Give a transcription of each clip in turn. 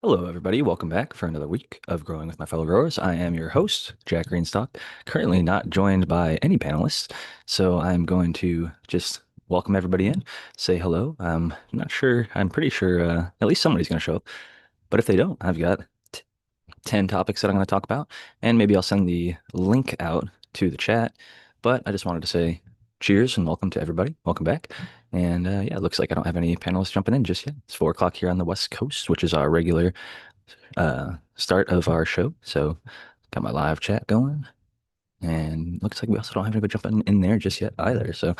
Hello, everybody. Welcome back for another week of Growing with My Fellow Growers. I am your host, Jack Greenstock, currently not joined by any panelists. So I'm going to just welcome everybody in, say hello. I'm not sure, I'm pretty sure at least somebody's going to show up. But if they don't, I've got 10 topics that I'm going to talk about, and maybe I'll send the link out to the chat. But I just wanted to say cheers and welcome to everybody. Welcome back. And yeah, it looks like I don't have any panelists jumping in just yet. It's 4 o'clock here on the West Coast, which is our regular start of our show. So got my live chat going. And looks like we also don't have anybody jumping in there just yet either. So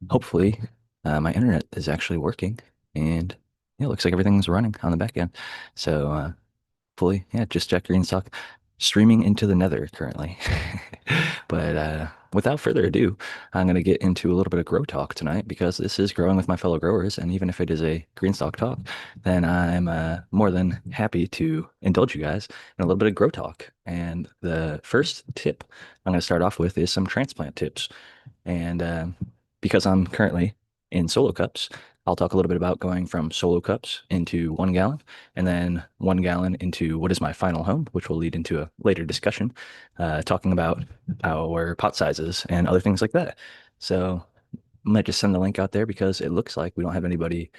hopefully my internet is actually working. And yeah, it looks like everything's running on the back end. So fully, yeah, just Jack Greenstock streaming into the nether currently. But without further ado, I'm going to get into a little bit of grow talk tonight because this is growing with my fellow growers. And even if it is a Greenstock talk, then I'm more than happy to indulge you guys in a little bit of grow talk. And the first tip I'm going to start off with is some transplant tips. And because I'm currently in solo cups, I'll talk a little bit about going from solo cups into 1 gallon and then 1 gallon into what is my final home, which will lead into a later discussion, talking about our pot sizes and other things like that. So I might just send the link out there because it looks like we don't have anybody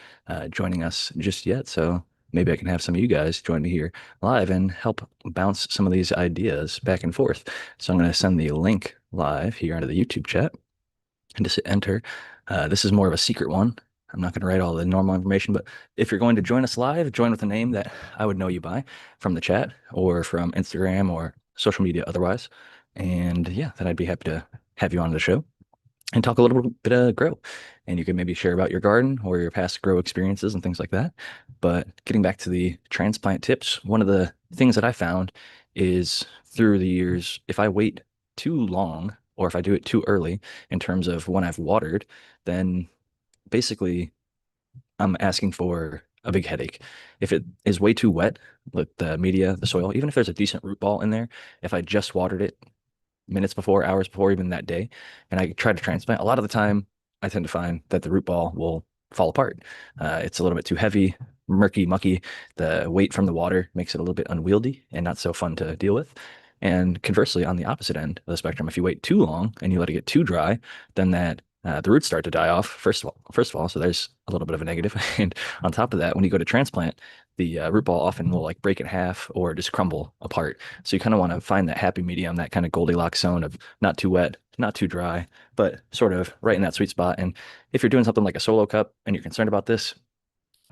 joining us just yet. So maybe I can have some of you guys join me here live and help bounce some of these ideas back and forth. So I'm going to send the link live here into the YouTube chat and just hit enter. This is more of a secret one. I'm not going to write all the normal information, but if you're going to join us live, join with a name that I would know you by from the chat or from Instagram or social media otherwise. And yeah, then I'd be happy to have you on the show and talk a little bit of grow. And you can maybe share about your garden or your past grow experiences and things like that. But getting back to the transplant tips, one of the things that I found is through the years, if I wait too long or if I do it too early in terms of when I've watered, then basically I'm asking for a big headache. If it is way too wet, like the media, the soil, even if there's a decent root ball in there, if I just watered it minutes before, hours before, even that day, and I try to transplant, a lot of the time I tend to find that the root ball will fall apart. It's a little bit too heavy, murky, mucky. The weight from the water makes it a little bit unwieldy and not so fun to deal with. And conversely, on the opposite end of the spectrum, if you wait too long and you let it get too dry, then that the roots start to die off. First of all, so there's a little bit of a negative. And on top of that, when you go to transplant, the root ball often will like break in half or just crumble apart. So you kind of want to find that happy medium, that kind of Goldilocks zone of not too wet, not too dry, but sort of right in that sweet spot. And if you're doing something like a solo cup and you're concerned about this,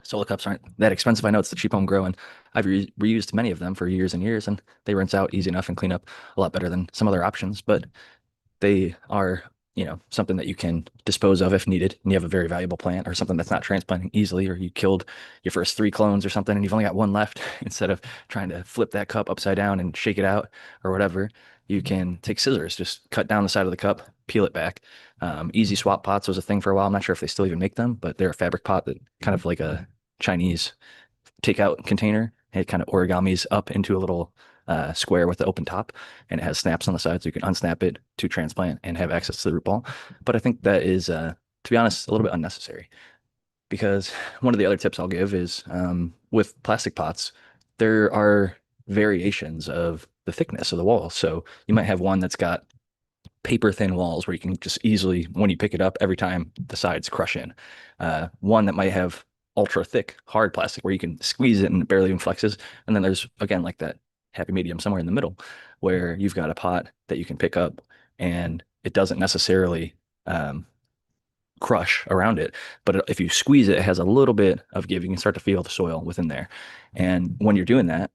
solo cups aren't that expensive. I know it's the cheap home grow, and I've reused many of them for years and years, and they rinse out easy enough and clean up a lot better than some other options. But they are, something that you can dispose of if needed, and you have a very valuable plant or something that's not transplanting easily, or you killed your first 3 clones or something, and you've only got one left. Instead of trying to flip that cup upside down and shake it out or whatever, you can take scissors, just cut down the side of the cup, peel it back. Easy swap pots was a thing for a while. I'm not sure if they still even make them, but they're a fabric pot that kind of like a Chinese takeout container. It kind of origamis up into a little square with the open top, and it has snaps on the side, so you can unsnap it to transplant and have access to the root ball. But I think that is, to be honest, a little bit unnecessary because one of the other tips I'll give is with plastic pots, there are variations of the thickness of the wall. So you might have one that's got paper thin walls where you can just easily, when you pick it up, every time the sides crush in. One that might have ultra thick, hard plastic where you can squeeze it and it barely even flexes. And then there's, again, like that happy medium somewhere in the middle where you've got a pot that you can pick up and it doesn't necessarily crush around it. But if you squeeze it, it has a little bit of give. You can start to feel the soil within there. And when you're doing that,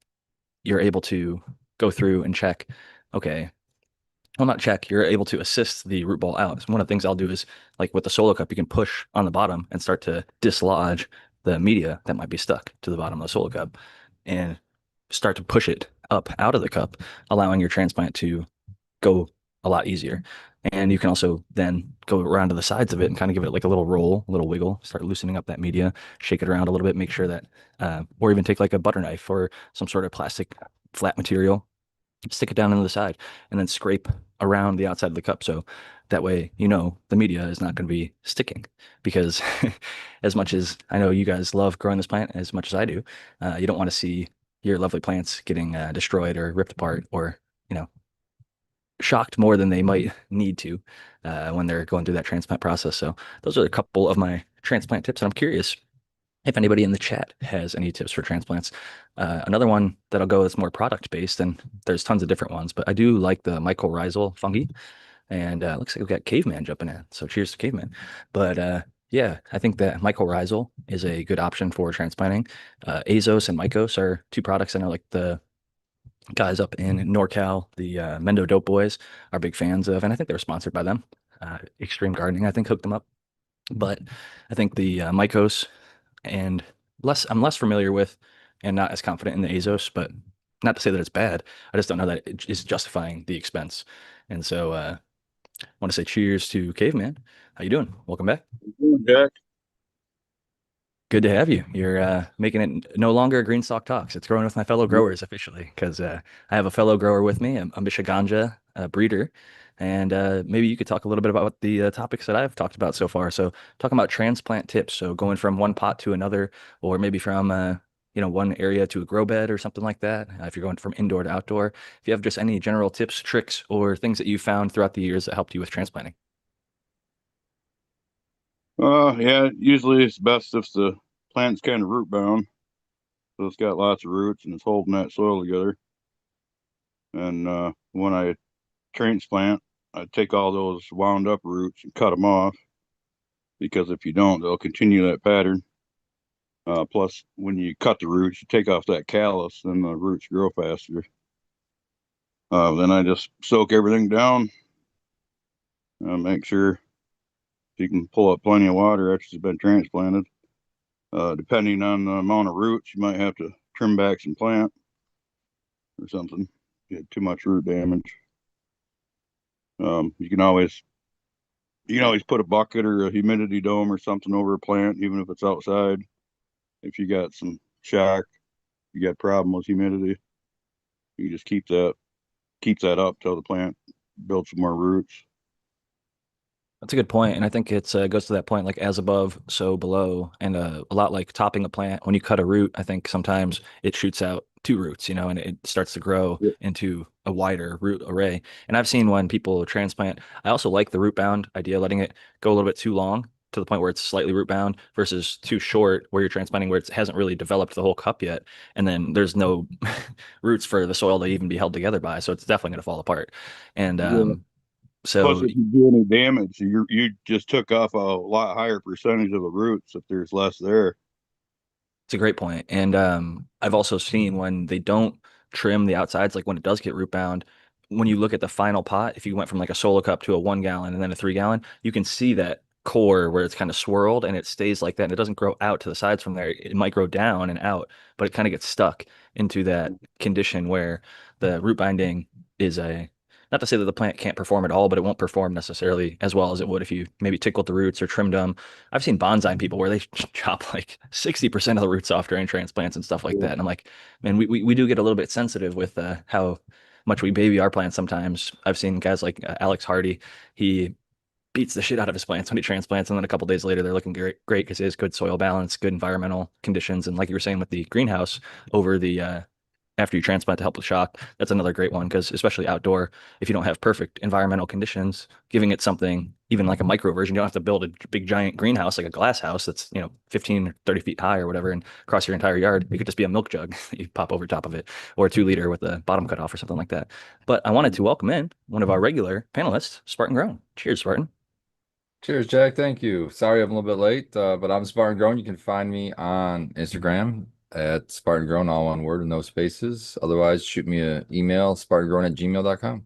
you're able to go through and check, okay, well, not check, you're able to assist the root ball out. So one of the things I'll do is like with the solo cup, you can push on the bottom and start to dislodge the media that might be stuck to the bottom of the solo cup and start to push it up out of the cup, allowing your transplant to go a lot easier. And you can also then go around to the sides of it and kind of give it like a little roll, a little wiggle, start loosening up that media, shake it around a little bit, make sure that, or even take like a butter knife or some sort of plastic flat material, stick it down into the side, and then scrape around the outside of the cup. So that way, the media is not going to be sticking because as much as I know you guys love growing this plant as much as I do, you don't want to see your lovely plants getting destroyed or ripped apart or, you know, shocked more than they might need to when they're going through that transplant process. So those are a couple of my transplant tips. And I'm curious if anybody in the chat has any tips for transplants. Another one that I'll go is more product based, and there's tons of different ones, but I do like the mycorrhizal fungi. And looks like we've got Caveman jumping in. So cheers to Caveman. But yeah, I think that mycorrhizal is a good option for transplanting. Azos and Mycos are two products I know like the guys up in NorCal, the Mendo Dope Boys, are big fans of, and I think they were sponsored by them. Extreme Gardening, I think, hooked them up. But I think the Mycos and I'm less familiar with and not as confident in the Azos, but not to say that it's bad. I just don't know that it is justifying the expense. And so I want to say cheers to Caveman. How you doing? Welcome back. Jack. Good to have you. You're making it no longer a Greenstock Talks. It's growing with my fellow growers officially because I have a fellow grower with me, a Michiganja breeder, and maybe you could talk a little bit about the topics that I've talked about so far. So talking about transplant tips, so going from one pot to another, or maybe from one area to a grow bed or something like that. If you're going from indoor to outdoor, if you have just any general tips, tricks, or things that you found throughout the years that helped you with transplanting. Yeah, usually it's best if the plant's kind of root bound, so it's got lots of roots and it's holding that soil together. And when I transplant, I take all those wound up roots and cut them off because if you don't, they'll continue that pattern. Plus, when you cut the roots, you take off that callus, then the roots grow faster. Then I just soak everything down, make sure you can pull up plenty of water after it's been transplanted. Depending on the amount of roots, you might have to trim back some plant or something. Get too much root damage. You can always put a bucket or a humidity dome or something over a plant, even if it's outside. If you got some shock, you got a problem with humidity, you just keep that up till the plant builds some more roots. That's a good point, and I think it goes to that point like as above, so below, and a lot like topping a plant. When you cut a root, I think sometimes it shoots out two roots, and it starts to grow Yeah. into a wider root array. And I've seen when people transplant, I also like the root bound idea, letting it go a little bit too long to the point where it's slightly root bound versus too short where you're transplanting where it hasn't really developed the whole cup yet, and then there's no roots for the soil to even be held together by, so it's definitely going to fall apart. And Yeah. Plus, so if you do any damage, you just took off a lot higher percentage of the roots if there's less there. it's a great point. And I've also seen when they don't trim the outsides, like when it does get root bound, when you look at the final pot, if you went from like a solo cup to a 1 gallon and then a 3 gallon, you can see that core where it's kind of swirled and it stays like that and it doesn't grow out to the sides from there. It might grow down and out, but it kind of gets stuck into that condition where the root binding is a not to say that the plant can't perform at all, but it won't perform necessarily as well as it would if you maybe tickled the roots or trimmed them. I've seen bonsai people where they chop like 60% of the roots off during transplants and stuff like Yeah. that. And I'm like, man, we do get a little bit sensitive with how much we baby our plants sometimes. I've seen guys like Alex Hardy. He beats the shit out of his plants when he transplants, and then a couple days later they're looking great because he has good soil balance, good environmental conditions, and like you were saying with the greenhouse over the after you transplant to help with shock, that's another great one because especially outdoor, if you don't have perfect environmental conditions, giving it something, even like a micro version, you don't have to build a big giant greenhouse like a glass house that's, 15 or 30 feet high or whatever and across your entire yard. It could just be a milk jug that you pop over top of it or a 2 liter with the bottom cut off or something like that. But I wanted to welcome in one of our regular panelists, Spartan Grown. Cheers, Spartan. Cheers, Jack. Thank you. Sorry I'm a little bit late, but I'm Spartan Grown. You can find me on Instagram at Spartan Grown, all one word and no spaces. Otherwise, shoot me an email, spartangrown@gmail.com.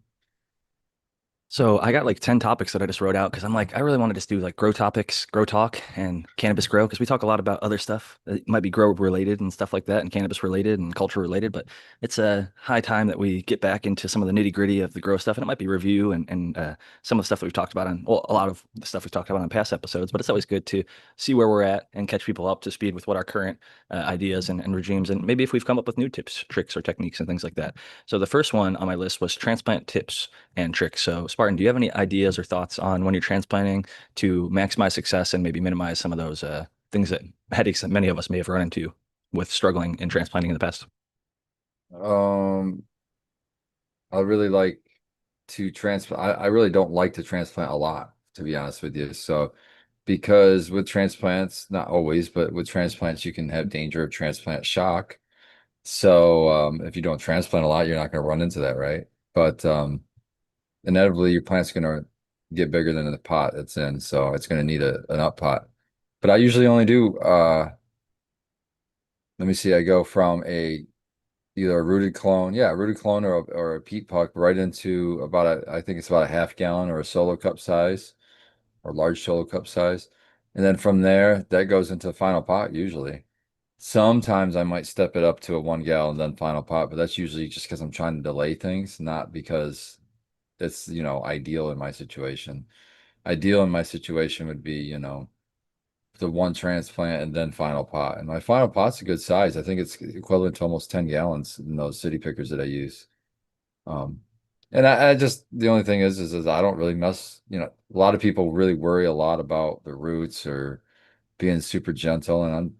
So I got like 10 topics that I just wrote out because I'm like, I really want to just do like grow topics, grow talk, and cannabis grow because we talk a lot about other stuff that might be grow related and stuff like that, and cannabis related and culture related. But it's a high time that we get back into some of the nitty gritty of the grow stuff, and it might be review and some of the stuff that we've talked about on, well, a lot of the stuff we've talked about on past episodes. But it's always good to see where we're at and catch people up to speed with what our current ideas and regimes, and maybe if we've come up with new tips, tricks, or techniques and things like that. So the first one on my list was transplant tips and tricks. So, Spartan, do you have any ideas or thoughts on when you're transplanting to maximize success and maybe minimize some of those things that headaches that many of us may have run into with struggling in transplanting in the past? Um, I really like to transplant. I really don't like to transplant a lot, to be honest with you. So, because with transplants, not always, but with transplants, you can have danger of transplant shock. So, if you don't transplant a lot, you're not going to run into that, right? But inevitably, your plant's going to get bigger than the pot it's in, so it's going to need an up pot. But I usually only do, let me see, I go from a either a rooted clone, yeah, a rooted clone or a peat puck right into about I think it's about a half gallon or a solo cup size or large solo cup size. And then from there, that goes into the final pot usually. Sometimes I might step it up to a 1 gallon, then final pot, but that's usually just because I'm trying to delay things, not because it's, ideal in my situation. Ideal in my situation would be, the one transplant and then final pot. And my final pot's a good size. I think it's equivalent to almost 10 gallons in those city pickers that I use. Um, and I just the only thing is I don't really mess, a lot of people really worry a lot about the roots or being super gentle. And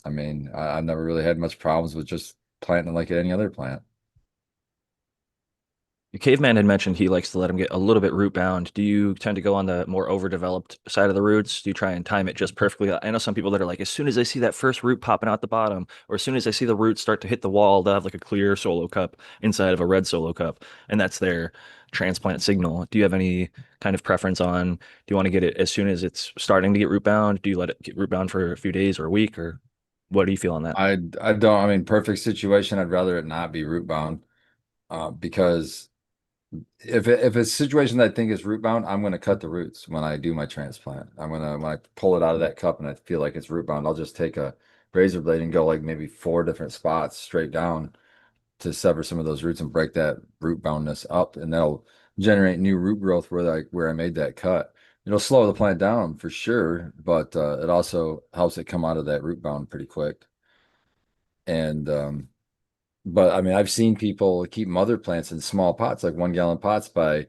I've never really had much problems with just planting like any other plant. Caveman had mentioned he likes to let them get a little bit root bound. Do you tend to go on the more overdeveloped side of the roots? Do you try and time it just perfectly? I know some people that are like, as soon as they see that first root popping out the bottom, or as soon as they see the roots start to hit the wall, they'll have like a clear solo cup inside of a red solo cup, and that's their transplant signal. Do you have any kind of preference on, do you want to get it as soon as it's starting to get root bound? Do you let it get root bound for a few days or a week, or what do you feel on that? I don't, perfect situation, I'd rather it not be root bound, because if it's a situation that I think is root bound, I'm going to cut the roots when I do my transplant. When I pull it out of that cup and I feel like it's root bound, I'll just take a razor blade and go like maybe 4 different spots straight down to sever some of those roots and break that root boundness up, and that'll generate new root growth where I made that cut. It'll slow the plant down for sure, but it also helps it come out of that root bound pretty quick. And but I've seen people keep mother plants in small pots, like 1 gallon pots, by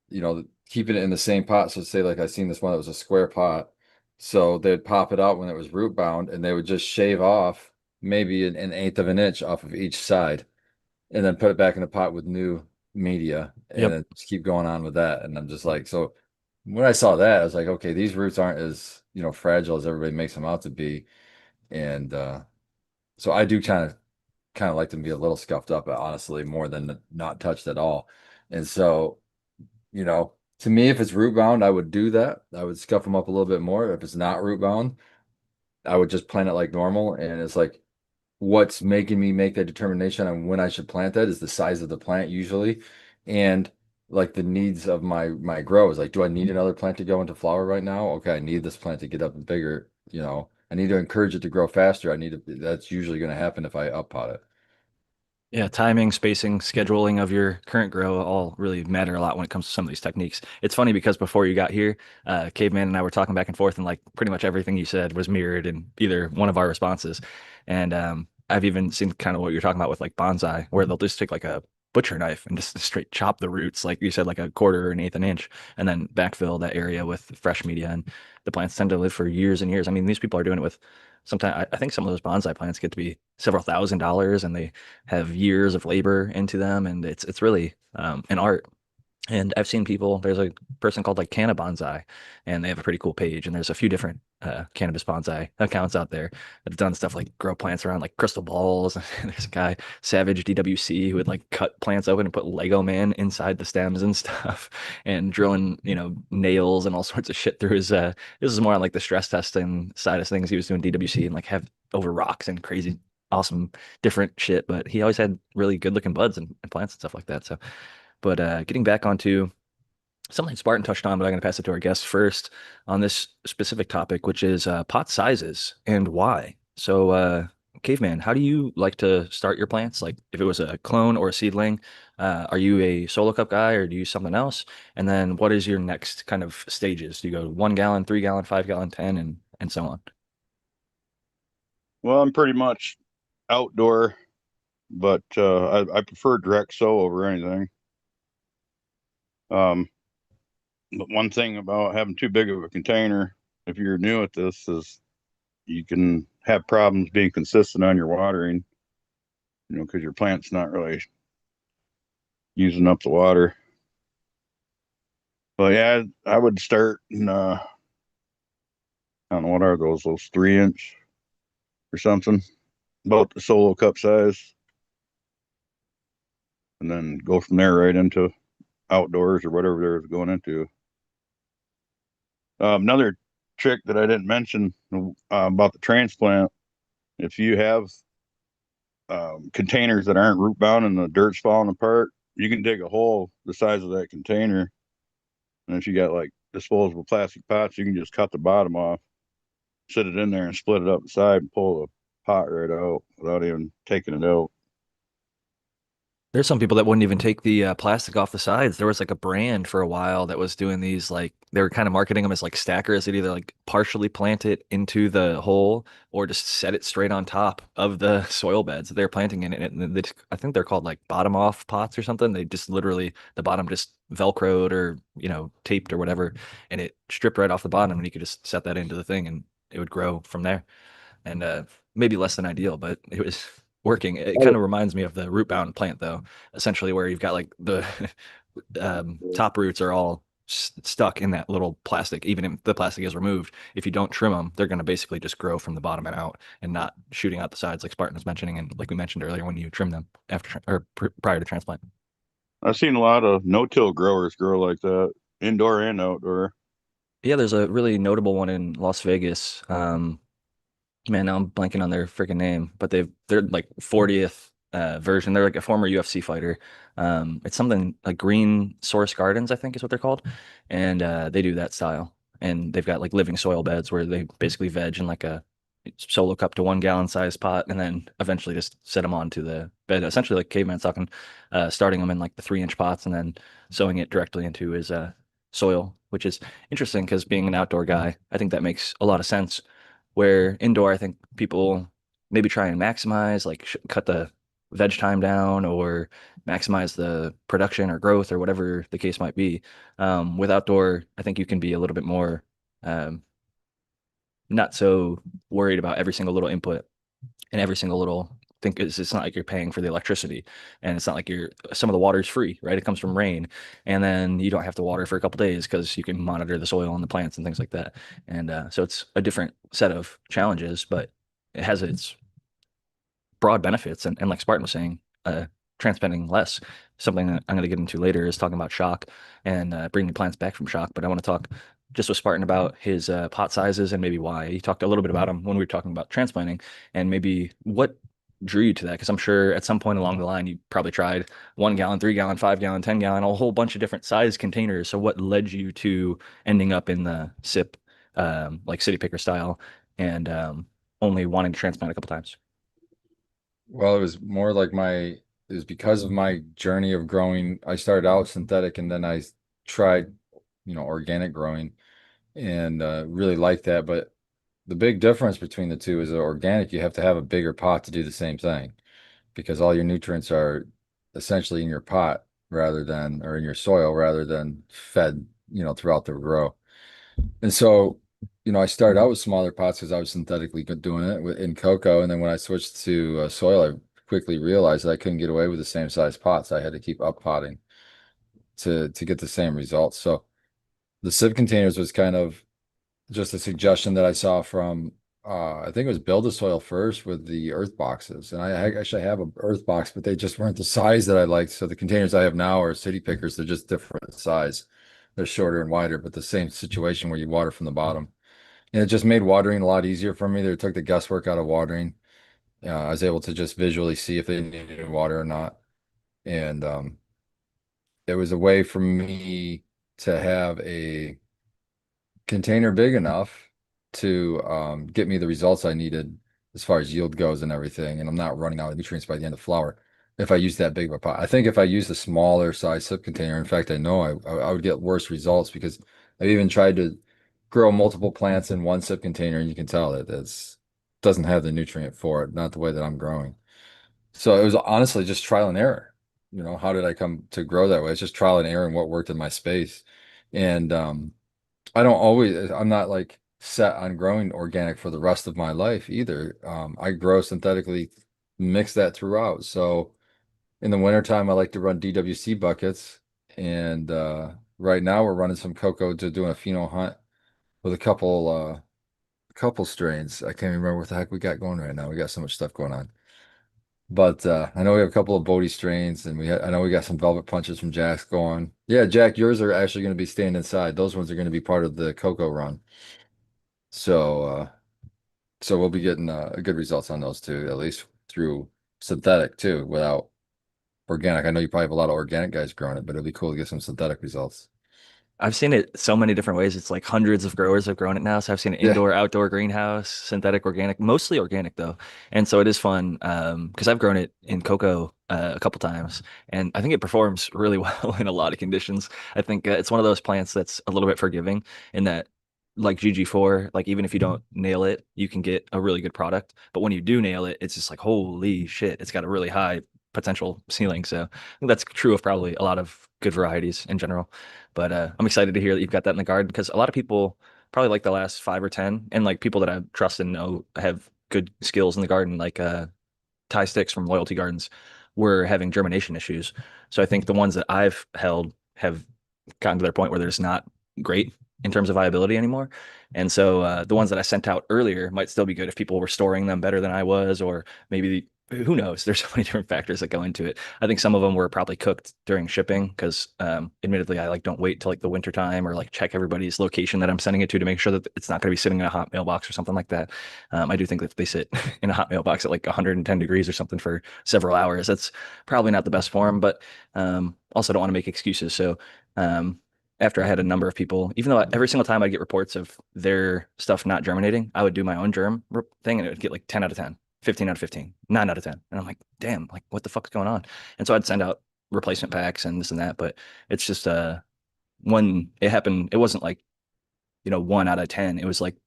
keeping it in the same pot. So say like I seen this one that was a square pot. So they'd pop it out when it was root bound and they would just shave off maybe an eighth of an inch off of each side and then put it back in the pot with new media and Yep. then just keep going on with that. And I'm just like, so when I saw that, I was like, okay, these roots aren't as, fragile as everybody makes them out to be. And so I do kind of like them to be a little scuffed up, honestly, more than not touched at all. And so, to me, if it's root bound, I would do that. I would scuff them up a little bit more. If it's not root bound, I would just plant it like normal. And it's like what's making me make that determination on when I should plant that is the size of the plant usually, and like the needs of my grow is like, do I need another plant to go into flower right now? Okay, I need this plant to get up and bigger. I need to encourage it to grow faster. That's usually going to happen if I up pot it. Yeah, timing, spacing, scheduling of your current grow all really matter a lot when it comes to some of these techniques. It's funny because before you got here, Caveman and I were talking back and forth, and like pretty much everything you said was mirrored in either one of our responses. And I've even seen kind of what you're talking about with like bonsai, where they'll just take like a butcher knife and just straight chop the roots, like you said, like a quarter or an eighth an inch, and then backfill that area with fresh media. And the plants tend to live for years and years. I mean, these people are doing it with sometimes, I think some of those bonsai plants get to be several $1,000s, and they have years of labor into them, and it's really an art. And I've seen people, there's a person called like Canna Bonsai, and they have a pretty cool page. And there's a few different cannabis bonsai accounts out there that have done stuff like grow plants around like crystal balls. And there's a guy, Savage DWC, who would like cut plants open and put Lego Man inside the stems and stuff, and drilling, nails and all sorts of shit through his. This is more on like the stress testing side of things. He was doing DWC and like have over rocks and crazy, awesome, different shit. But he always had really good looking buds and plants and stuff like that. So, but getting back onto something Spartan touched on, but I'm going to pass it to our guest first on this specific topic, which is pot sizes and why. So, Caveman, how do you like to start your plants? Like, if it was a clone or a seedling, are you a solo cup guy or do you use something else? And then, what is your next kind of stages? Do you go 1 gallon, 3 gallon, 5 gallon, 10, and so on? Well, I'm pretty much outdoor, but I prefer direct sow over anything. Um, but one thing about having too big of a container, if you're new at this, is you can have problems being consistent on your watering. because your plant's not really using up the water. But yeah, I would start in, I don't know, what are those 3 inch or something, about the solo cup size, and then go from there right into outdoors or whatever they're going into. Another trick that I didn't mention about the transplant, if you have containers that aren't root bound and the dirt's falling apart, you can dig a hole the size of that container. And if you got like disposable plastic pots, you can just cut the bottom off, sit it in there, and split it up the side and pull the pot right out without even taking it out. There's some people that wouldn't even take the plastic off the sides. There was like a brand for a while that was doing these, like they were kind of marketing them as like stackers. They'd either like partially plant it into the hole or just set it straight on top of the soil beds that they're planting in it. And I think they're called like bottom off pots or something. They just literally the bottom just velcroed or taped or whatever, and it stripped right off the bottom, and you could just set that into the thing and it would grow from there. And maybe less than ideal, but it was working. It kind of reminds me of the root bound plant, though, essentially, where you've got like the top roots are all stuck in that little plastic. Even if the plastic is removed, if you don't trim them, they're going to basically just grow from the bottom and out and not shooting out the sides, like Spartan was mentioning, and like we mentioned earlier, when you trim them after or prior to transplant. I've seen a lot of no-till growers grow like that, indoor and outdoor. Yeah, there's a really notable one in Las Vegas. Man, now I'm blanking on their freaking name, but they're like 40th version. They're like a former UFC fighter. It's something like Green Source Gardens, I think is what they're called. And they do that style. And they've got like living soil beds where they basically veg in like a solo cup to 1 gallon size pot and then eventually just set them onto the bed, essentially like caveman talking, starting them in like the 3 inch pots and then sowing it directly into his soil, which is interesting because being an outdoor guy, I think that makes a lot of sense where indoor, I think people maybe try and maximize, like cut the veg time down or maximize the production or growth or whatever the case might be. With outdoor, I think you can be a little bit more um, not so worried about every single little input and every single little think it's not like you're paying for the electricity and it's not like you're some of the water is free, right? It comes from rain and then you don't have to water for a couple days because you can monitor the soil and the plants and things like that. And so it's a different set of challenges, but it has its broad benefits. And like Spartan was saying, transplanting less. Something that I'm going to get into later is talking about shock and bringing plants back from shock. But I want to talk just with Spartan about his pot sizes and maybe why. He talked a little bit about them when we were talking about transplanting and maybe what drew you to that. Because I'm sure at some point along the line, you probably tried 1 gallon, 3 gallon, 5 gallon, 10 gallon, a whole bunch of different size containers. So what led you to ending up in the SIP, like city picker style and only wanting to transplant a couple times? Well, it was more like it was because of my journey of growing. I started out synthetic and then I tried, organic growing and really liked that. But the big difference between the two is that organic, you have to have a bigger pot to do the same thing because all your nutrients are essentially in your pot or in your soil rather than fed, throughout the row. And so, I started out with smaller pots because I was synthetically doing it in cocoa. And then when I switched to soil, I quickly realized that I couldn't get away with the same size pots. I had to keep up potting to get the same results. So the sieve containers was kind of just a suggestion that I saw from I think it was Build a Soil first with the earth boxes. And I actually have a earth box, but they just weren't the size that I liked. So the containers I have now are city pickers. They're just different size. They're shorter and wider, but the same situation where you water from the bottom. And it just made watering a lot easier for me. They took the guesswork out of watering. I was able to just visually see if they needed water or not. And it was a way for me to have a container big enough to get me the results I needed as far as yield goes and everything. And I'm not running out of nutrients by the end of flower if I use that big of a pot. I think if I use the smaller size sip container, in fact, I know I would get worse results because I've even tried to grow multiple plants in one sip container, and you can tell that it's doesn't have the nutrient for it, not the way that I'm growing. So it was honestly just trial and error. How did I come to grow that way? It's just trial and error and what worked in my space. And I'm not like set on growing organic for the rest of my life either. I grow synthetically mix that throughout. So in the wintertime, I like to run DWC buckets. And right now we're running some cocoa to doing a pheno hunt with a couple strains. I can't remember what the heck we got going right now. We got so much stuff going on. But I know we have a couple of Bodie strains, and I know we got some Velvet Punches from Jack's going. Yeah, Jack, yours are actually going to be staying inside. Those ones are going to be part of the cocoa run. So so we'll be getting good results on those too, at least through synthetic too, without organic. I know you probably have a lot of organic guys growing it, but it'd be cool to get some synthetic results. I've seen it so many different ways. It's like hundreds of growers have grown it now. So I've seen it Yeah. indoor, outdoor greenhouse, synthetic, organic, mostly organic though. And so it is fun because I've grown it in cocoa a couple times, and I think it performs really well in a lot of conditions. I think it's one of those plants that's a little bit forgiving in that, like GG4, like even if you don't nail it, you can get a really good product. But when you do nail it, it's just like, holy shit, it's got a really high potential ceiling. So I think that's true of probably a lot of good varieties in general. But I'm excited to hear that you've got that in the garden because a lot of people probably like the last 5 or 10, and like people that I trust and know have good skills in the garden, like Ty Sticks from Loyalty Gardens, were having germination issues. So I think the ones that I've held have gotten to their point where they're just not great in terms of viability anymore. And so the ones that I sent out earlier might still be good if people were storing them better than I was, or maybe who knows? There's so many different factors that go into it. I think some of them were probably cooked during shipping because, admittedly, I like don't wait till like the winter time or like check everybody's location that I'm sending it to make sure that it's not going to be sitting in a hot mailbox or something like that. I do think that if they sit in a hot mailbox at like 110 degrees or something for several hours, that's probably not the best form. But also don't want to make excuses. So um, after I had a number of people, even though every single time I get reports of their stuff not germinating, I would do my own thing and it would get like 10 out of 10, 15 out of 15, 9 out of 10. And I'm like, damn, like what the fuck's going on? And so I'd send out replacement packs and this and that. But it's just when it happened, it wasn't like, 1 out of 10. It was like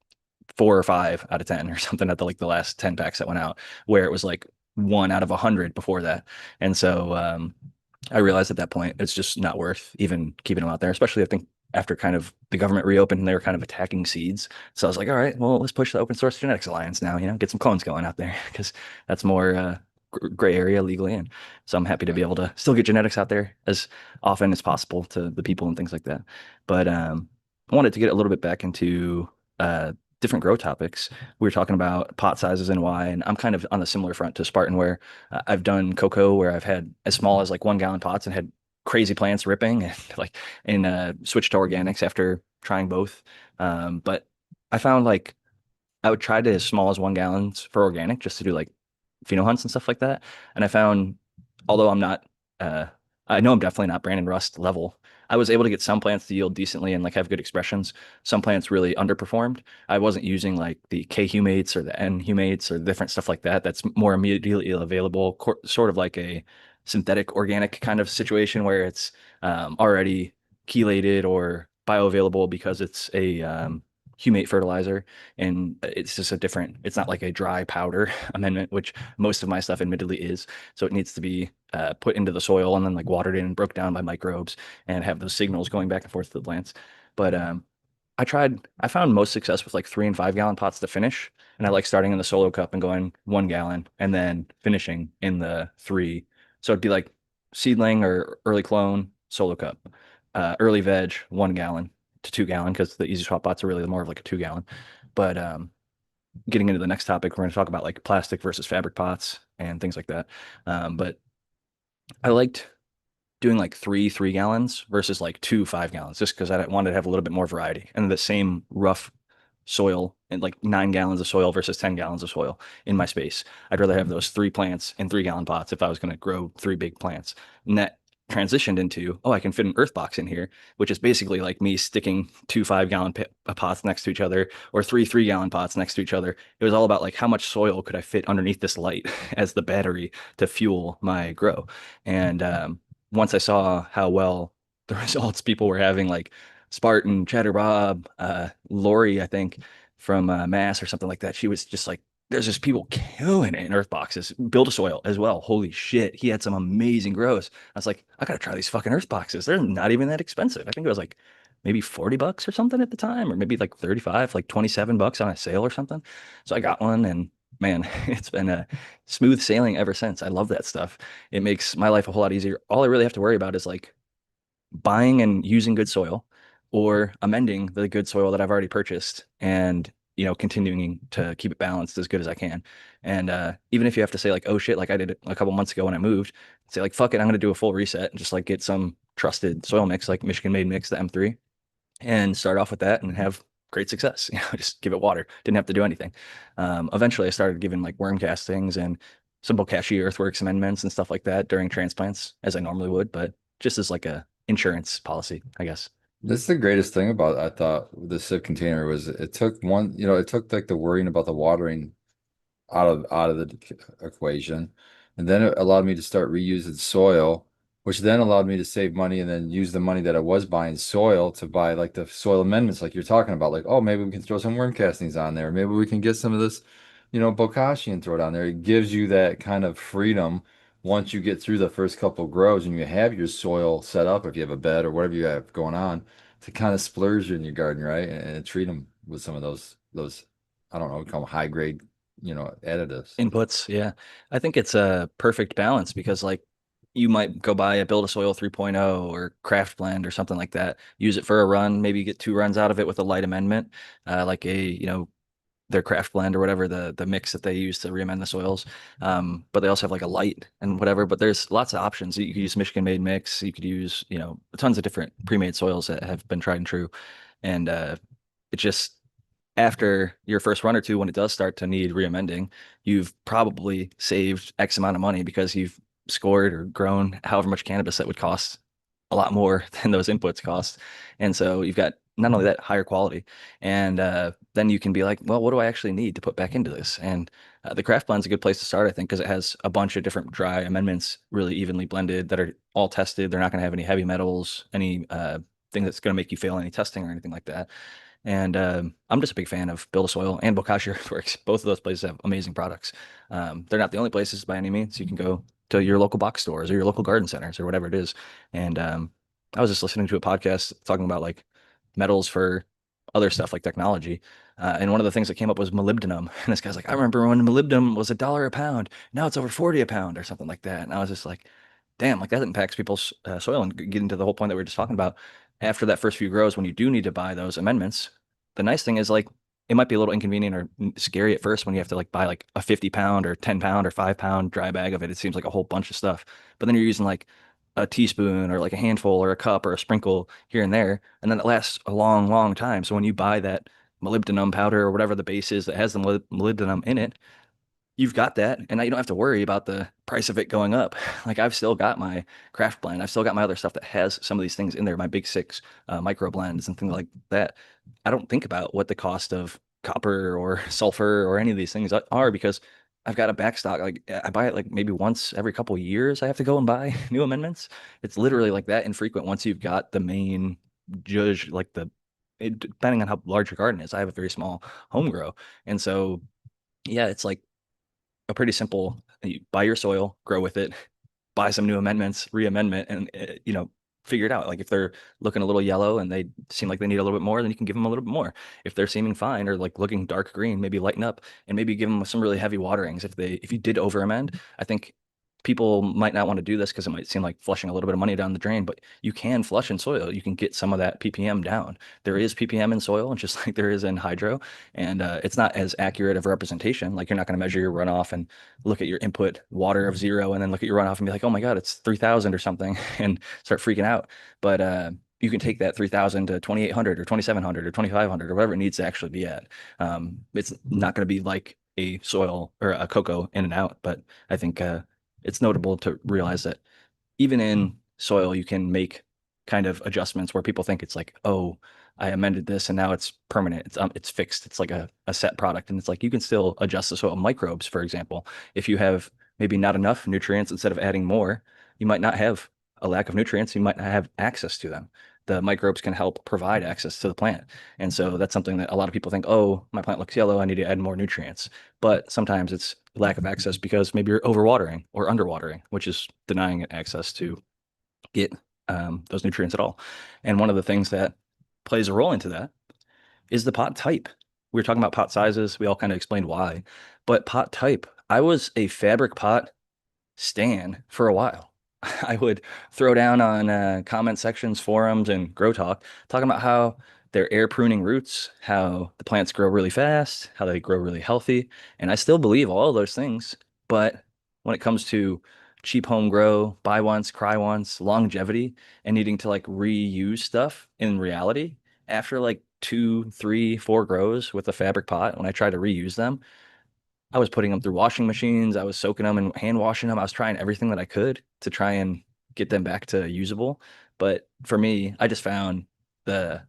4 or 5 out of 10 or something at the last 10 packs that went out, where it was like 1 out of 100 before that. And so I realized at that point it's just not worth even keeping them out there, especially I think after kind of the government reopened and they were kind of attacking seeds. So I was like, all right, well, let's push the open source genetics alliance now, get some clones going out there because that's more gray area legally in. So I'm happy to be able to still get genetics out there as often as possible to the people and things like that. But I wanted to get a little bit back into different grow topics. We were talking about pot sizes and why, and I'm kind of on a similar front to Spartan where I've done cocoa where I've had as small as like 1 gallon pots and had crazy plants ripping and switched to organics after trying both. But I found like I would try to as small as 1 gallons for organic just to do like pheno hunts and stuff like that. And I found, although I'm not, uh, I know I'm definitely not Brandon Rust level. I was able to get some plants to yield decently and like have good expressions. Some plants really underperformed. I wasn't using like the K humates or the N humates or different stuff like that. That's more immediately available, sort of like a synthetic organic kind of situation where it's already chelated or bioavailable because it's a humate fertilizer and it's just a different, it's not like a dry powder amendment, which most of my stuff admittedly is. So it needs to be put into the soil and then like watered in and broke down by microbes and have those signals going back and forth to the plants. But I found most success with like 3 and 5 gallon pots to finish. And I like starting in the solo cup and going 1 gallon and then finishing in the three. So it'd be like seedling or early clone, solo cup, early veg, 1 gallon to 2 gallon because the easy swap pots are really more of like a 2 gallon. But getting into the next topic, we're going to talk about like plastic versus fabric pots and things like that. But I liked doing like 3 3 gallons versus like 2 5 gallons just because I wanted to have a little bit more variety and the same rough soil and like 9 gallons of soil versus 10 gallons of soil in my space. I'd rather have those three plants in 3 gallon pots if I was going to grow three big plants. And that transitioned into, oh, I can fit an earth box in here, which is basically like me sticking 2 5 gallon pots next to each other or 3 3 gallon pots next to each other. It was all about like how much soil could I fit underneath this light as the battery to fuel my grow. And once I saw how well the results people were having, like Spartan, Cheddar Bob, Lori, I think from Mass or something like that. She was just like, there's just people killing it in earth boxes. Build a soil as well. Holy shit. He had some amazing grows. I was like, I gotta try these fucking earth boxes. They're not even that expensive. I think it was like maybe 40 bucks or something at the time, or maybe like 35, like 27 bucks on a sale or something. So I got one and man, it's been a smooth sailing ever since. I love that stuff. It makes my life a whole lot easier. All I really have to worry about is like buying and using good soil or amending the good soil that I've already purchased and continuing to keep it balanced as good as I can. And even if you have to say like, oh shit, like I did it a couple months ago when I moved, say like, fuck it, I'm gonna do a full reset and just like get some trusted soil mix like Michigan made mix, the M3, and start off with that and have great success. Just give it water. Didn't have to do anything. Eventually I started giving like worm castings and simple cashew earthworks amendments and stuff like that during transplants as I normally would, but just as like a insurance policy, I guess. This is the greatest thing about I thought the SIP container was it took one, it took like the worrying about the watering out of the equation. And then it allowed me to start reusing soil, which then allowed me to save money and then use the money that I was buying soil to buy like the soil amendments like you're talking about. Like, oh, maybe we can throw some worm castings on there. Maybe we can get some of this, bokashi and throw it on there. It gives you that kind of freedom once you get through the first couple of grows and you have your soil set up, if you have a bed or whatever you have going on, to kind of splurge in your garden, right? And treat them with some of those, I don't know, we call them high grade additives. Inputs, yeah. I think it's a perfect balance because like you might go buy a Build a Soil 3.0 or Craft Blend or something like that. Use it for a run, maybe get 2 runs out of it with a light amendment, like their Craft Blend or whatever the mix that they use to reamend the soils. But they also have like a light and whatever. But there's lots of options. You could use Michigan made mix. You could use tons of different pre-made soils that have been tried and true. And it just after your first run or two, when it does start to need reamending, you've probably saved X amount of money because you've scored or grown however much cannabis that would cost a lot more than those inputs cost. And so you've got not only that higher quality, and then you can be like, well, what do I actually need to put back into this? And the craft blend's a good place to start, I think, because it has a bunch of different dry amendments really evenly blended that are all tested. They're not going to have any heavy metals, any thing that's going to make you fail any testing or anything like that. And I'm just a big fan of Build a Soil and Bokashi Earthworks. Both of those places have amazing products. They're not the only places by any means. You can go to your local box stores or your local garden centers or whatever it is. And I was just listening to a podcast talking about like metals for other stuff like technology. And one of the things that came up was molybdenum. And this guy's like, I remember when molybdenum was $1 a pound. Now it's over 40 a pound or something like that. And I was just like, damn, like that impacts people's soil. And getting to the whole point that we are just talking about, after that first few grows, when you do need to buy those amendments, the nice thing is like it might be a little inconvenient or scary at first when you have to like buy like a 50 pound or 10 pound or 5 pound dry bag of it. It seems like a whole bunch of stuff. But then you're using like a teaspoon or like a handful or a cup or a sprinkle here and there. And then it lasts a long, long time. So when you buy that molybdenum powder or whatever the base is that has the molybdenum in it, you've got that, and now you don't have to worry about the price of it going up. Like I've still got my craft blend. I've still got my other stuff that has some of these things in there, my big six micro blends and things like that. I don't think about what the cost of copper or sulfur or any of these things are because I've got a backstock. Like I buy it like maybe once every couple of years. I have to go and buy new amendments. It's literally like that infrequent once you've got the main judge, like depending on how large your garden is. I have a very small home grow, and so yeah, it's like a pretty simple, you buy your soil, grow with it, buy some new amendments, re-amendment, and figure it out. Like if they're looking a little yellow and they seem like they need a little bit more, then you can give them a little bit more. If they're seeming fine or like looking dark green, maybe lighten up and maybe give them some really heavy waterings. If you did over amend, I think people might not want to do this because it might seem like flushing a little bit of money down the drain, but you can flush in soil. You can get some of that ppm down. There is ppm in soil, and just like there is in hydro, and it's not as accurate of a representation. Like you're not going to measure your runoff and look at your input water of 0 and then look at your runoff and be like, oh my God, it's 3,000 or something and start freaking out. But you can take that 3,000 to 2,800 or 2,700 or 2,500 or whatever it needs to actually be at. It's not going to be like a soil or a cocoa in and out, but I think it's notable to realize that even in soil, you can make kind of adjustments where people think it's like, oh, I amended this and now it's permanent. It's fixed. It's like a set product. And it's like you can still adjust the soil microbes, for example. If you have maybe not enough nutrients, instead of adding more, you might not have a lack of nutrients. You might not have access to them. The microbes can help provide access to the plant. And so that's something that a lot of people think, oh, my plant looks yellow. I need to add more nutrients. But sometimes it's lack of access because maybe you're overwatering or underwatering, which is denying it access to get those nutrients at all. And one of the things that plays a role into that is the pot type. we were talking about pot sizes. We all kind of explained why, but pot type. I was a fabric pot stan for a while. I would throw down on comment sections, forums, and Grow Talk, talking about how they're air pruning roots, how the plants grow really fast, how they grow really healthy. And I still believe all of those things. But when it comes to cheap home grow, buy once, cry once, longevity, and needing to like reuse stuff in reality, after like two, three, four grows with a fabric pot, when I try to reuse them, I was putting them through washing machines. I was soaking them and hand washing them. I was trying everything that I could to try and get them back to usable. But for me, I just found the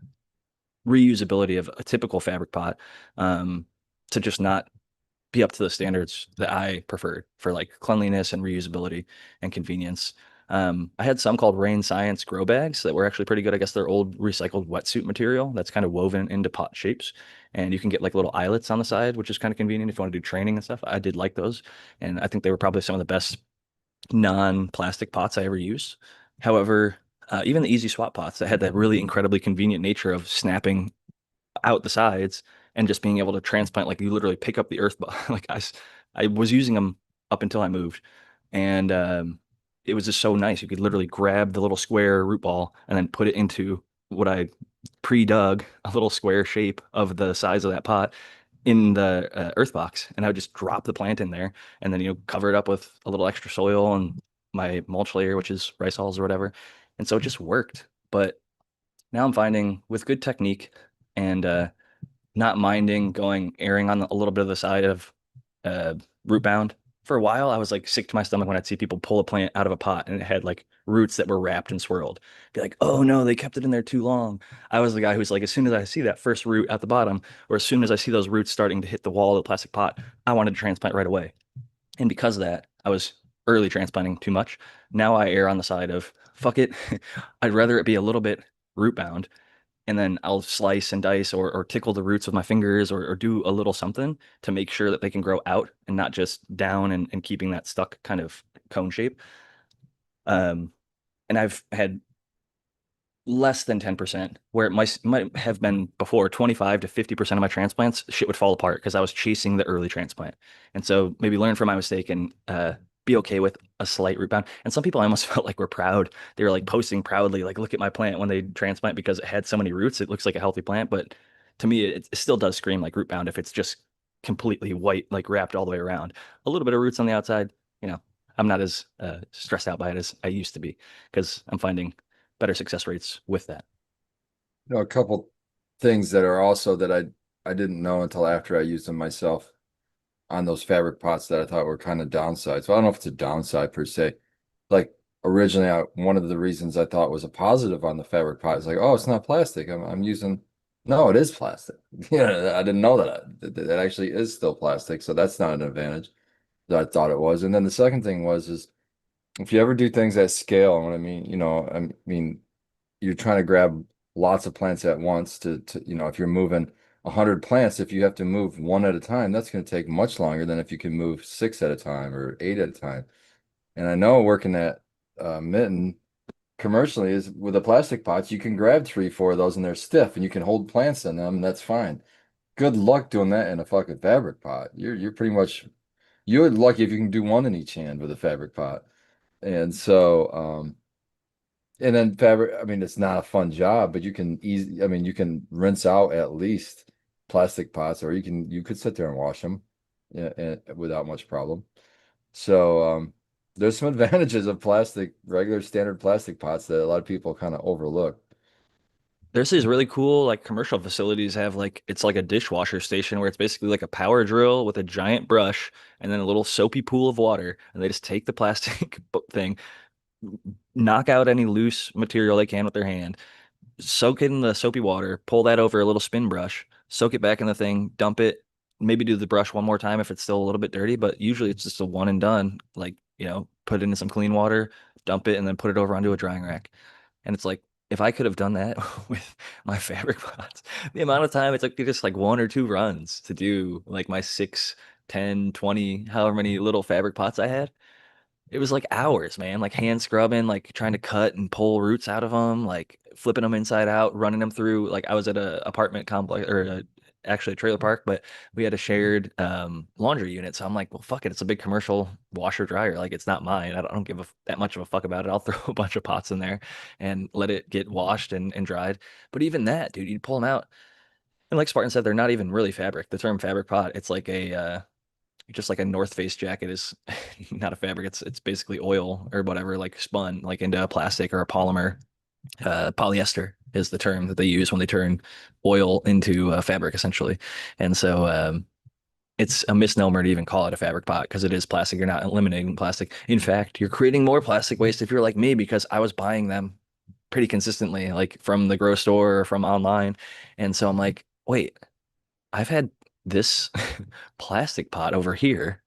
reusability of a typical fabric pot um, to just not be up to the standards that I preferred for like cleanliness and reusability and convenience. I had some called Rain Science grow bags that were actually pretty good. I guess they're old recycled wetsuit material that's kind of woven into pot shapes. And you can get like little eyelets on the side, which is kind of convenient if you want to do training and stuff. I did like those. And I think they were probably some of the best non-plastic pots I ever used. However, even the easy swap pots that had that really incredibly convenient nature of snapping out the sides and just being able to transplant, like you literally pick up the earth like I was using them up until I moved, and it was just so nice. You could literally grab the little square root ball and then put it into what I pre-dug, a little square shape of the size of that pot in the earth box, and I would just drop the plant in there and then cover it up with a little extra soil and my mulch layer, which is rice hulls or whatever, and so it just worked. But now I'm finding with good technique and not minding going erring on a little bit of the side of uh, root bound. For a while, I was like sick to my stomach when I'd see people pull a plant out of a pot and it had like roots that were wrapped and swirled. Be like, oh no, they kept it in there too long. I was the guy who's like, as soon as I see that first root at the bottom, or as soon as I see those roots starting to hit the wall of the plastic pot, I wanted to transplant right away. And because of that, I was early transplanting too much. Now I err on the side of fuck it. I'd rather it be a little bit root bound and then I'll slice and dice or tickle the roots with my fingers or do a little something to make sure that they can grow out and not just down and keeping that stuck kind of cone shape. Um, and I've had less than 10%, where it might have been before 25 to 50% of my transplants, shit would fall apart because I was chasing the early transplant. And so maybe learn from my mistake and be okay with a slight root bound. And some people I almost felt like were proud. They were like posting proudly, like, look at my plant when they transplant because it had so many roots. It looks like a healthy plant. But to me, it still does scream like root bound if it's just completely white, like wrapped all the way around. A little bit of roots on the outside, I'm not as stressed out by it as I used to be because I'm finding better success rates with that. A couple things that are also that I didn't know until after I used them myself on those fabric pots that I thought were kind of downside. So I don't know if it's a downside per se. Like originally, one of the reasons I thought was a positive on the fabric pot is like, oh, it's not plastic. I'm using, no, it is plastic. Yeah, I didn't know that actually is still plastic. So that's not an advantage that I thought it was. And then the second thing is if you ever do things at scale, and what I mean, I mean, you're trying to grab lots of plants at once to if you're moving 100 plants, if you have to move one at a time, that's going to take much longer than if you can move six at a time or eight at a time. And I know working at Mitten commercially is with the plastic pots, you can grab three, four of those and they're stiff and you can hold plants in them, and that's fine. Good luck doing that in a fucking fabric pot. You're pretty much you're lucky if you can do one in each hand with a fabric pot. And so and then fabric, I mean, it's not a fun job, but you can easy, I mean, you can rinse out at least plastic pots, or you could sit there and wash them, without much problem. So, there's some advantages of regular standard plastic pots that a lot of people kind of overlook. There's these really cool like commercial facilities have like it's like a dishwasher station where it's basically like a power drill with a giant brush and then a little soapy pool of water, and they just take the plastic thing, knock out any loose material they can with their hand, soak it in the soapy water, pull that over a little spin brush, soak it back in the thing, dump it, maybe do the brush one more time if it's still a little bit dirty, but usually it's just a one and done. Like, put it into some clean water, dump it, and then put it over onto a drying rack. And it's like, if I could have done that with my fabric pots, the amount of time it took me just like one or two runs to do like my 6, 10, 20, however many little fabric pots I had. It was like hours, man, like hand scrubbing, like trying to cut and pull roots out of them, like flipping them inside out, running them through. Like I was at a apartment complex or actually a trailer park, but we had a shared laundry unit. So I'm like, well, fuck it. It's a big commercial washer dryer. Like it's not mine. I don't give that much of a fuck about it. I'll throw a bunch of pots in there and let it get washed and dried. But even that, dude, you pull them out. And like Spartan said, they're not even really fabric. The term fabric pot, it's like a just like a North Face jacket is not a fabric. It's basically oil or whatever, like spun like into a plastic or a polymer. Polyester is the term that they use when they turn oil into fabric, essentially. And so it's a misnomer to even call it a fabric pot because it is plastic. You're not eliminating plastic. In fact, you're creating more plastic waste if you're like me because I was buying them pretty consistently, like from the grocery store or from online. And so I'm like, wait, I've had this plastic pot over here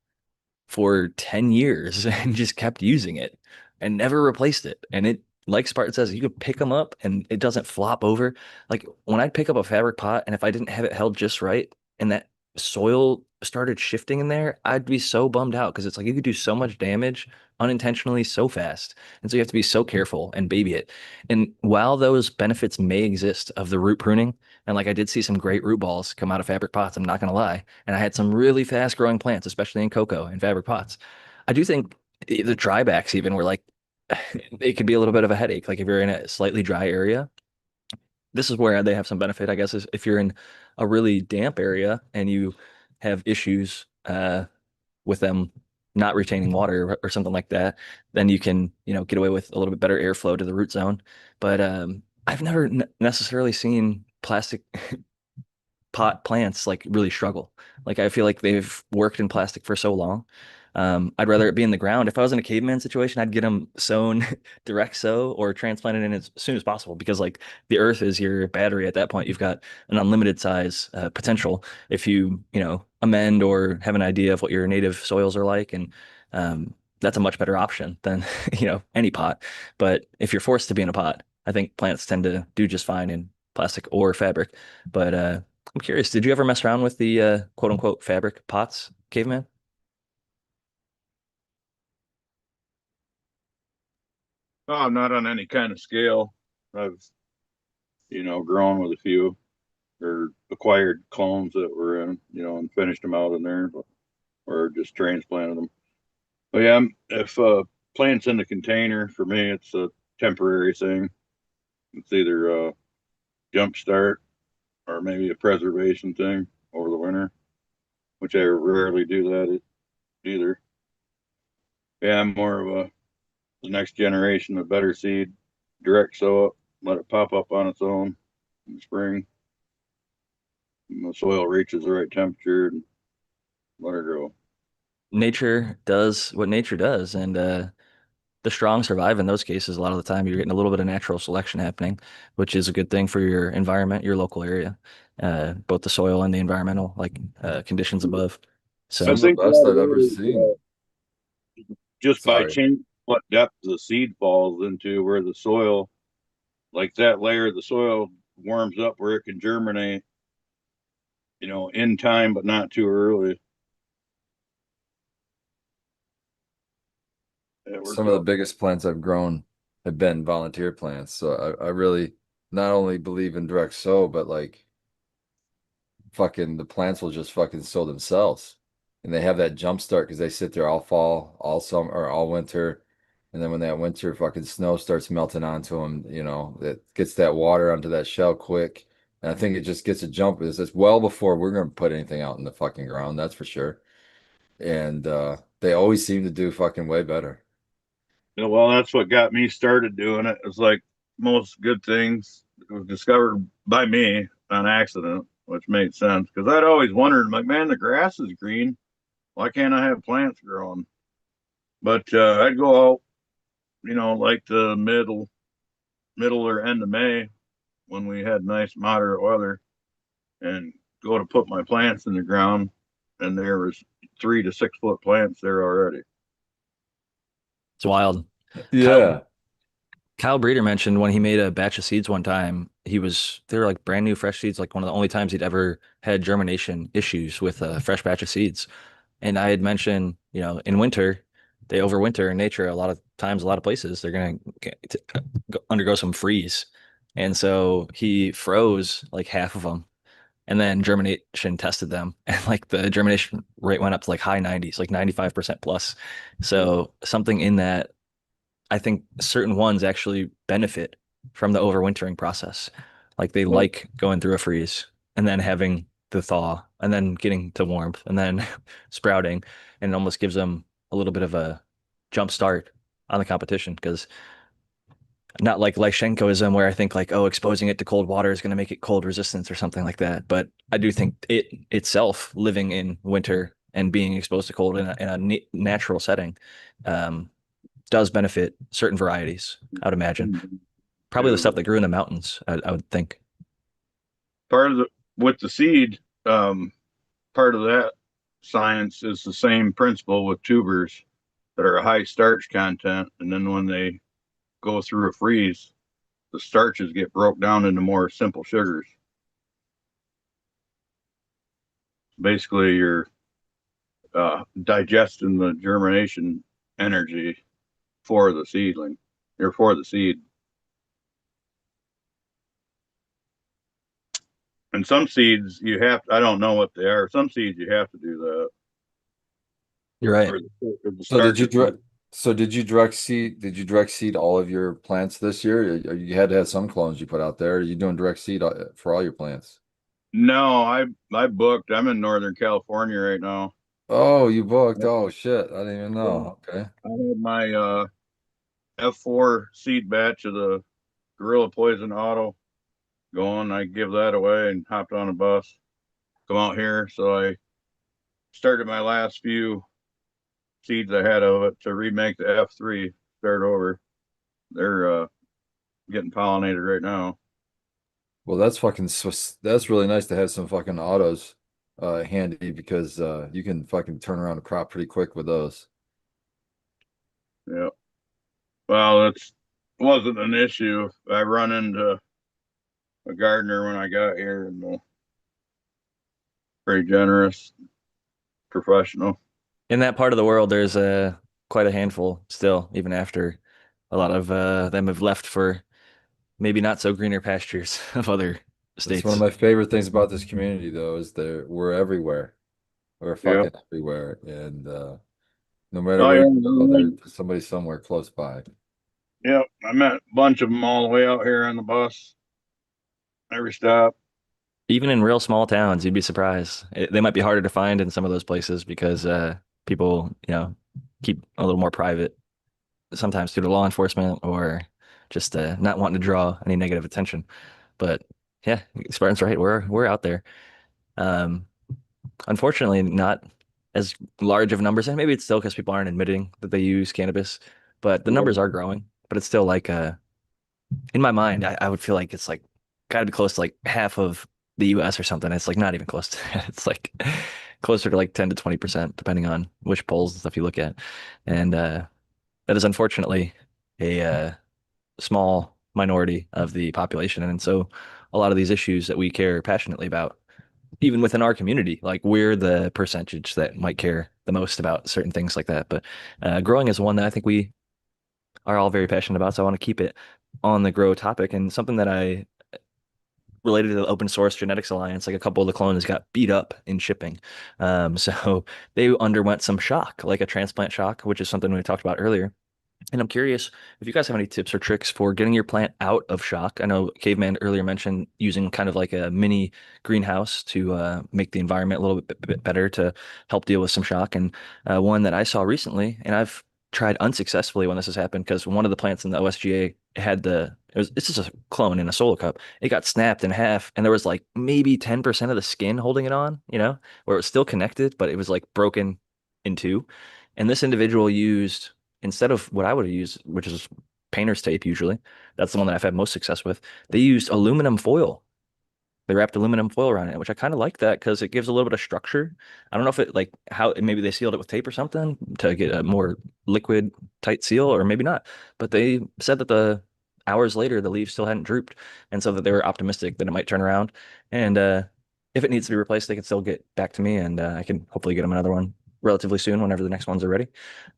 for 10 years and just kept using it and never replaced it. And it, like Spartan says, you could pick them up and it doesn't flop over. Like when I'd pick up a fabric pot and if I didn't have it held just right and that soil started shifting in there, I'd be so bummed out because it's like you could do so much damage unintentionally so fast. And so you have to be so careful and baby it. And while those benefits may exist of the root pruning, and like I did see some great root balls come out of fabric pots, I'm not gonna lie. And I had some really fast growing plants, especially in cocoa and fabric pots. I do think the drybacks even were like it could be a little bit of a headache. Like if you're in a slightly dry area, this is where they have some benefit, I guess, is if you're in a really damp area and you have issues with them not retaining water or something like that, then you can, get away with a little bit better airflow to the root zone. But I've never necessarily seen plastic pot plants like really struggle. Like I feel like they've worked in plastic for so long. I'd rather it be in the ground. If I was in a caveman situation, I'd get them sown direct sow or transplanted in as soon as possible because like the earth is your battery at that point. You've got an unlimited size potential if you amend or have an idea of what your native soils are like. And that's a much better option than, any pot. But if you're forced to be in a pot, I think plants tend to do just fine in plastic or fabric. But I'm curious, did you ever mess around with the quote unquote fabric pots, caveman? Oh, not on any kind of scale. I've, grown with a few or acquired clones that were in, and finished them out in there, or just transplanted them. But yeah, if plant's in the container, for me, it's a temporary thing. It's either a jump start or maybe a preservation thing over the winter, which I rarely do that either. Yeah, I'm more of the next generation of better seed, direct sow up, let it pop up on its own in the spring. When the soil reaches the right temperature and let her grow. Nature does what nature does, and the strong survive in those cases. A lot of the time, you're getting a little bit of natural selection happening, which is a good thing for your environment, your local area, both the soil and the environmental like conditions above. I Some So of the think a best lot of I've that ever is seen. just by Sorry. changing what depth the seed falls into, where the soil, like that layer of the soil, warms up where it can germinate, in time, but not too early. It works Some of the out. biggest plants I've grown have been volunteer plants. So I really not only believe in direct sow, but like fucking the plants will just fucking sow themselves. And they have that jump start because they sit there all fall, all summer, or all winter. And then when that winter fucking snow starts melting onto them, it gets that water onto that shell quick. And I think it just gets a jump. It's well before we're going to put anything out in the fucking ground, that's for sure. And they always seem to do fucking way better. Well, that's what got me started doing it. It's like most good things, it was discovered by me on accident, which made sense because I'd always wondered, like, man, the grass is green. Why can't I have plants growing? But I'd go out, like the middle or end of May when we had nice moderate weather, and go to put my plants in the ground, and there was 3 to 6 foot plants there already. it's wild. Kyle Yeah. Kyle Breeder mentioned when he made a batch of seeds one time, they were like brand new fresh seeds, like one of the only times he'd ever had germination issues with a fresh batch of seeds. And I had mentioned, in winter, they overwinter in nature. A lot of times, a lot of places, they're going to undergo some freeze. And so he froze like half of them And then germination tested them, and like the germination rate went up to like high 90s, like 95% plus. So something in that, I think certain ones actually benefit from the overwintering process. Like they Well, like going through a freeze and then having the thaw and then getting to warmth and then sprouting, and it almost gives them a little bit of a jump start on the competition, because not like Lyshenkoism where I think like, oh, exposing it to cold water is going to make it cold resistance or something like that. But I do think it itself, living in winter and being exposed to cold in a natural setting, um, does benefit certain varieties, I would imagine. Probably the stuff that to grew in the mountains, I would think. part of the with the seed, um, part of that science is the same principle with tubers that are a high starch content, and then when they go through a freeze, the starches get broke down into more simple sugars. Basically, you're digesting the germination energy for the seedling or for the seed. And some seeds you have, I don't know what they are. Some seeds you have to do that. You're right. Or the So did you starches. direct? So did you direct seed? Did you direct seed all of your plants this year? You had to have some clones you put out there. Are you doing direct seed for all your plants? No, I booked. I'm in Northern California right now. Oh, you booked. Yeah. Oh shit. I didn't even know. Okay. I had my F4 seed batch of the Gorilla Poison Auto going. I give that away and hopped on a bus, come out here. So I started my last few seeds ahead of it to remake the F3, start over. They're getting pollinated right now. Well, that's really nice to have some fucking autos handy because you can fucking turn around a crop pretty quick with those. Yeah. Well, it's wasn't an issue. I run into a gardener when I got here and pretty generous, professional. In that part of the world, there's quite a handful still, even after a lot of them have left for maybe not so greener pastures of other That's one of states. my favorite things about this community, though, is we're everywhere. We're Yeah. fucking everywhere, and no matter Oh where yeah. you go, there's somebody somewhere close by. Yeah. I met a bunch of them all the way out here on the bus. Every stop. Even in real small towns, you'd be surprised. They might be harder to find in some of those places because people, keep a little more private, sometimes through the law enforcement or just not wanting to draw any negative attention. But yeah, Spartan's right. We're out there. Um, Unfortunately, not as large of numbers, and maybe it's still because people aren't admitting that they use cannabis, but the numbers are growing. But it's still like in my mind, I would feel like it's like got to be close to like half of the US or something. It's like not even close to that. It's like closer to like 10 to 20%, depending on which polls and stuff you look at. And that is unfortunately a small minority of the population. And so a lot of these issues that we care passionately about, even within our community, like we're the percentage that might care the most about certain things like that. But growing is one that I think we are all very passionate about. So I want to keep it on the grow topic, and something that I related to the Open Source Genetics Alliance, like a couple of the clones got beat up in shipping. So they underwent some shock, like a transplant shock, which is something we talked about earlier. And I'm curious if you guys have any tips or tricks for getting your plant out of shock. I know Caveman earlier mentioned using kind of like a mini greenhouse to make the environment a little bit better to help deal with some shock. And one that I saw recently, and I've tried unsuccessfully when this has happened, because one of the plants in the OSGA had this is a clone in a solo cup. It got snapped in half, and there was like maybe 10% of the skin holding it on, where it was still connected, but it was like broken in two. And this individual used, instead of what I would have used, which is painter's tape usually, that's the one that I've had most success with, they used aluminum foil. They wrapped aluminum foil around it, which I kind of like that because it gives a little bit of structure. I don't know if it like how maybe they sealed it with tape or something to get a more liquid tight seal, or maybe not. But they said that the hours later the leaves still hadn't drooped, and so that they were optimistic that it might turn around. And if it needs to be replaced, they can still get back to me, and I can hopefully get them another one relatively soon whenever the next ones are ready.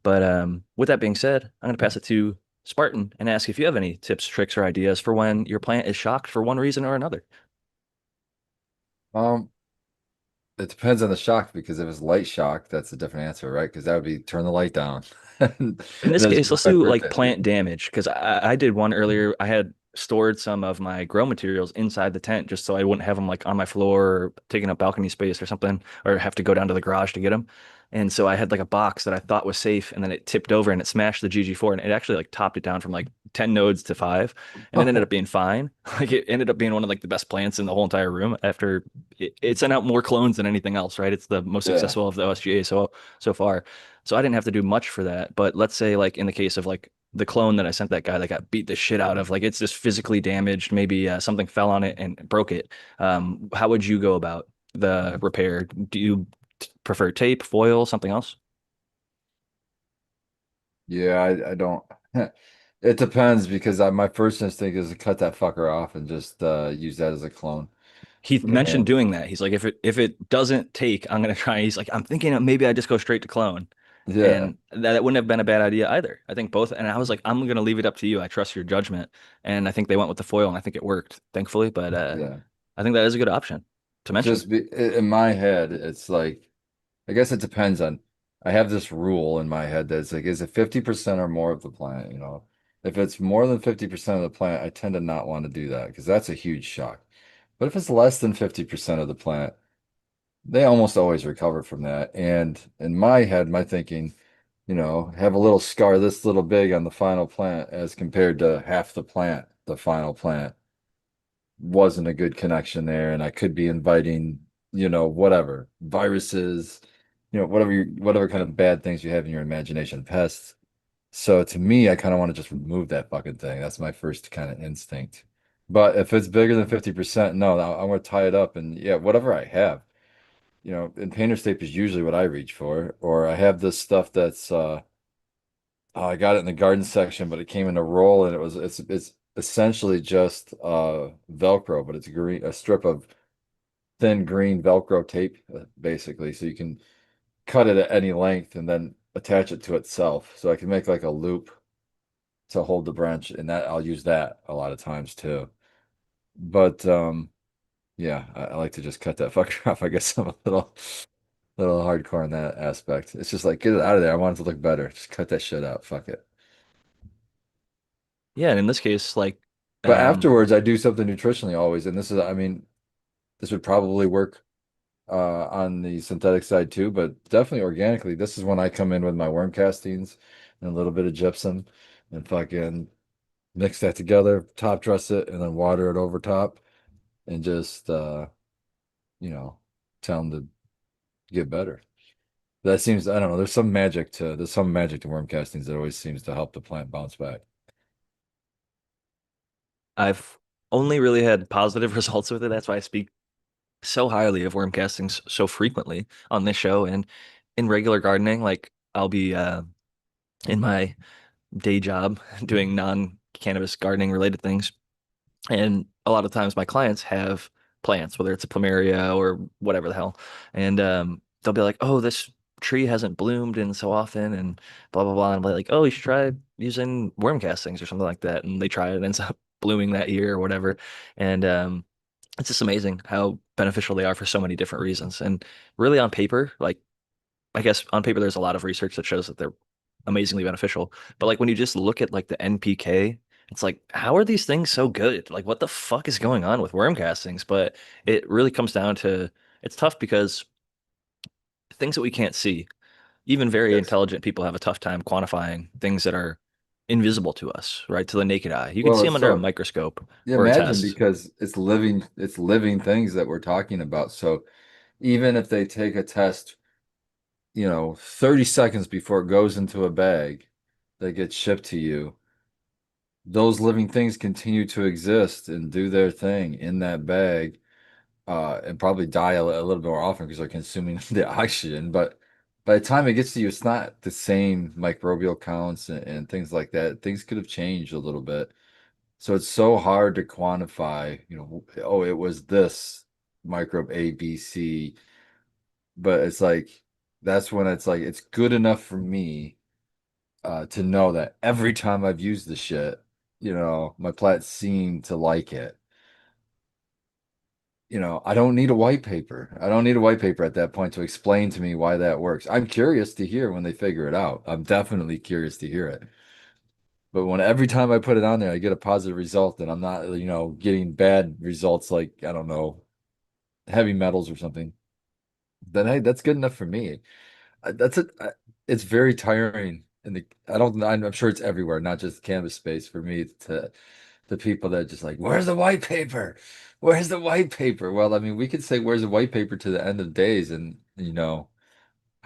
But with that being said, I'm going to pass it to Spartan and ask if you have any tips, tricks, or ideas for when your plant is shocked for one reason or another. Um, it depends on the shock because if it's light shock, that's a different answer, right? Because that would be turn the light down. And In this that's case, ruin let's my do like birthday. plant damage because I did one earlier. I had stored some of my grow materials inside the tent just so I wouldn't have them like on my floor or taking up balcony space or something, or have to go down to the garage to get them. And so I had like a box that I thought was safe, and then it tipped over and it smashed the GG4, and it actually like topped it down from like 10 nodes to 5, and it ended up being fine. Like it ended up being one of like the best plants in the whole entire room after it sent out more clones than anything else, right? It's the most Yeah. successful of the OSGA so far. So I didn't have to do much for that. But let's say like in the case of like the clone that I sent that guy that got beat the shit out of, like it's just physically damaged. Maybe something fell on it and broke it. How would you go about the repair? Do you prefer tape, foil, something else? Yeah, I don't. It depends because my first instinct is to cut that fucker off and just use that as a clone. He mentioned And doing that. He's like, if it doesn't take, I'm gonna try. He's like, I'm thinking maybe I just go straight to clone. yeah, And that wouldn't have been a bad idea either. I think both. And I was like, I'm gonna leave it up to you. I trust your judgment. And I think they went with the foil, and I think it worked, thankfully. But yeah. I think that is a good option to mention. In my head, it's like I guess it depends on. I have this rule in my head that's like, is it 50% or more of the plant? If it's more than 50% of the plant, I tend to not want to do that because that's a huge shock. But if it's less than 50% of the plant, they almost always recover from that. And in my head, my thinking, have a little scar this little big on the final plant as compared to half the plant, the final plant wasn't a good connection there. And I could be inviting, whatever, viruses, whatever kind of bad things you have in your imagination, pests. So to me, I kind of want to just remove that fucking thing. That's my first kind of instinct. But if it's bigger than 50%, no, I'm going to tie it up and yeah, whatever I have. And painter's tape is usually what I reach for. Or I have this stuff that's I got it in the garden section, but it came in a roll and it's essentially just Velcro, but it's a strip of thin green Velcro tape, basically. So you can cut it at any length and then attach it to itself. So I can make like a loop to hold the branch, and that I'll use that a lot of times too. But yeah, I like to just cut that fucker off. I guess I'm a little hardcore in that aspect. It's just like get it out of there. I want it to look better. Just cut that shit out. Fuck it. Yeah, and in this case, like, But um, afterwards, I do something nutritionally always, and I mean, this would probably work on the synthetic side too, but definitely organically. This is when I come in with my worm castings and a little bit of gypsum and fucking mix that together, top dress it, and then water it over top, and just you know, tell them to get better. That seems, I don't know, there's some magic to worm castings that always seems to help the plant bounce back. I've only really had positive results with it. That's why I speak so highly of worm castings so frequently on this show and in regular gardening. Like, I'll be in my day job doing non-cannabis gardening related things. And a lot of times my clients have plants, whether it's a plumeria or whatever the hell. And they'll be like, oh, this tree hasn't bloomed in so often and blah, blah, blah. And I'm like, oh, you should try using worm castings or something like that. And they try it and it ends up blooming that year or whatever. And it's just amazing how beneficial they are for so many different reasons. And really on paper, like I guess on paper, there's a lot of research that shows that they're amazingly beneficial. But like when you just look at like the NPK, it's like, how are these things so good? Like, what the fuck is going on with worm castings? But it really comes down to it's tough because things that we can't see, even very Yes. intelligent people have a tough time quantifying things that are invisible to us, right? To the naked eye. You can Well, see them it's under a so microscope yeah, or a imagine test. because it's living things that we're talking about. So even if they take a test, 30 seconds before it goes into a bag that gets shipped to you, those living things continue to exist and do their thing in that bag, and probably die a little bit more often because they're consuming the oxygen. But by the time it gets to you, it's not the same microbial counts and things like that. Things could have changed a little bit. So it's so hard to quantify, oh, it was this microbe A, B, C, but it's like that's when it's like it's good enough for me to know that every time I've used the shit, my plants seem to like it. I don't need a white paper. I don't need a white paper at that point to explain to me why that works. I'm curious to hear when they figure it out. I'm definitely curious to hear it. But when every time I put it on there, I get a positive result, and I'm not, getting bad results like, I don't know, heavy metals or something, then hey, that's good enough for me. That's it. It's very tiring. And I don't, I'm sure it's everywhere, not just cannabis space for me to the people that just like, where's the white paper? Where's the white paper? Well, I mean, we could say, where's the white paper to the end of days? And, how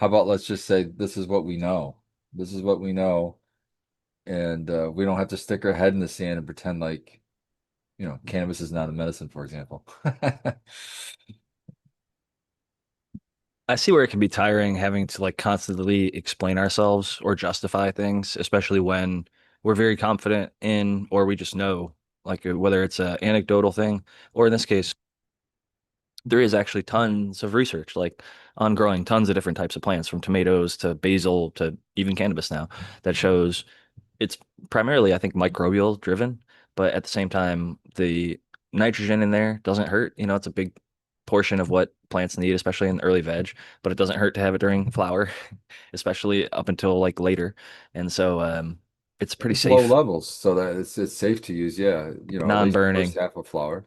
about let's just say, this is what we know. This is what we know. And we don't have to stick our head in the sand and pretend like, cannabis is not a medicine, for example. I see where it can be tiring having to like constantly explain ourselves or justify things, especially when we're very confident in, or we just know, like whether it's a anecdotal thing, or in this case, there is actually tons of research like on growing tons of different types of plants, from tomatoes to basil to even cannabis now, that shows it's primarily, I think, microbial driven, but at the same time, the nitrogen in there doesn't hurt. It's a big portion of what plants need, especially in the early veg, but it doesn't hurt to have it during flower, especially up until like later. And so it's pretty It's low safe, levels, so that it's safe to use. Yeah, at least the first non-burning. half of flower.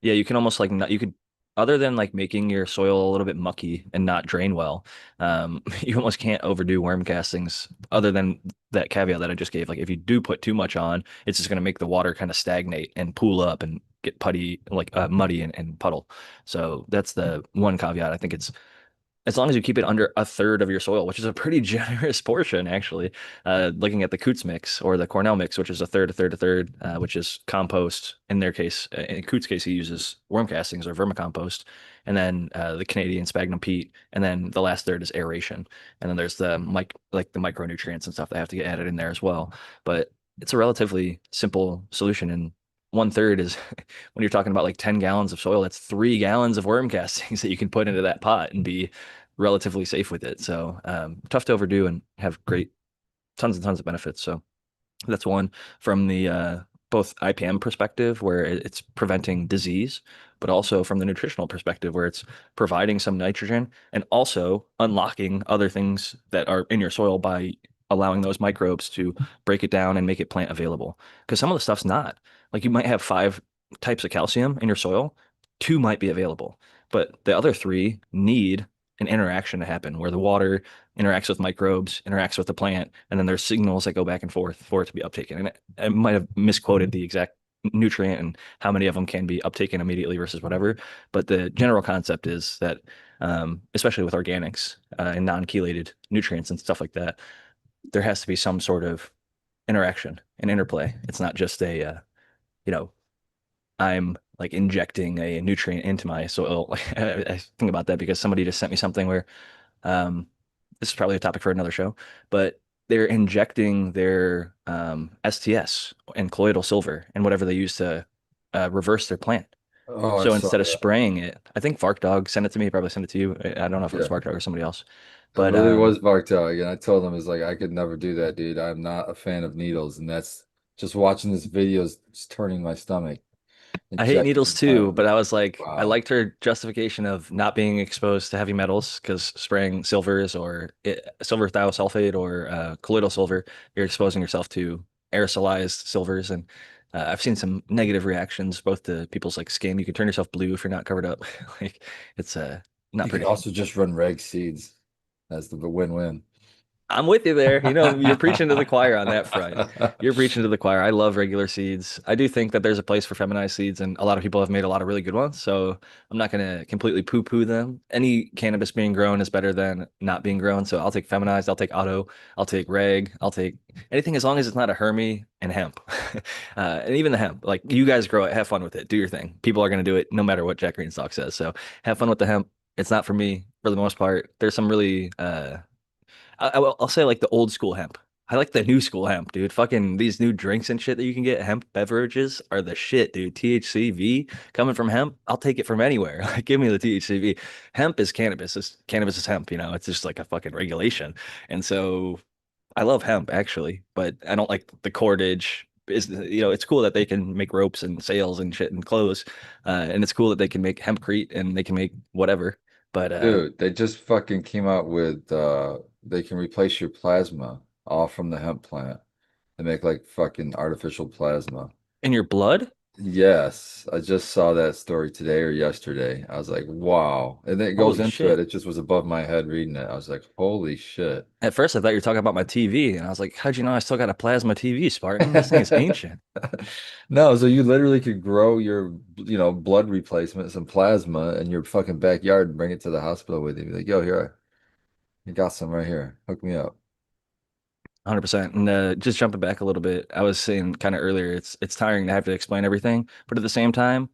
Yeah, you can almost like not, you could, other than like making your soil a little bit mucky and not drain well, you almost can't overdo worm castings other than that caveat that I just gave. Like if you do put too much on, it's just going to make the water kind of stagnate and pool up and get putty, like muddy and puddle. So that's the one caveat. I think it's as long as you keep it under a third of your soil, which is a pretty generous portion, actually. Looking at the Coots mix or the Cornell mix, which is a third, a third, a third, which is compost. In their case, in Coots' case, he uses worm castings or vermicompost, and then the Canadian sphagnum peat, and then the last third is aeration, and then there's the like the micronutrients and stuff that have to get added in there as well. But it's a relatively simple solution, and one third is when you're talking about like 10 gallons of soil, that's 3 gallons of worm castings that you can put into that pot and be relatively safe with it. So tough to overdo and have great tons and tons of benefits. So that's one from the both IPM perspective, where it's preventing disease, but also from the nutritional perspective, where it's providing some nitrogen and also unlocking other things that are in your soil by allowing those microbes to break it down and make it plant available. Because some of the stuff's not. Like you might have 5 types of calcium in your soil, 2 might be available, but the other 3 need an interaction to happen where the water interacts with microbes, interacts with the plant, and then there's signals that go back and forth for it to be uptaken. And I might have misquoted the exact nutrient and how many of them can be uptaken immediately versus whatever, but the general concept is that, especially with organics and non-chelated nutrients and stuff like that, there has to be some sort of interaction and interplay. It's not just you know, I'm like injecting a nutrient into my soil. I think about that because somebody just sent me something where um, this is probably a topic for another show, but they're injecting their STS and colloidal silver and whatever they use to reverse their plant. Oh, I So saw instead of that. spraying it, I think Vark Dog sent it to me. He probably sent it to you. I don't know if it was Yeah, Vark Dog or somebody else, I but believe it was Varktag, and I told him, it's like, I could never do that, dude. I'm not a fan of needles, and that's just watching this video is just turning my stomach. I hate Injecting needles the plant too. with But I it. was like, I Wow. liked her justification of not being exposed to heavy metals because spraying silvers or silver thiosulfate or colloidal silver, you're exposing yourself to aerosolized silvers. And I've seen some negative reactions both to people's like skin. You can turn yourself blue if you're not covered up. Like it's not You could pretty. also just run reg seeds. That's the win-win. I'm with you there. You're preaching to the choir on that front. You're preaching to the choir. I love regular seeds. I do think that there's a place for feminized seeds, and a lot of people have made a lot of really good ones. So I'm not going to completely poo-poo them. Any cannabis being grown is better than not being grown. So I'll take feminized, I'll take auto, I'll take reg, I'll take anything as long as it's not a Hermie and hemp. And even the hemp, like you guys grow it, have fun with it, do your thing. People are going to do it no matter what Jack Greenstock says. So have fun with the hemp. It's not for me for the most part. There's some really I'll say like the old school hemp. I like the new school hemp, dude. Fucking these new drinks and shit that you can get, hemp beverages are the shit, dude. THCV coming from hemp, I'll take it from anywhere. Like, give me the THCV. Hemp is cannabis. Cannabis is hemp, It's just like a fucking regulation. And so I love hemp actually, but I don't like the cordage. business. You know, it's cool that they can make ropes and sails and shit and clothes, and it's cool that they can make hempcrete and they can make whatever. But Dude, they just fucking came out with they can replace your plasma all from the hemp plant. They make like fucking artificial plasma. in your blood, Yes, I just saw that story today or yesterday. I was like, wow. And then it goes holy into it. shit! It just was above my head reading it. I was like, holy shit. At first, I thought you were talking about my TV, and I was like, "How'd you know I still got a plasma TV, Spartan? This thing is ancient." No, so you literally could grow your, blood replacement, some plasma in your fucking backyard and bring it to the hospital with you. Be like, yo, here, I got some right here. Hook me up. 100%. And just jumping back a little bit, I was saying kind of earlier, it's tiring to have to explain everything, but at the same time,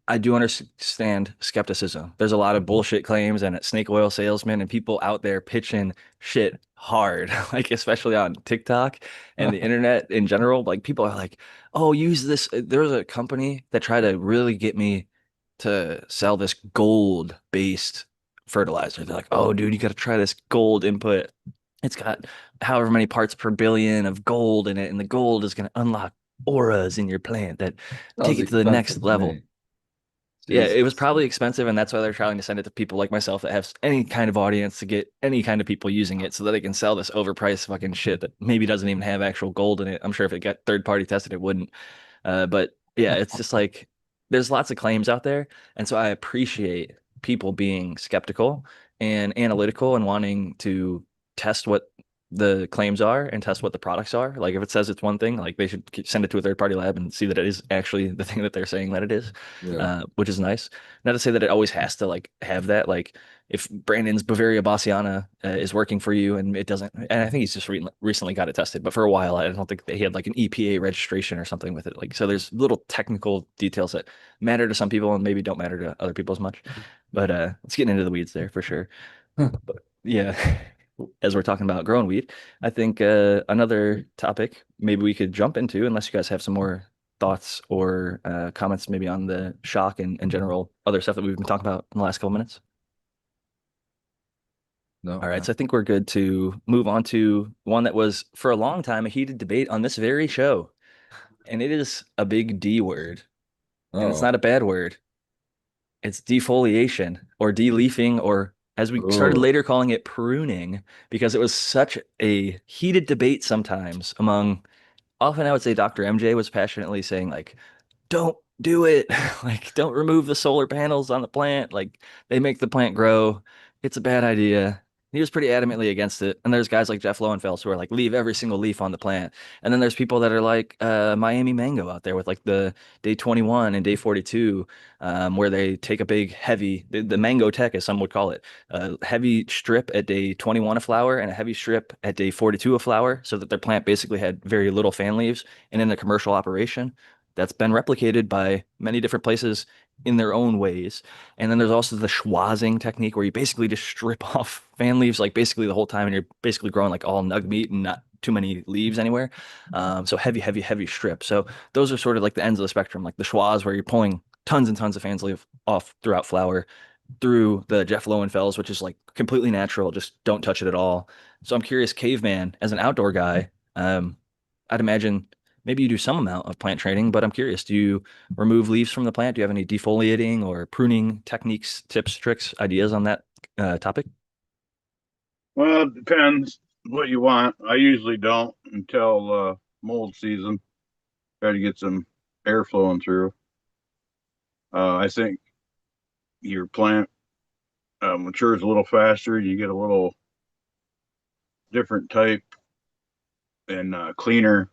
I do understand skepticism. There's a lot of bullshit claims and snake oil salesmen and people out there pitching shit hard, like especially on TikTok and the internet in general. Like people are like, "Oh, use this." There's a company that tried to really get me to sell this gold-based fertilizer. They're like, "Oh, dude, you got to try this gold input. It's got however many parts per billion of gold in it, and the gold is going to unlock auras in your plant that take Sounds it to the next expensive to level." me. Yeah, it was Jesus. probably expensive, and that's why they're trying to send it to people like myself that have any kind of audience to get any kind of people using it so that they can sell this overpriced fucking shit that maybe doesn't even have actual gold in it. I'm sure if it got third party tested, it wouldn't. But yeah, it's just like there's lots of claims out there. And so I appreciate people being skeptical and analytical and wanting to test what the claims are and test what the products are. Like if it says it's one thing, like they should send it to a third party lab and see that it is actually the thing that they're saying that it is, Yeah. which is nice. Not to say that it always has to like have that. Like if Brandon's Bavaria Bassiana is working for you and it doesn't, and I think he's just recently got it tested, but for a while I don't think that he had like an EPA registration or something with it. Like so, there's little technical details that matter to some people and maybe don't matter to other people as much. But it's getting into the weeds there for sure. But yeah, as we're talking about growing weed, I think another topic maybe we could jump into, unless you guys have some more thoughts or comments maybe on the shock and general other stuff that we've been talking about in the last couple minutes. No, All right, no. so I think we're good to move on to one that was for a long time a heated debate on this very show, and it is a big D word, and it's Oh. not a bad word. It's defoliation or deleafing, or as we started Oh. later calling it pruning, because it was such a heated debate sometimes among, often I would say Dr. MJ was passionately saying like, don't do it. Like, don't remove the solar panels on the plant. Like, they make the plant grow. It's a bad idea. He was pretty adamantly against it. And there's guys like Jeff Lowenfels who are like, leave every single leaf on the plant. And then there's people that are like Miami Mango out there with like the day 21 and day 42, where they take a big, heavy, the mango tech, as some would call it, a heavy strip at day 21 of flower and a heavy strip at day 42 of flower, so that their plant basically had very little fan leaves. And in a commercial operation, that's been replicated by many different places in their own ways. And then there's also the schwazzing technique where you basically just strip off fan leaves like basically the whole time and you're basically growing like all nug meat and not too many leaves anywhere. So heavy, heavy, heavy strip. So those are sort of like the ends of the spectrum, like the schwaz where you're pulling tons and tons of fans leaf off throughout flower, through the Jeff Lowenfels, which is like completely natural, just don't touch it at all. So I'm curious, caveman, as an outdoor guy, I'd imagine maybe you do some amount of plant training, but I'm curious, do you remove leaves from the plant? Do you have any defoliating or pruning techniques, tips, tricks, ideas on that topic? Well, it depends what you want. I usually don't until mold season. Try to get some air flowing through. I think your plant matures a little faster. You get a little different type and cleaner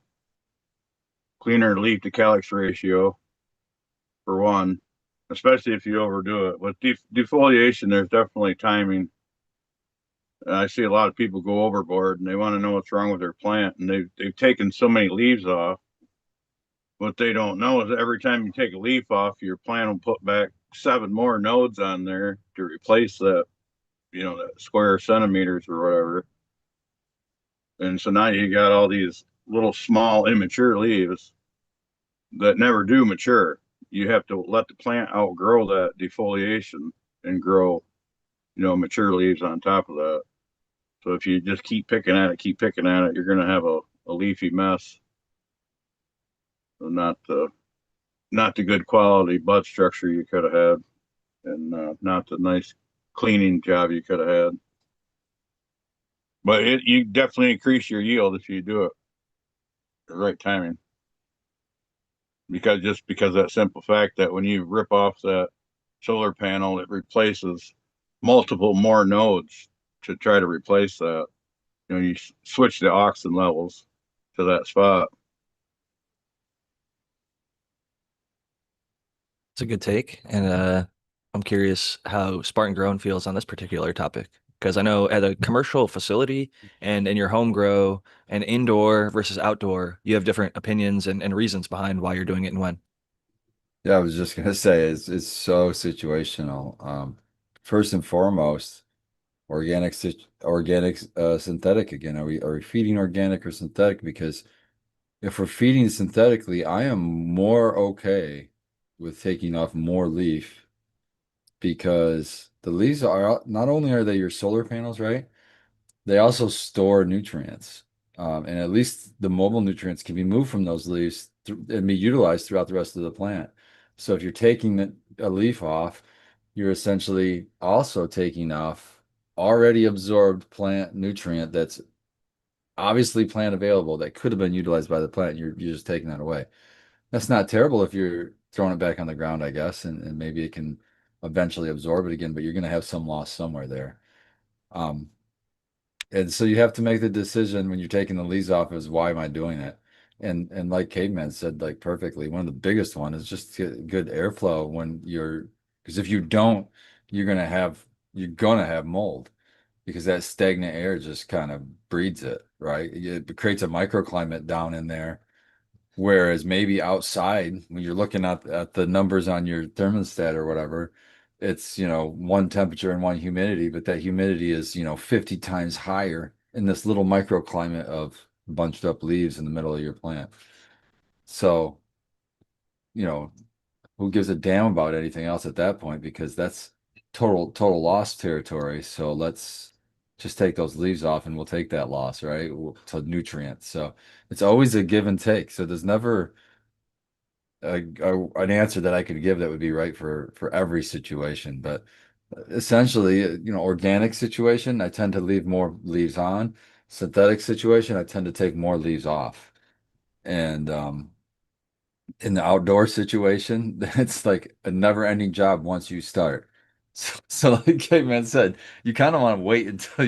leaf to calyx ratio for one, especially if you overdo it. With defoliation, there's definitely timing. I see a lot of people go overboard and they want to know what's wrong with their plant, and they've taken so many leaves off. What they don't know is that every time you take a leaf off, your plant will put back 7 more nodes on there to replace that, that square centimeters or whatever. And so now you got all these little small immature leaves that never do mature. You have to let the plant outgrow that defoliation and grow, mature leaves on top of that. So if you just keep picking at it, you're going to have a leafy mess. not the good quality bud structure you could have had, and not the nice cleaning job you could have had. But you definitely increase your yield if you do it the right timing. Because that simple fact that when you rip off that solar panel, it replaces multiple more nodes to try to replace that. You switch the oxygen levels to that spot. It's a good take, and I'm curious how Spartan Grown feels on this particular topic. Because I know at a commercial facility and in your home grow and indoor versus outdoor, you have different opinions and reasons behind why you're doing it and when. Yeah, I was just gonna say it's so situational. First and foremost, organic synthetic again. Are we feeding organic or synthetic? Because if we're feeding synthetically, I am more okay with taking off more leaf because the leaves are not only are they your solar panels, right? They also store nutrients. And at least the mobile nutrients can be moved from those leaves and be utilized throughout the rest of the plant. So if you're taking a leaf off, you're essentially also taking off already absorbed plant nutrient that's obviously plant available that could have been utilized by the plant. You're just taking that away. That's not terrible if you're throwing it back on the ground, I guess, and maybe it can eventually absorb it again, but you're going to have some loss somewhere there. Um, and so you have to make the decision when you're taking the leaves off is why am I doing it? And like Caveman said, like perfectly, one of the biggest one is just good airflow when because if you don't, you're gonna have mold because that stagnant air just kind of breeds it, right? It creates a microclimate down in there. Whereas maybe outside, when you're looking at the numbers on your thermostat or whatever, it's, one temperature and one humidity, but that humidity is, 50 times higher in this little microclimate of bunched up leaves in the middle of your plant. So, you know, who gives a damn about anything else at that point? Because that's total loss territory. So let's just take those leaves off and we'll take that loss, right? To nutrients. So it's always a give and take. So there's never an answer that I could give that would be right for every situation. But essentially, organic situation, I tend to leave more leaves on. Synthetic situation, I tend to take more leaves off. And in the outdoor situation, it's like a never-ending job once you start. So like Caveman said, you kind of want to wait until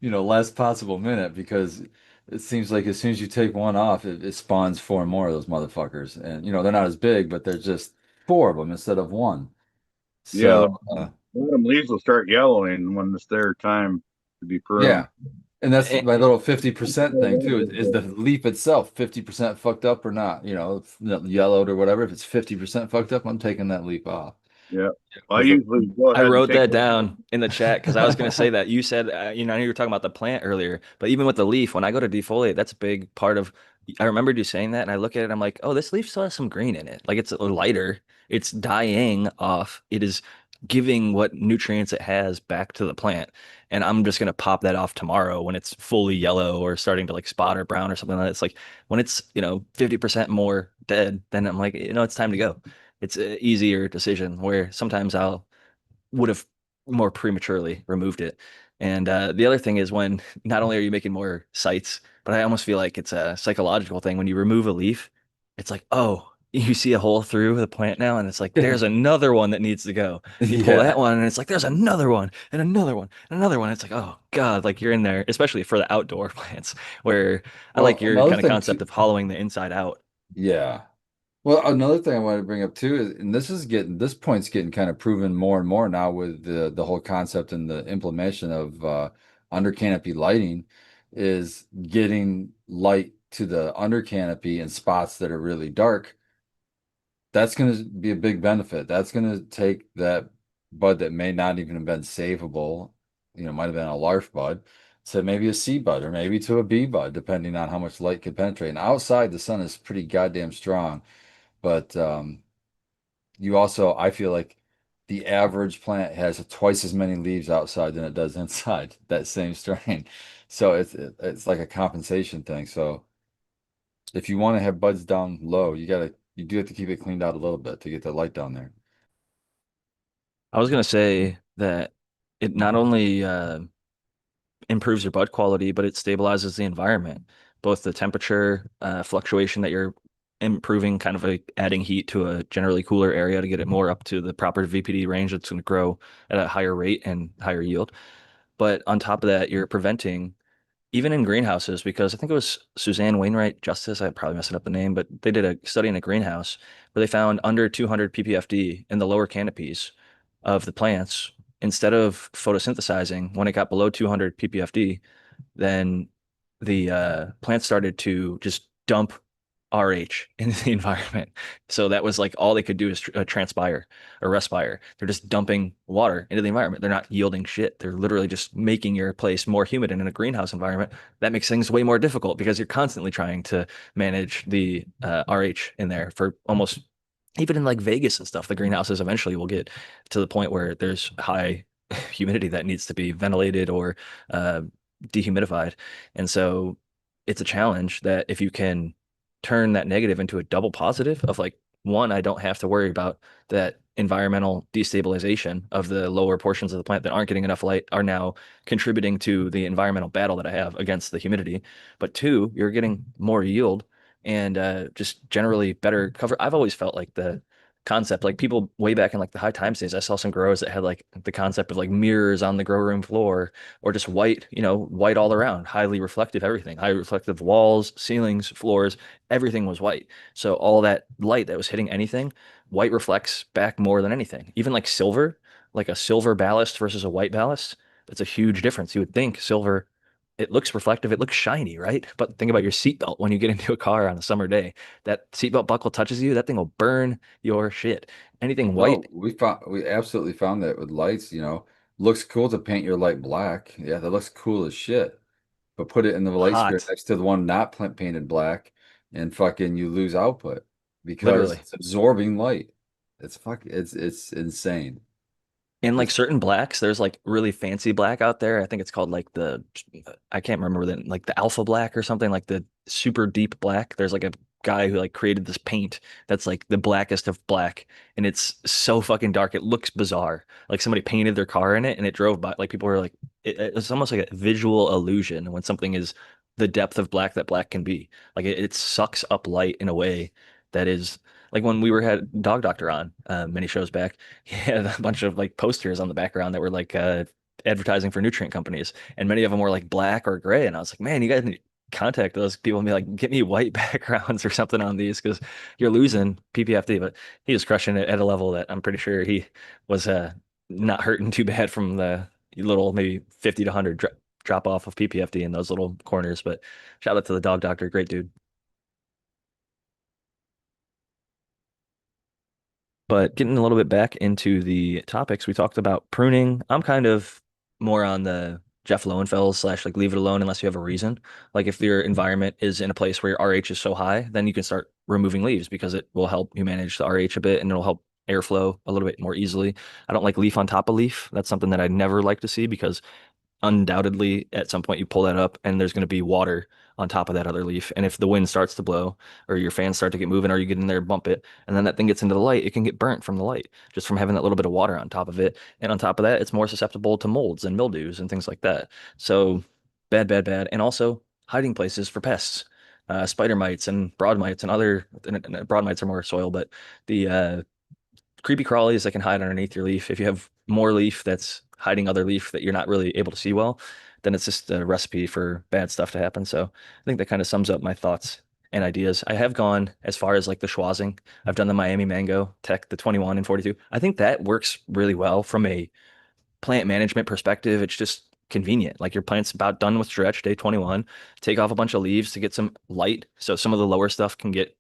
last possible minute because it seems like as soon as you take one off, it spawns four more of those motherfuckers. And they're not as big, but they're just four of them instead of one. Yeah, So the autumn leaves will start yellowing when it's their time to be pruned. yeah. And that's Eh, my little 50% thing too. Is the leaf itself 50% fucked up or not? If yellowed or whatever. If it's 50% fucked up, I'm taking that leaf off. Yeah, I Because the usually go I ahead and wrote take. that down in the chat because I was going to say that you said, I know you were talking about the plant earlier, but even with the leaf, when I go to defoliate, that's a big part of. I remembered you saying that, and I look at it, I'm like, oh, this leaf still has some green in it. Like it's lighter, it's dying off. It is giving what nutrients it has back to the plant, and I'm just going to pop that off tomorrow when it's fully yellow or starting to like spot or brown or something like that. It's like when it's 50% more dead, then I'm like, it's time to go. It's an easier decision where sometimes I'll would have more prematurely removed it. And the other thing is when not only are you making more sites, but I almost feel like it's a psychological thing. When you remove a leaf, it's like, oh, you see a hole through the plant now, and it's like there's another one that needs to go. You pull that yeah. one, and it's like there's another one, and another one, and another one. It's like, oh God, like you're in there, especially for the outdoor plants, where I Well, like your another kind of thing concept too. of hollowing the inside out. Yeah. Well, another thing I wanted to bring up too is, and this point's getting kind of proven more and more now with the whole concept and the implementation of under canopy lighting, is getting light to the under canopy in spots that are really dark. That's going to be a big benefit. That's going to take that bud that may not even have been savable, might have been a larf bud, to maybe a C bud or maybe to a B bud, depending on how much light could penetrate. And outside, the sun is pretty goddamn strong. But you also, I feel like the average plant has twice as many leaves outside than it does inside, that same strain. So it's like a compensation thing. So If you want to have buds down low, you do have to keep it cleaned out a little bit to get the light down there. I was gonna say that it not only improves your bud quality, but it stabilizes the environment, both the temperature fluctuation that you're improving, kind of like adding heat to a generally cooler area to get it more up to the proper VPD range that's going to grow at a higher rate and higher yield. But on top of that, you're preventing even in greenhouses, because I think it was Suzanne Wainwright Justice, I probably messed up the name, but they did a study in a greenhouse where they found under 200 ppfd in the lower canopies of the plants. Instead of photosynthesizing, when it got below 200 ppfd, then the plants started to just dump RH into the environment. So that was like all they could do is transpire or respire. They're just dumping water into the environment. They're not yielding shit. They're literally just making your place more humid. And in a greenhouse environment, that makes things way more difficult because you're constantly trying to manage the RH in there for almost even in like Vegas and stuff. The greenhouses eventually will get to the point where there's high humidity that needs to be ventilated or uh, dehumidified. And so it's a challenge that if you can turn that negative into a double positive of like, one, I don't have to worry about that environmental destabilization of the lower portions of the plant that aren't getting enough light are now contributing to the environmental battle that I have against the humidity. But two, you're getting more yield and just generally better cover. I've always felt like the concept, like people way back in like the high times days, I saw some growers that had like the concept of like mirrors on the grow room floor or just white, white all around, highly reflective everything, high reflective walls, ceilings, floors, everything was white. So all that light that was hitting anything, white reflects back more than anything. Even like a silver ballast versus a white ballast, that's a huge difference. You would think silver, it looks reflective, it looks shiny, right? But think about your seatbelt when you get into a car on a summer day. That seatbelt buckle touches you, that thing will burn your shit. Anything white, Oh, we absolutely found that with lights, looks cool to paint your light black. Yeah, that looks cool as shit. But put it in the light sphere hot, next to the one not painted black, and fucking you lose output because literally. it's absorbing light. It's insane. In like It's certain blacks, there's like really fancy black out there. I think it's called like I can't remember like the alpha black or something, like the super deep black. There's like a guy who like created this paint that's like the blackest of black, and it's so fucking dark. It looks bizarre. Like somebody painted their car in it and it drove by. Like people were like, it's almost like a visual illusion when something is the depth of black that black can be. Like it sucks up light in a way that is like when we were had Dog Doctor on many shows back. He had a bunch of like posters on the background that were like advertising for nutrient companies, and many of them were like black or gray. And I was like, man, you guys need to contact those people and be like, get me white backgrounds or something on these because you're losing PPFD. But he was crushing it at a level that I'm pretty sure he was not hurting too bad from the little maybe 50 to 100 drop off of PPFD in those little corners. But shout out to the Dog Doctor, great dude. But getting a little bit back into the topics, we talked about pruning. I'm kind of more on the Jeff Lowenfels slash like leave it alone unless you have a reason. Like if your environment is in a place where your RH is so high, then you can start removing leaves because it will help you manage the RH a bit and it'll help airflow a little bit more easily. I don't like leaf on top of leaf. That's something that I never like to see because undoubtedly at some point you pull that up and there's going to be water on top of that other leaf. And if the wind starts to blow or your fans start to get moving or you get in there, bump it, and then that thing gets into the light, it can get burnt from the light just from having that little bit of water on top of it. And on top of that, it's more susceptible to molds and mildews and things like that. So bad, bad, bad. And also hiding places for pests. Spider mites and broad mites and other broad mites are more soil, but the creepy crawlies that can hide underneath your leaf. If you have more leaf that's hiding other leaf that you're not really able to see well, then it's just a recipe for bad stuff to happen. So I think that kind of sums up my thoughts and ideas. I have gone as far as like the schwazzing. I've done the Miami Mango Tech, the 21 and 42. I think that works really well from a plant management perspective. It's just convenient. Like your plant's about done with stretch day 21, take off a bunch of leaves to get some light. So some of the lower stuff can get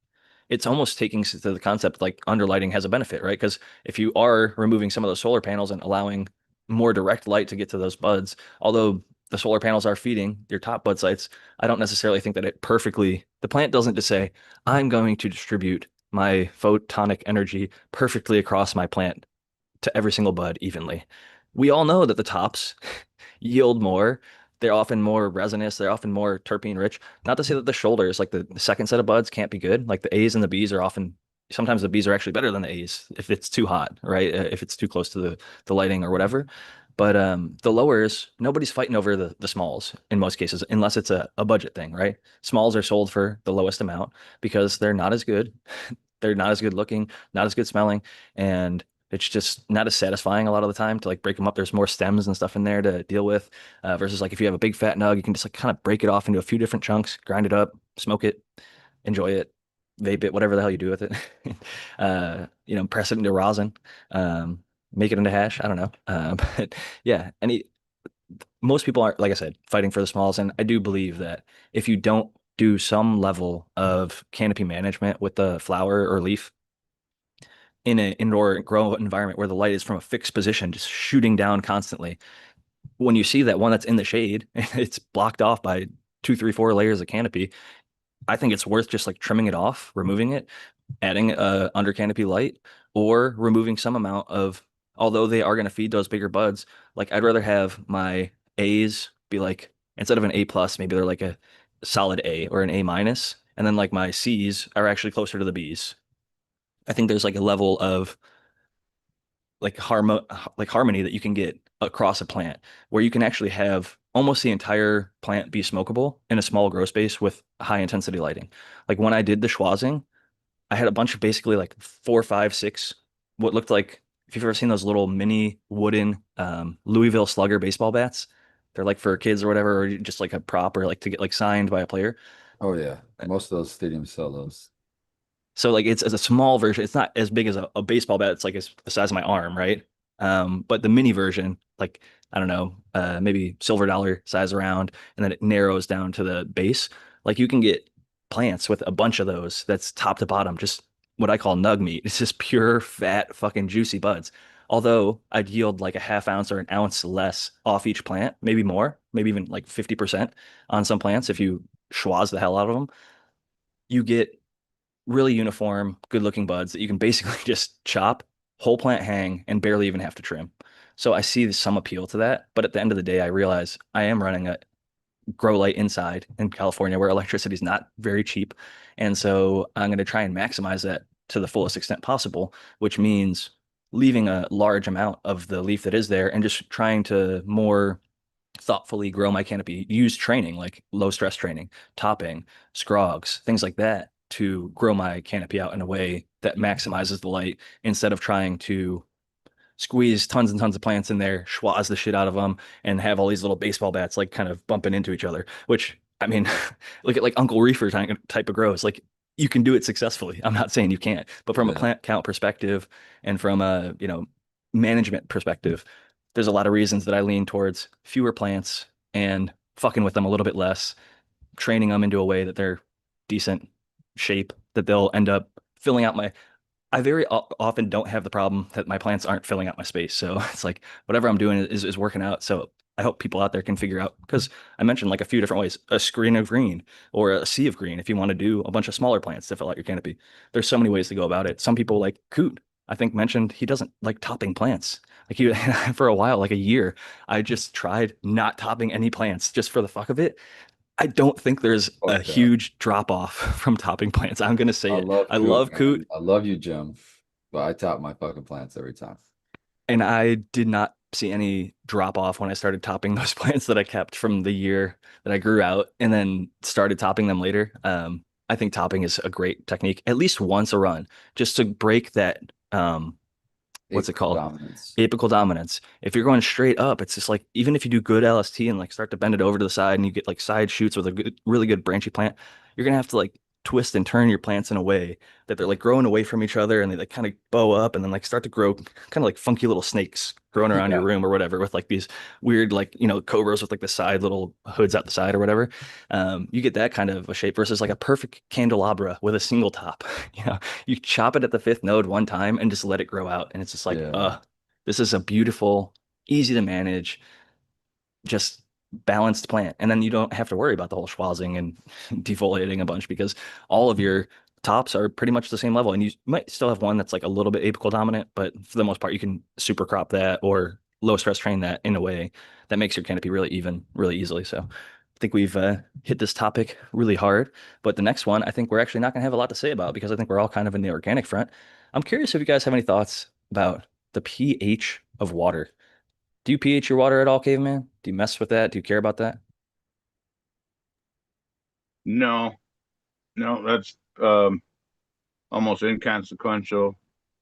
it's almost taking to the concept like underlighting has a benefit, right? Because if you are removing some of those solar panels and allowing more direct light to get to those buds, although the solar panels are feeding your top bud sites, I don't necessarily think that the plant doesn't just say, I'm going to distribute my photonic energy perfectly across my plant to every single bud evenly. We all know that the tops yield more they're often more resinous. They're often more terpene rich. Not to say that the shoulders, like the second set of buds, can't be good. Like the A's and the B's are often, sometimes the B's are actually better than the A's if it's too hot, right? If it's too close to the lighting or whatever. But the lowers, nobody's fighting over the smalls in most cases, unless it's a budget thing, right? Smalls are sold for the lowest amount because they're not as good. They're not as good looking, not as good smelling, and it's just not as satisfying a lot of the time to like break them up. There's more stems and stuff in there to deal with, versus like if you have a big fat nug, you can just like kind of break it off into a few different chunks, grind it up, smoke it, enjoy it, vape it, whatever the hell you do with it. Press it into rosin, make it into hash. I don't know. But yeah, most people aren't, like I said, fighting for the smalls. And I do believe that if you don't do some level of canopy management with the flower or leaf in an indoor grow environment where the light is from a fixed position, just shooting down constantly, when you see that one that's in the shade, it's blocked off by two, three, four layers of canopy. I think it's worth just like trimming it off, removing it, adding under canopy light, or removing some amount of, although they are going to feed those bigger buds, like I'd rather have my A's be like, instead of an A plus, maybe they're like a solid A or an A minus. And then like my C's are actually closer to the B's. I think there's like a level of like harmony that you can get across a plant where you can actually have almost the entire plant be smokable in a small grow space with high intensity lighting. Like when I did the schwazzing, I had a bunch of basically like four, five, six, what looked like, if you've ever seen those little mini wooden Louisville Slugger baseball bats, they're like for kids or whatever, or just like a prop or like to get like signed by a player. Oh yeah, most of those stadiums sell those. So like it's as a small version. It's not as big as a baseball bat. It's like the size of my arm, right? But the mini version, like I don't know, maybe silver dollar size around, and then it narrows down to the base. Like you can get plants with a bunch of those. That's top to bottom, just what I call nug meat. It's just pure fat, fucking juicy buds. Although I'd yield like a half ounce or an ounce less off each plant, maybe more, maybe even like 50% on some plants if you schwaz the hell out of them. You get really uniform, good looking buds that you can basically just chop, whole plant hang, and barely even have to trim. So I see some appeal to that. But at the end of the day, I realize I am running a grow light inside in California where electricity is not very cheap. And so I'm going to try and maximize that to the fullest extent possible, which means leaving a large amount of the leaf that is there and just trying to more thoughtfully grow my canopy, use training like low stress training, topping, scrogs, things like that to grow my canopy out in a way that maximizes the light instead of trying to squeeze tons and tons of plants in there, schwaz the shit out of them, and have all these little baseball bats like kind of bumping into each other. Which I mean, look at like Uncle Reefer type of grows. Like you can do it successfully. I'm not saying you can't, but from a Yeah. plant count perspective and from a management perspective, there's a lot of reasons that I lean towards fewer plants and fucking with them a little bit less, training them into a way that they're decent shape, that they'll end up filling out my. I very often don't have the problem that my plants aren't filling out my space. So it's like whatever I'm doing is working out. So I hope people out there can figure out, because I mentioned like a few different ways, a screen of green or a sea of green if you want to do a bunch of smaller plants to fill out your canopy. There's so many ways to go about it. Some people like Coot, I think mentioned he doesn't like topping plants. Like he for a while, like a year, I just tried not topping any plants just for the fuck of it. I don't think there's a Fuck that. huge drop off from topping plants. I'm gonna say I it. love I Coop, love man. Coot. I love you, Jim. But I top my fucking plants every time. And I did not see any drop off when I started topping those plants that I kept from the year that I grew out and then started topping them later. I think topping is a great technique, at least once a run, just to break that, what's it Apical called? dominance. Apical dominance. If you're going straight up, it's just like, even if you do good LST and like start to bend it over to the side and you get like side shoots with a really good branchy plant, you're gonna have to like twist and turn your plants in a way that they're like growing away from each other and they like kind of bow up and then like start to grow kind of like funky little snakes growing around your Yeah. room or whatever with like these weird like cobras with like the side little hoods out the side or whatever. You get that kind of a shape versus like a perfect candelabra with a single top. You chop it at the fifth node one time and just let it grow out and it's just like Yeah. this is a beautiful, easy to manage, just balanced plant. And then you don't have to worry about the whole schwazzing and defoliating a bunch because all of your tops are pretty much the same level. And you might still have one that's like a little bit apical dominant, but for the most part, you can super crop that or low stress train that in a way that makes your canopy really even really easily. So I think we've hit this topic really hard. But the next one, I think we're actually not going to have a lot to say about because I think we're all kind of in the organic front. I'm curious if you guys have any thoughts about the pH of water. Do you pH your water at all, caveman? Do you mess with that? Do you care about that? No, no, that's almost inconsequential.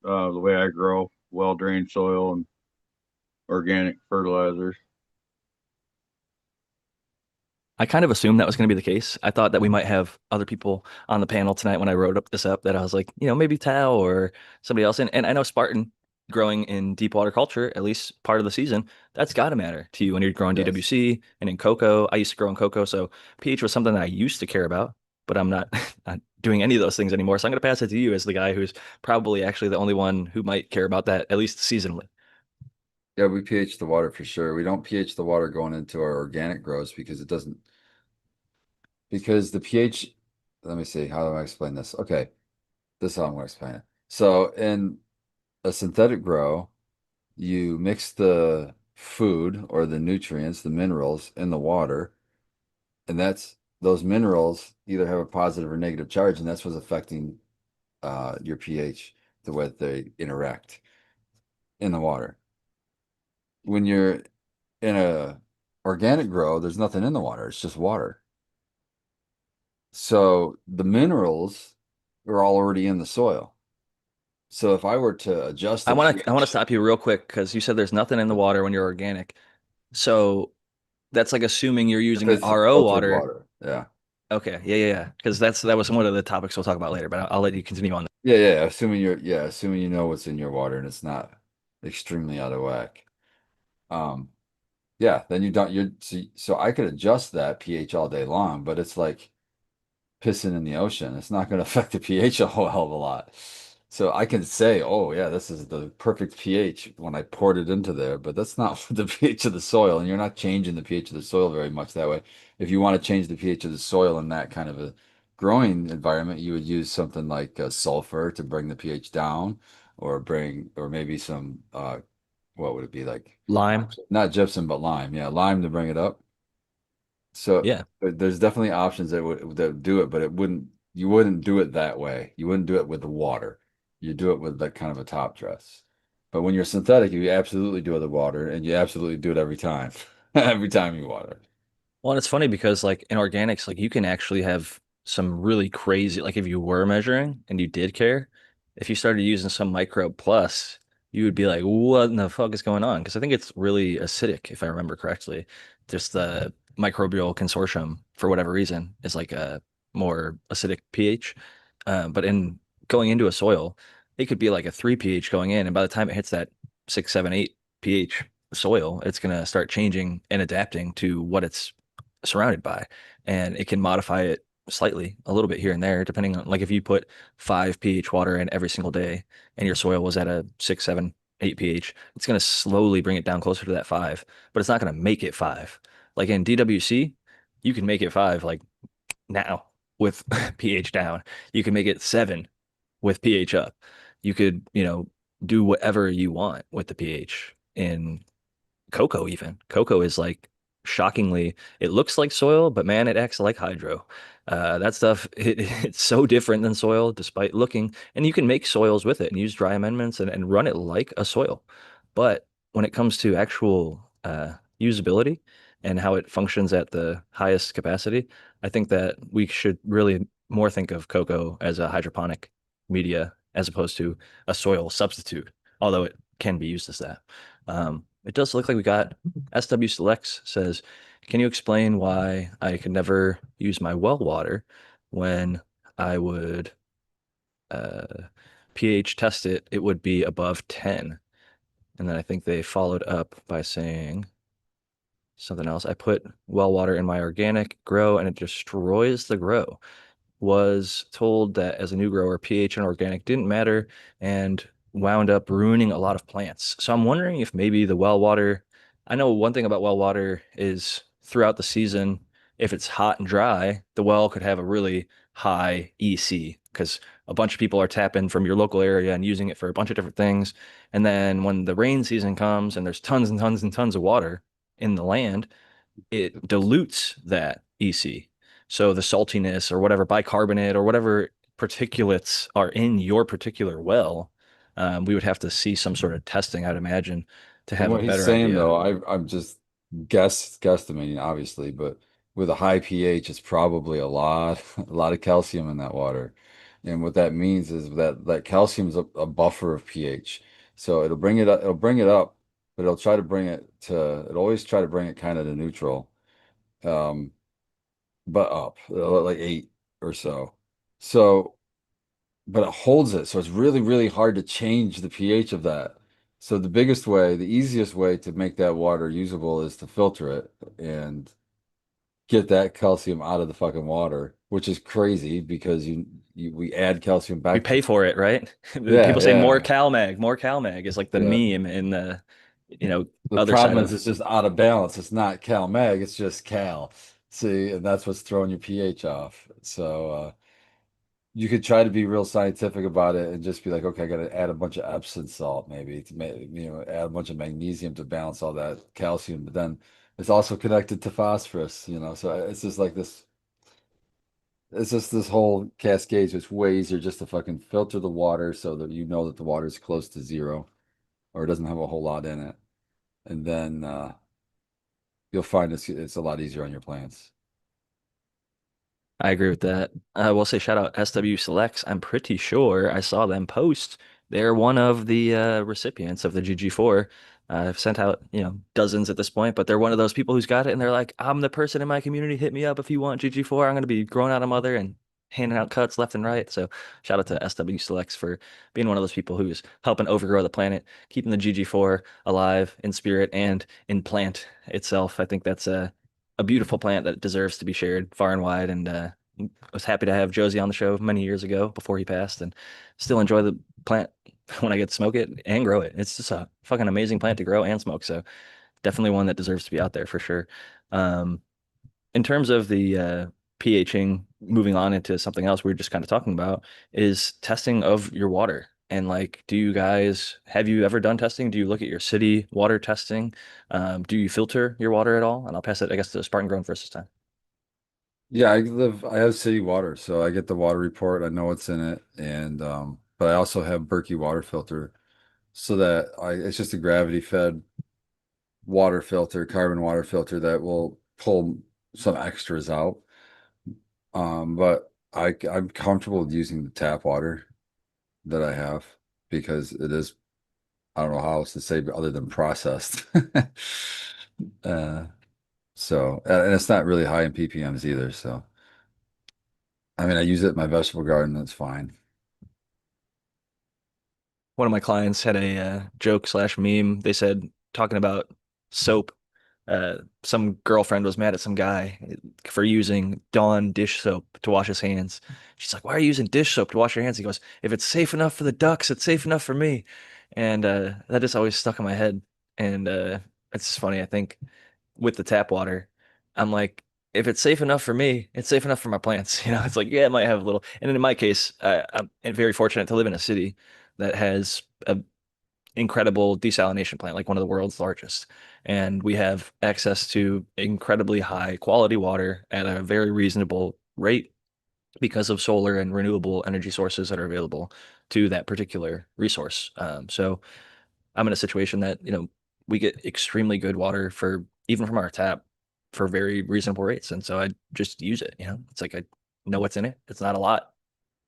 The way I grow, well drained soil and organic fertilizers. I kind of assumed that was going to be the case. I thought that we might have other people on the panel tonight when I wrote up this up that I was like, maybe Tao or somebody else. And I know Spartan growing in deep water culture, at least part of the season, that's got to matter to you when you're growing Yes. DWC and in cocoa. I used to grow in cocoa, so pH was something that I used to care about, but I'm not, not doing any of those things anymore. So I'm going to pass it to you as the guy who's probably actually the only one who might care about that, at least seasonally. Yeah, we pH the water for sure. We don't pH the water going into our organic grows because it doesn't, because the pH, let me see, how do I explain this? Okay, this is how I'm going to explain it. So in a synthetic grow, you mix the food or the nutrients, the minerals in the water, and those minerals either have a positive or negative charge, and that's what's affecting your pH, the way that they interact in the water. When you're in a organic grow, there's nothing in the water, it's just water. So the minerals are all already in the soil. So if I were to adjust I the want to I want to pH, stop you real quick because you said there's nothing in the water when you're organic. So that's like assuming you're if using it's RO filtered water. water, yeah. Okay, yeah. Because that was one of the topics we'll talk about later, but I'll let you continue on that. Yeah, assuming you know what's in your water and it's not extremely out of whack. Um, yeah, then you don't you're so I could adjust that pH all day long, but it's like pissing in the ocean. It's not going to affect the pH a whole hell of a lot. So I can say, oh yeah, this is the perfect pH when I poured it into there, but that's not the pH of the soil, and you're not changing the pH of the soil very much that way. If you want to change the pH of the soil in that kind of a growing environment, you would use something like sulfur to bring the pH down, or maybe some what would it be like? Lime. Not gypsum, but lime. Yeah, lime to bring it up. So Yeah. there's definitely options that would do it, but you wouldn't do it that way. You wouldn't do it with the water. You do it with that kind of a top dress. But when you're synthetic, you absolutely do it with water, and you absolutely do it every time. Every time you water. Well, and it's funny because like in organics, like you can actually have some really crazy, like if you were measuring and you did care, if you started using some microbe plus, you would be like, what in the fuck is going on? Because I think it's really acidic, if I remember correctly. Just the microbial consortium, for whatever reason, is like a more acidic pH. But in going into a soil, it could be like a 3 pH going in, and by the time it hits that 6, 7, 8 pH soil, it's going to start changing and adapting to what it's surrounded by, and it can modify it slightly a little bit here and there depending on, like, if you put 5 pH water in every single day and your soil was at a 6, 7, 8 pH, it's going to slowly bring it down closer to that 5, but it's not going to make it 5. Like in DWC, you can make it 5 like now with pH down. You can make it 7 with pH up. You could, do whatever you want with the pH in cocoa. Even cocoa is like, shockingly, it looks like soil, but man, it acts like hydro. That stuff, it's so different than soil despite looking, and you can make soils with it and use dry amendments and run it like a soil. But when it comes to actual usability and how it functions at the highest capacity, I think that we should really more think of cocoa as a hydroponic media as opposed to a soil substitute, although it can be used as that. It does look like we got SW Selects says, can you explain why I could never use my well water when I would uh, pH test it? It would be above 10. And then I think they followed up by saying something else. I put well water in my organic grow and it destroys the grow. Was told that as a new grower, pH and organic didn't matter and wound up ruining a lot of plants. So I'm wondering if maybe the well water, I know one thing about well water is throughout the season, if it's hot and dry, the well could have a really high EC. because a bunch of people are tapping from your local area and using it for a bunch of different things. And then when the rain season comes and there's tons and tons and tons of water in the land, it dilutes that EC. So the saltiness or whatever bicarbonate or whatever particulates are in your particular well, we would have to see some sort of testing, I'd imagine, to From have a what he's better saying idea. though, I'm just guesstimating, obviously, but with a high pH, it's probably a lot of calcium in that water. And what that means is that calcium is a buffer of pH. So it'll bring it up, but it'll always try to bring it kind of to neutral. Um, but up, like 8 or so. So but it holds it. So it's really, really hard to change the pH of that. So the easiest way to make that water usable is to filter it and get that calcium out of the fucking water, which is crazy because we add calcium We back to pay for it, right? yeah, People say yeah, more CalMag is like the yeah. meme in the, The other side problem is of it's just out of balance. It's not Cal Mag, it's just Cal. See, and that's what's throwing your pH off. So you could try to be real scientific about it and just be like, okay, I got to add a bunch of Epsom salt maybe to make, add a bunch of magnesium to balance all that calcium. But then it's also connected to phosphorus, so it's just like this, it's just this whole cascade. So it's way easier just to fucking filter the water so that you know that the water is close to zero or it doesn't have a whole lot in it. And then you'll find it's a lot easier on your plants. I agree with that. I will say shout out SW Selects. I'm pretty sure I saw them post. They're one of the recipients of the GG4. I've sent out, dozens at this point, but they're one of those people who's got it and they're like, I'm the person in my community. Hit me up if you want GG4. I'm going to be growing out a mother and handing out cuts left and right. So shout out to SW Selects for being one of those people who's helping overgrow the planet, keeping the GG4 alive in spirit and in plant itself. I think that's a beautiful plant that deserves to be shared far and wide. And I was happy to have Josie on the show many years ago before he passed, and still enjoy the plant when I get to smoke it and grow it. It's just a fucking amazing plant to grow and smoke. So definitely one that deserves to be out there for sure. Um, in terms of the pHing, moving on into something else we were just kind of talking about is testing of your water. And like, have you ever done testing? Do you look at your city water testing? Do you filter your water at all? And I'll pass it, I guess, to Spartan Grown first this time. Yeah, I have city water, so I get the water report. I know what's in it. And but I also have Berkey water filter so that it's just a gravity fed water filter, carbon water filter that will pull some extras out. But I'm comfortable with using the tap water that I have because it is, I don't know how else to say but other than processed. Uh, and it's not really high in ppms either. So, I mean, I use it in my vegetable garden. That's fine. One of my clients had a joke slash meme. They said talking about soap. Some girlfriend was mad at some guy for using Dawn dish soap to wash his hands. She's like, "Why are you using dish soap to wash your hands?" He goes, "If it's safe enough for the ducks, it's safe enough for me." And that just always stuck in my head. And it's just funny. I think with the tap water, I'm like, if it's safe enough for me, it's safe enough for my plants. It's like, yeah, it might have a little. And in my case, I'm very fortunate to live in a city that has an incredible desalination plant, like one of the world's largest. And we have access to incredibly high quality water at a very reasonable rate because of solar and renewable energy sources that are available to that particular resource. So I'm in a situation that, we get extremely good water for even from our tap for very reasonable rates. And so I just use it, it's like I know what's in it. It's not a lot.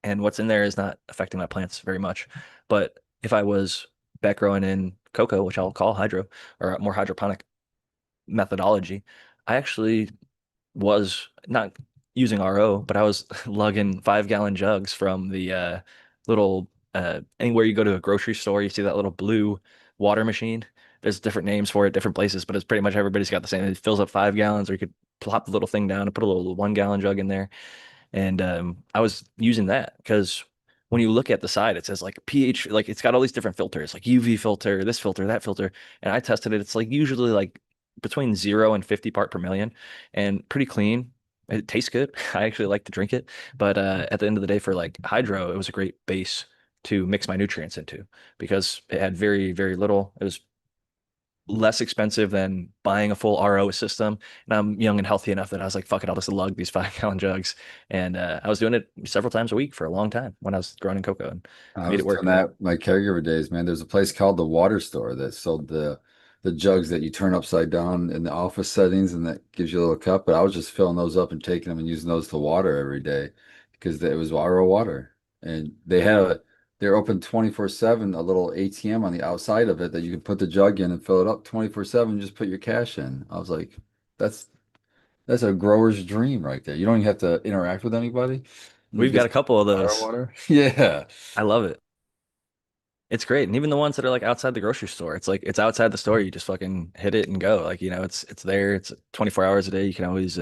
And what's in there is not affecting my plants very much. But if I was back growing in cocoa, which I'll call hydro or a more hydroponic methodology, I actually was not using RO, but I was lugging 5-gallon jugs from the little anywhere you go to a grocery store, you see that little blue water machine. There's different names for it, different places, but it's pretty much everybody's got the same. It fills up 5 gallons, or you could plop the little thing down and put a little 1-gallon jug in there. And I was using that because when you look at the side, it says like pH, like it's got all these different filters, like UV filter, this filter, that filter. And I tested it. It's like usually like between 0 and 50 part per million and pretty clean. It tastes good. I actually like to drink it, but at the end of the day, for like hydro, it was a great base to mix my nutrients into because it had very, very little. It was less expensive than buying a full RO system. And I'm young and healthy enough that I was like, fuck it, I'll just lug these 5 gallon jugs. And I was doing it several times a week for a long time when I was growing in cocoa and I made was it doing work. that my caregiver days, man. There's a place called the Water Store that sold the jugs that you turn upside down in the office settings, and that gives you a little cup. But I was just filling those up and taking them and using those to water every day because it was RO water, and they're open 24/7, a little ATM on the outside of it that you can put the jug in and fill it up 24/7. Just put your cash in. I was like, that's that's a grower's dream right there. You don't even have to interact with anybody. You We've got just a couple of RO those. water. Yeah. I love it. It's great. And even the ones that are like outside the grocery store, it's like it's outside the store. You just fucking hit it and go. Like, it's there. It's 24 hours a day. You can always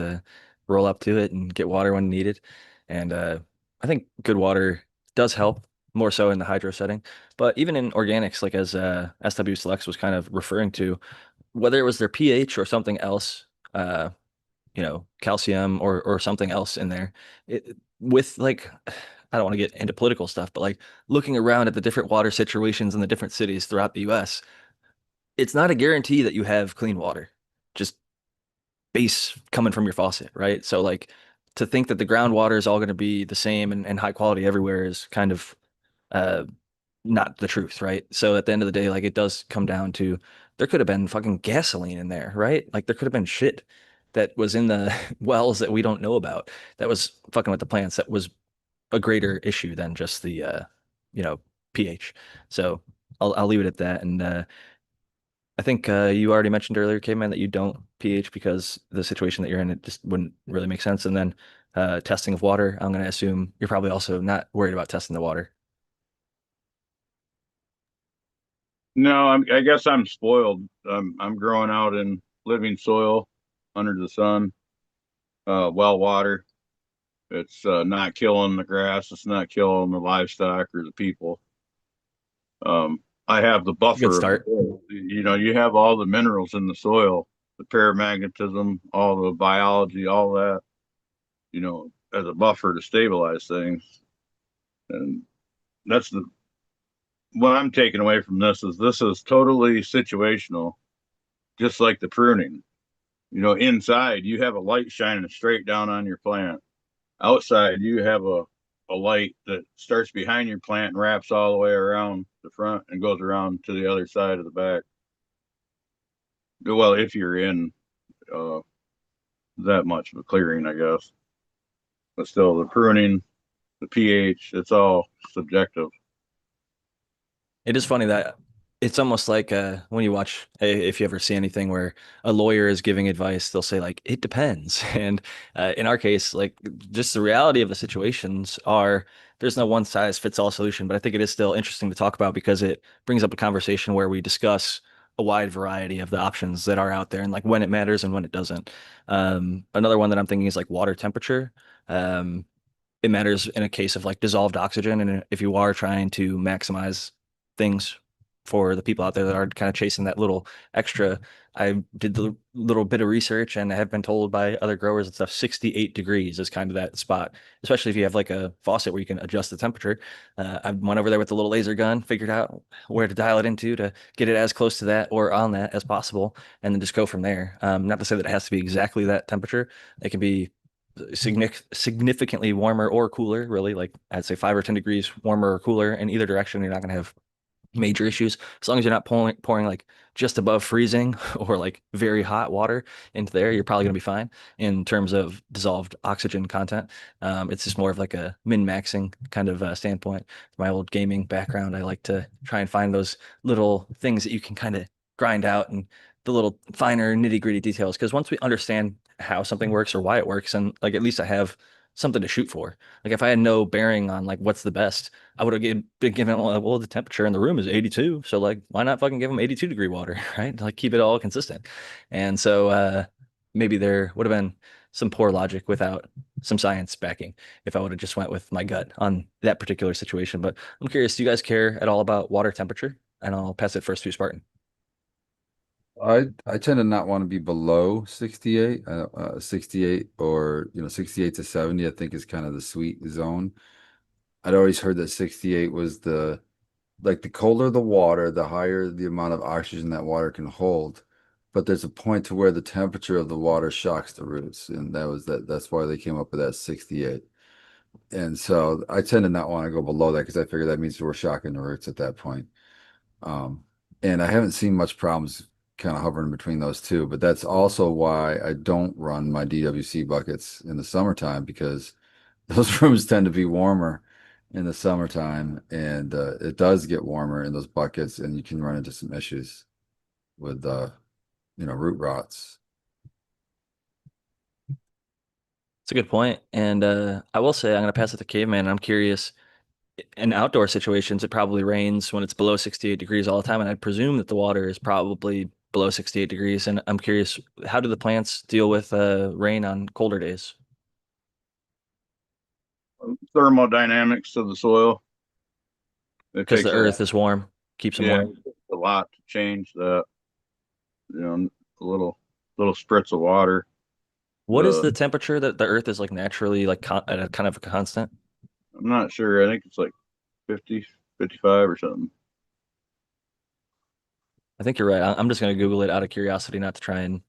roll up to it and get water when needed. And I think good water does help more so in the hydro setting. But even in organics, like as SW Selects was kind of referring to, whether it was their pH or something else, calcium or something else in there. With like, I don't want to get into political stuff, but like looking around at the different water situations in the different cities throughout the US, it's not a guarantee that you have clean water, just base coming from your faucet, right? So like to think that the groundwater is all going to be the same and high quality everywhere is kind of uh not the truth, right? So at the end of the day, like it does come down to there could have been fucking gasoline in there, right? Like there could have been shit that was in the wells that we don't know about that was fucking with the plants that was a greater issue than just the you know, pH. So I'll leave it at that. And I think you already mentioned earlier, Caveman, that you don't pH because the situation that you're in, it just wouldn't really make sense. And then testing of water, I'm going to assume you're probably also not worried about testing the water. No, I guess I'm spoiled. I'm growing out in living soil under the sun, well water. It's not killing the grass. It's not killing the livestock or the people. I have the It's a good buffer of the start. soil. You have all the minerals in the soil, the paramagnetism, all the biology, all that, as a buffer to stabilize things. And that's the what I'm taking away from this is totally situational, just like the pruning. Inside you have a light shining straight down on your plant. Outside you have a light that starts behind your plant and wraps all the way around the front and goes around to the other side of the back. Well, if you're in uh, that much of a clearing, I guess. But still, the pruning, the pH, it's all subjective. It is funny that it's almost like when you watch, if you ever see anything where a lawyer is giving advice, they'll say like, it depends. And in our case, like just the reality of the situations are there's no one size fits all solution, but I think it is still interesting to talk about because it brings up a conversation where we discuss a wide variety of the options that are out there and like when it matters and when it doesn't. Another one that I'm thinking is like water temperature. Um, it matters in a case of like dissolved oxygen. And if you are trying to maximize things for the people out there that are kind of chasing that little extra, I did the little bit of research and I have been told by other growers and stuff, 68 degrees is kind of that spot, especially if you have like a faucet where you can adjust the temperature. I went over there with the little laser gun, figured out where to dial it into to get it as close to that or on that as possible, and then just go from there. Not to say that it has to be exactly that temperature. It can be significantly warmer or cooler, really, like I'd say 5 or 10 degrees warmer or cooler in either direction. You're not going to have major issues as long as you're not pouring like just above freezing or like very hot water into there. You're probably going to be fine in terms of dissolved oxygen content. It's just more of like a min-maxing kind of standpoint. My old gaming background, I like to try and find those little things that you can kind of grind out and the little finer nitty-gritty details, because once we understand how something works or why it works, and like at least I have something to shoot for. Like if I had no bearing on like what's the best, I would have been given, well, the temperature in the room is 82. So like, why not fucking give them 82-degree water, right? Like keep it all consistent. And so maybe there would have been some poor logic without some science backing if I would have just went with my gut on that particular situation. But I'm curious, do you guys care at all about water temperature? And I'll pass it first to Spartan. I tend to not want to be below 68. 68 or 68 to 70, I think is kind of the sweet zone. I'd always heard that 68 was the like the colder the water, the higher the amount of oxygen that water can hold. But there's a point to where the temperature of the water shocks the roots, and that's why they came up with that 68. And so I tend to not want to go below that because I figure that means we're shocking the roots at that point. Um, and I haven't seen much problems kind of hovering between those two, but that's also why I don't run my DWC buckets in the summertime because those rooms tend to be warmer in the summertime, and it does get warmer in those buckets, and you can run into some issues with root rots. It's a good point. And I will say I'm gonna pass it to Caveman. I'm curious, in outdoor situations, it probably rains when it's below 68 degrees all the time, and I presume that the water is probably below 68 degrees. And I'm curious, how do the plants deal with rain on colder days? Thermodynamics of the soil. It Because the takes earth is warm, keeps them yeah, warm. it takes a lot to change that. You know, a little spritz of water. What is The the temperature that the earth is like naturally like at a kind of a constant? I'm not sure. I think it's like 50, 55 or something. I think you're right. I'm just gonna Google it out of curiosity, not to try and,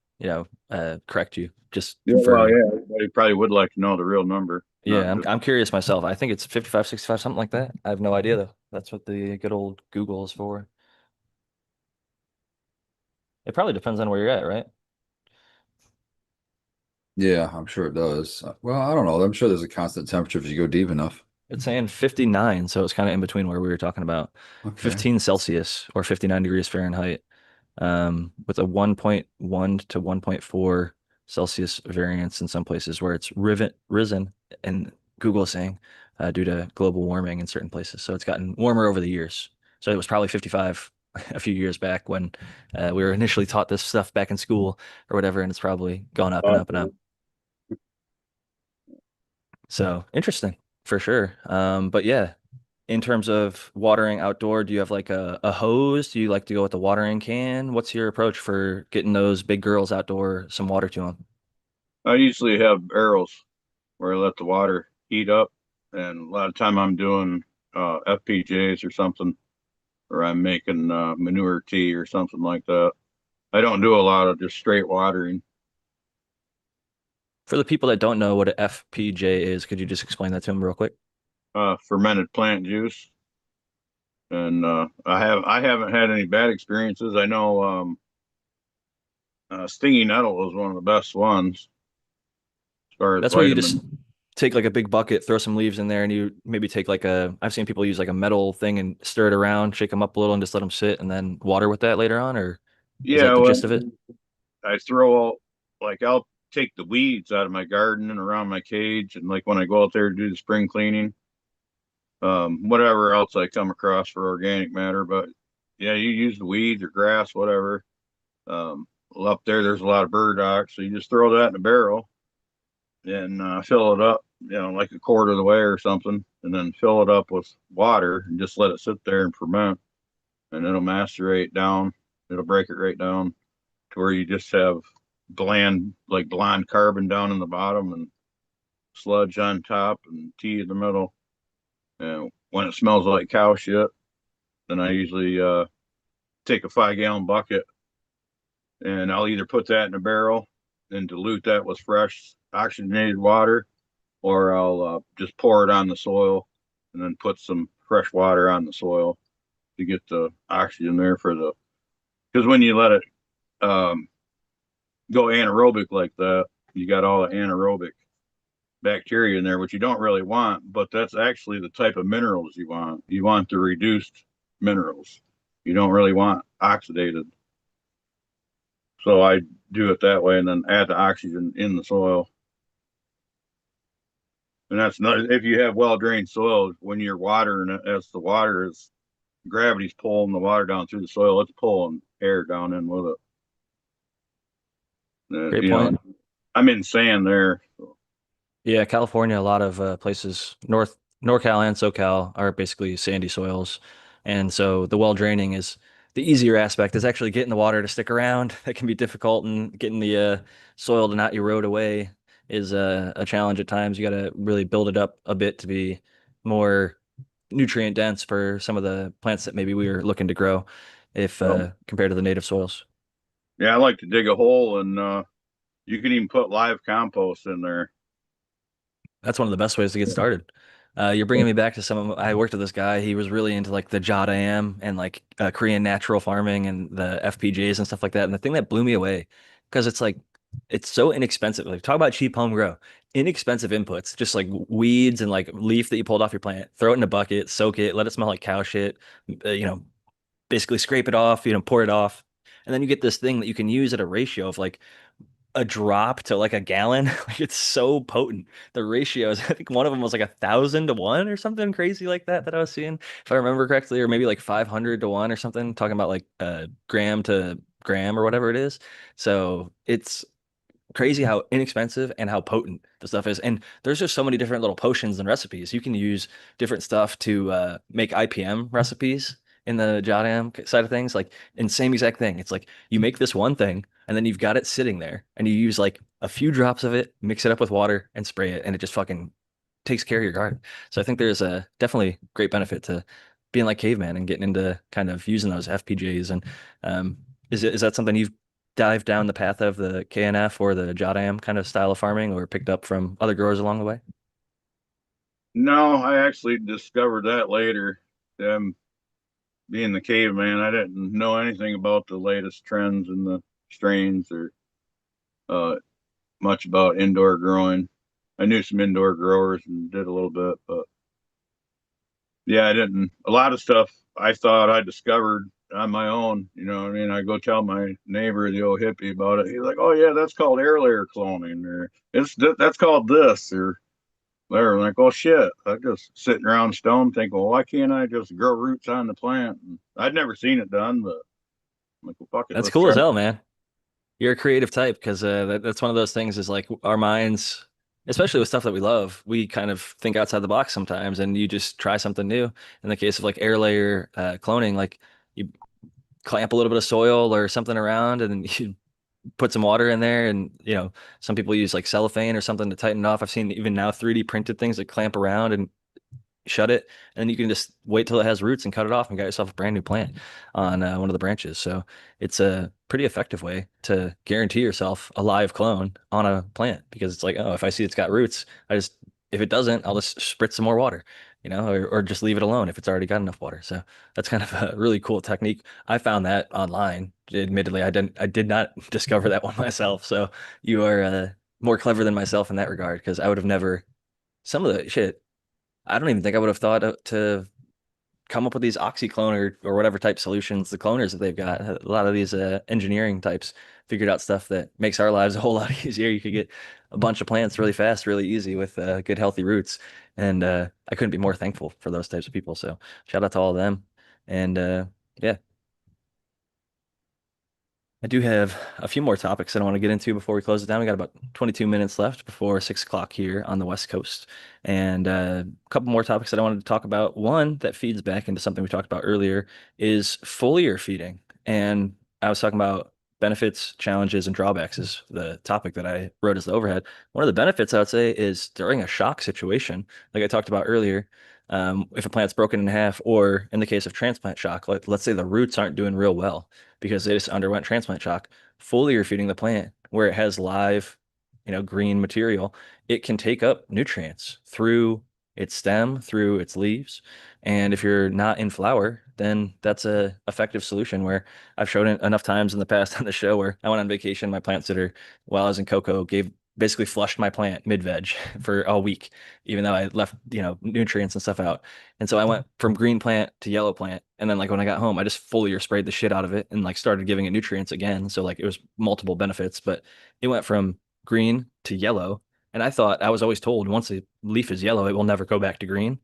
correct you. Just Yeah, well, for yeah, everybody probably would like to know the real number, Yeah, not I'm just. I'm curious myself. I think it's 55, 65, something like that. I have no idea though. That's what the good old Google is for. It probably depends on where you're at, right? Yeah, I'm sure it does. Well, I don't know. I'm sure there's a constant temperature if you go deep enough. It's saying 59, so it's kind of in between where we were talking about. Okay. 15 Celsius or 59 degrees Fahrenheit, with a 1.1 to 1.4 Celsius variance in some places where it's risen, and Google is saying, due to global warming in certain places. So it's gotten warmer over the years. So it was probably 55 a few years back when we were initially taught this stuff back in school or whatever, and it's probably gone up and up and up. So interesting for sure. But yeah, in terms of watering outdoor, do you have like a hose? Do you like to go with the watering can? What's your approach for getting those big girls outdoor some water to them? I usually have barrels where I let the water heat up, and a lot of time I'm doing FPJs or something, or I'm making manure tea or something like that. I don't do a lot of just straight watering. For the people that don't know what an FPJ is, could you just explain that to them real quick? Fermented plant juice, and I haven't had any bad experiences. I know stinging nettle is one of the best ones as far as That's where you just vitamin. take like a big bucket, throw some leaves in there, and you maybe take like I've seen people use like a metal thing and stir it around, shake them up a little, and just let them sit, and then water with that later on, or is that Yeah, the well, gist of it? I throw out like I'll take the weeds out of my garden and around my cage, and like when I go out there to do the spring cleaning, whatever else I come across for organic matter. But yeah, you use the weeds or grass, whatever. Well, up there's a lot of burdock, so you just throw that in a barrel and fill it up, like a quarter of the way or something, and then fill it up with water and just let it sit there and ferment, and it'll macerate down. It'll break it right down to where you just have like blonde carbon down in the bottom and sludge on top and tea in the middle. And when it smells like cow shit, then I usually take a 5 gallon bucket and I'll either put that in a barrel and dilute that with fresh oxygenated water, or I'll just pour it on the soil and then put some fresh water on the soil to get the oxygen there because when you let it um, go anaerobic like that, you got all the anaerobic bacteria in there, which you don't really want, but that's actually the type of minerals you want. You want the reduced minerals. You don't really want oxidated. So I do it that way and then add the oxygen in the soil. And that's not if you have well drained soil, when you're watering it, as the water is gravity's pulling the water down through the soil, it's pulling air down in with it. Great point. I'm in sand there. So, Yeah, California, a lot of places, NorCal and SoCal are basically sandy soils. And so the well draining is the easier aspect is actually getting the water to stick around. That can be difficult, and getting the soil to not erode away is a challenge at times. You got to really build it up a bit to be more nutrient dense for some of the plants that maybe we were looking to grow, if Well, compared to the native soils. yeah, I like to dig a hole and you can even put live compost in there. That's one of the best ways to get started. You're bringing me back to I worked with this guy. He was really into like the Jodam and like Korean natural farming and the FPJs and stuff like that. And the thing that blew me away, because it's like, it's so inexpensive. Like, talk about cheap home grow, inexpensive inputs, just like weeds and like leaf that you pulled off your plant, throw it in a bucket, soak it, let it smell like cow shit, you know, basically scrape it off, pour it off. And then you get this thing that you can use at a ratio of like a drop to like a gallon. Like, it's so potent. The ratios, I think one of them was like 1,000 to 1 or something crazy like that I was seeing, if I remember correctly, or maybe like 500 to 1 or something, talking about like gram to gram or whatever it is. So it's crazy how inexpensive and how potent the stuff is. And there's just so many different little potions and recipes. You can use different stuff to make IPM recipes in the Jodam side of things. Like, and same exact thing. It's like you make this one thing and then you've got it sitting there and you use like a few drops of it, mix it up with water and spray it, and it just fucking takes care of your garden. So I think there's a definitely great benefit to being like caveman and getting into kind of using those FPJs. And is that something you've dived down the path of, the KNF or the Jodam kind of style of farming, or picked up from other growers along the way? No, I actually discovered that later. Um, Being the caveman, I didn't know anything about the latest trends in the strains or uh, much about indoor growing. I knew some indoor growers and did a little bit, but yeah, I didn't. A lot of stuff I thought I discovered on my own. You know what I mean? I go tell my neighbor, the old hippie, about it. He's like, "Oh yeah, that's called air layer cloning, or that's called this, or whatever." I'm like, "Oh shit!" I just sitting around stone thinking, "Well, why can't I just grow roots on the plant?" And I'd never seen it done, but I'm like, "Well, fuck it, That's let's cool try as hell, it." man. You're a creative type, because that's one of those things, is like our minds, especially with stuff that we love, we kind of think outside the box sometimes, and you just try something new. In the case of like air layer cloning, like you clamp a little bit of soil or something around, and then you put some water in there, and some people use like cellophane or something to tighten it off. I've seen even now 3D printed things that clamp around and shut it, and then you can just wait till it has roots and cut it off and got yourself a brand new plant on one of the branches. So it's a pretty effective way to guarantee yourself a live clone on a plant, because it's like, oh, if I see it's got roots, if it doesn't, I'll just spritz some more water, or just leave it alone if it's already got enough water. So that's kind of a really cool technique. I found that online. Admittedly, I did not discover that one myself. So you are more clever than myself in that regard, because I would have never, some of the shit, I don't even think I would have thought to come up with these oxyclone or whatever type solutions, the cloners that they've got. A lot of these engineering types figured out stuff that makes our lives a whole lot easier. You could get a bunch of plants really fast, really easy, with good, healthy roots. And I couldn't be more thankful for those types of people. So shout out to all of them. And yeah, I do have a few more topics that I want to get into before we close it down. We got about 22 minutes left before 6 o'clock here on the West Coast. And a couple more topics that I wanted to talk about. One that feeds back into something we talked about earlier is foliar feeding. And I was talking about benefits, challenges, and drawbacks is the topic that I wrote as the overhead. One of the benefits I would say is during a shock situation, like I talked about earlier. If a plant's broken in half, or in the case of transplant shock, let's say the roots aren't doing real well because they just underwent transplant shock, foliar feeding the plant where it has live, green material, it can take up nutrients through its stem, through its leaves. And if you're not in flower, then that's a effective solution, where I've shown it enough times in the past on the show, where I went on vacation, my plant sitter, while I was in cocoa, basically flushed my plant mid-veg for a week, even though I left, nutrients and stuff out. And so I went from green plant to yellow plant. And then like when I got home, I just foliar sprayed the shit out of it and like started giving it nutrients again. So like it was multiple benefits, but it went from green to yellow. And I was always told once a leaf is yellow, it will never go back to green.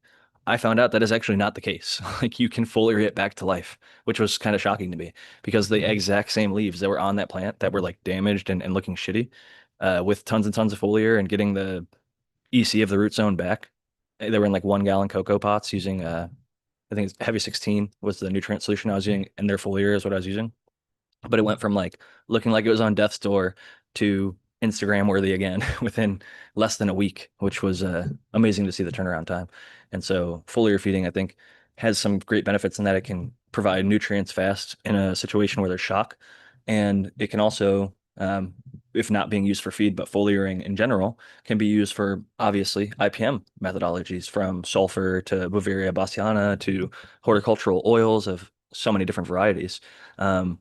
I found out that is actually not the case. Like, you can foliar it back to life, which was kind of shocking to me, because the exact same leaves that were on that plant that were like damaged and looking shitty, with tons and tons of foliar and getting the EC of the root zone back. They were in like 1 gallon cocoa pots using I think it's Heavy 16 was the nutrient solution I was using, and their foliar is what I was using. But it went from like looking like it was on death's door to Instagram worthy again within less than a week, which was amazing to see the turnaround time. And so foliar feeding, I think, has some great benefits in that it can provide nutrients fast in a situation where there's shock. And it can also, if not being used for feed, but foliaring in general, can be used for obviously IPM methodologies from sulfur to Beauveria bassiana to horticultural oils of so many different varieties. Um,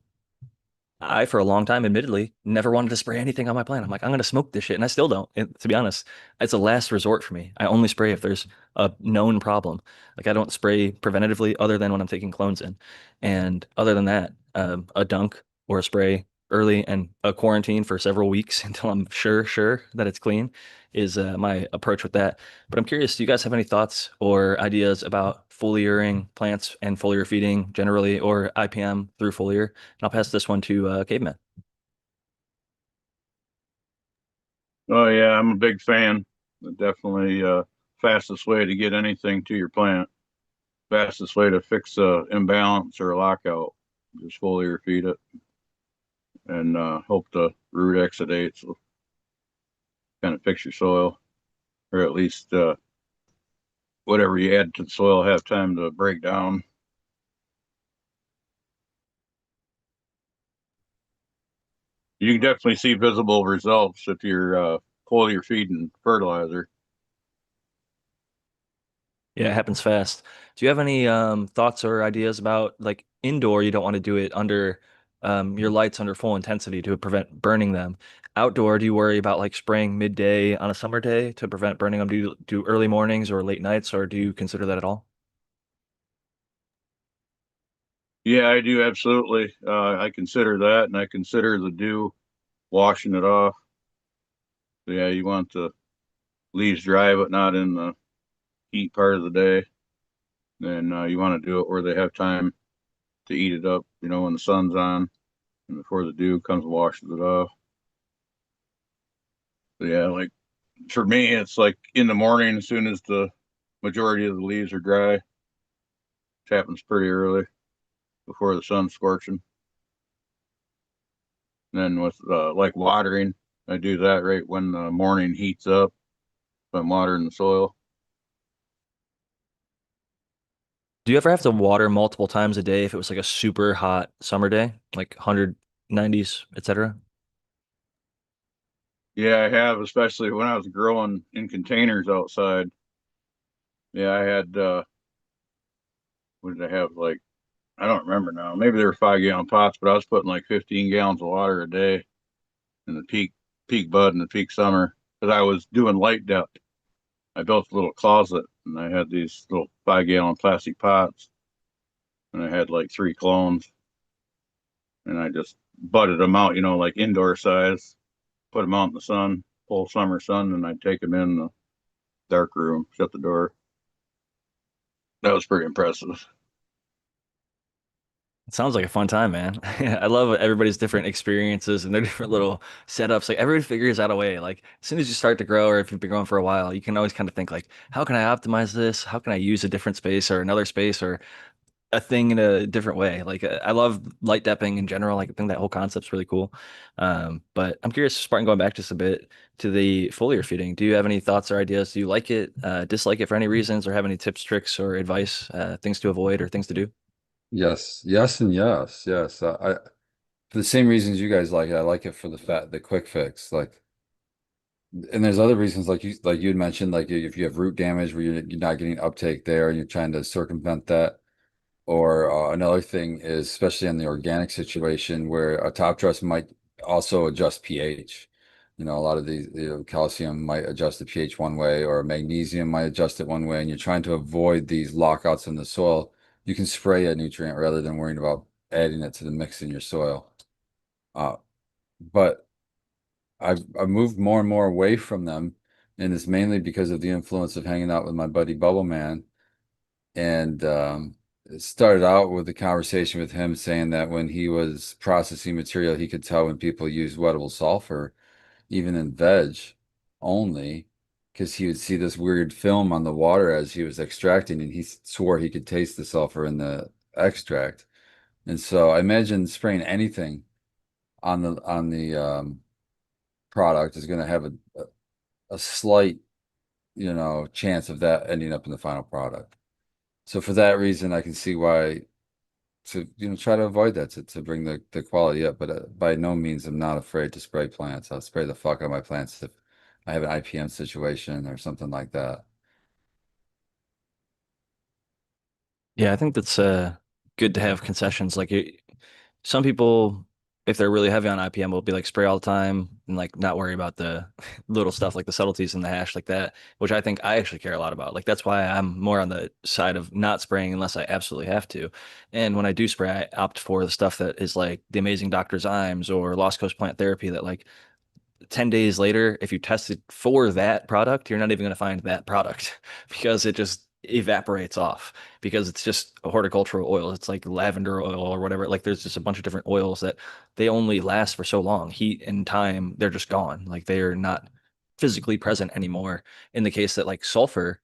I, for a long time, admittedly, never wanted to spray anything on my plant. I'm like, I'm going to smoke this shit. And I still don't. To be honest, it's a last resort for me. I only spray if there's a known problem. Like, I don't spray preventatively other than when I'm taking clones in. And other than that, a dunk or a spray early and a quarantine for several weeks until I'm sure that it's clean is my approach with that. But I'm curious, do you guys have any thoughts or ideas about foliaring plants and foliar feeding generally, or IPM through foliar? And I'll pass this one to Caveman. Oh yeah, I'm a big fan. Definitely fastest way to get anything to your plant. Fastest way to fix a imbalance or a lockout. Just foliar feed it and hope the root exudates will kind of fix your soil, or at least whatever you add to the soil have time to break down. You can definitely see visible results if you're foliar feeding fertilizer. Yeah, it happens fast. Do you have any thoughts or ideas about like indoor, you don't want to do it under your lights under full intensity to prevent burning them. Outdoor, do you worry about like spraying midday on a summer day to prevent burning them? Do early mornings or late nights, or do you consider that at all? Yeah, I do absolutely. I consider that, and I consider the dew washing it off. So, yeah, you want the leaves dry, but not in the heat part of the day. Then you want to do it where they have time to eat it up, when the sun's on and before the dew comes and washes it off. So, yeah, like for me, it's like in the morning, as soon as the majority of the leaves are dry, it happens pretty early before the sun's scorching. And then with like watering, I do that right when the morning heats up. If I'm watering the soil. Do you ever have to water multiple times a day if it was like a super hot summer day, like 190s, etc.? Yeah, I have, especially when I was growing in containers outside. Yeah, I had what did I have? Like I don't remember now. Maybe they were 5 gallon pots, but I was putting like 15 gallons of water a day in the peak bud in the peak summer because I was doing light depth. I built a little closet and I had these little 5 gallon plastic pots and I had like three clones and I just budded them out, like indoor size, put them out in the sun, full summer sun, and I'd take them in the dark room, shut the door. That was pretty impressive. It sounds like a fun time, man. I love everybody's different experiences and their different little setups. Like everybody figures out a way. Like as soon as you start to grow, or if you've been growing for a while, you can always kind of think like, how can I optimize this? How can I use a different space or another space or a thing in a different way? Like I love light depping in general. Like I think that whole concept's really cool. But I'm curious, Spartan, going back just a bit to the foliar feeding. Do you have any thoughts or ideas? Do you like it, dislike it for any reasons, or have any tips, tricks, or advice, things to avoid or things to do? Yes, yes, and yes, yes. For the same reasons you guys like it, I like it for the quick fix. Like, and there's other reasons like you had mentioned, like if you have root damage where you're not getting uptake there and you're trying to circumvent that. Or another thing is, especially in the organic situation, where a top dress might also adjust pH. A lot of these, calcium might adjust the pH one way, or magnesium might adjust it one way, and you're trying to avoid these lockouts in the soil. You can spray a nutrient rather than worrying about adding it to the mix in your soil. Uh, but I've moved more and more away from them, and it's mainly because of the influence of hanging out with my buddy Bubble Man. And it started out with a conversation with him saying that when he was processing material, he could tell when people use wettable sulfur, even in veg only. because he would see this weird film on the water as he was extracting, and he swore he could taste the sulfur in the extract. And so I imagine spraying anything on the product is going to have a slight, chance of that ending up in the final product. So for that reason, I can see why to try to avoid that to bring the quality up. But by no means I'm not afraid to spray plants. I'll spray the fuck out of my plants if I have an IPM situation or something like that. Yeah, I think that's good to have concessions. Some people, if they're really heavy on IPM, will be like spray all the time and like not worry about the little stuff like the subtleties in the hash like that, which I think I actually care a lot about. Like that's why I'm more on the side of not spraying unless I absolutely have to. And when I do spray, I opt for the stuff that is like the amazing Dr. Zymes or Lost Coast Plant Therapy that like 10 days later, if you tested for that product, you're not even going to find that product because it just evaporates off because it's just a horticultural oil. It's like lavender oil or whatever. Like there's just a bunch of different oils that they only last for so long. Heat and time, they're just gone. Like they are not physically present anymore. In the case that like sulfur,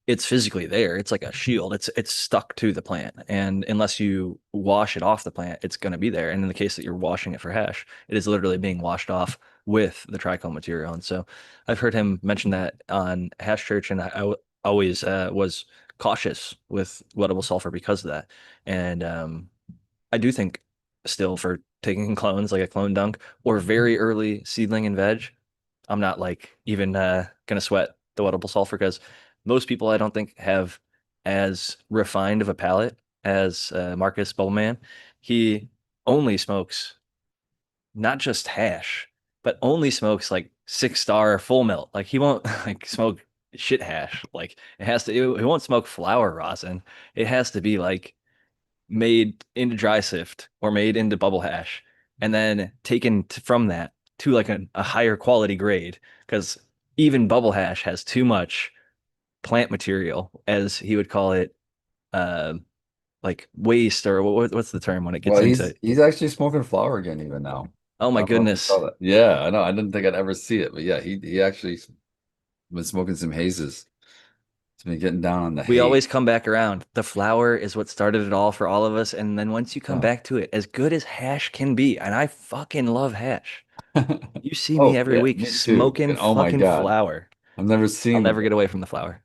it's physically there. It's like a shield. It's stuck to the plant. And unless you wash it off the plant, it's going to be there. And in the case that you're washing it for hash, it is literally being washed off with the trichome material. And so I've heard him mention that on Hash Church, and always was cautious with wettable sulfur because of that. And I do think still for taking clones like a clone dunk or very early seedling and veg, I'm not like even gonna sweat the wettable sulfur because most people I don't think have as refined of a palate as Marcus Bullman. He only smokes not just hash, but only smokes like 6 star full melt. Like he won't like smoke shit hash. Like it has to, he won't smoke flower rosin. It has to be like made into dry sift or made into bubble hash and then taken from that to like a higher quality grade because even bubble hash has too much plant material, as he would call it, uh, like waste or what's the term when it gets Well, into, he's actually smoking flower again even now. oh I my don't know if you goodness. saw that. Yeah, I know. I didn't think I'd ever see it, but yeah, he actually been smoking some hazes. He's been getting down on the We haze. always come back around. The flower is what started it all for all of us. And then once you come Oh. back to it, as good as hash can be, and I fucking love hash. You see me Oh every yeah, week me too. smoking And oh my fucking God, flower. I've never I'll seen never one. get away from the flower.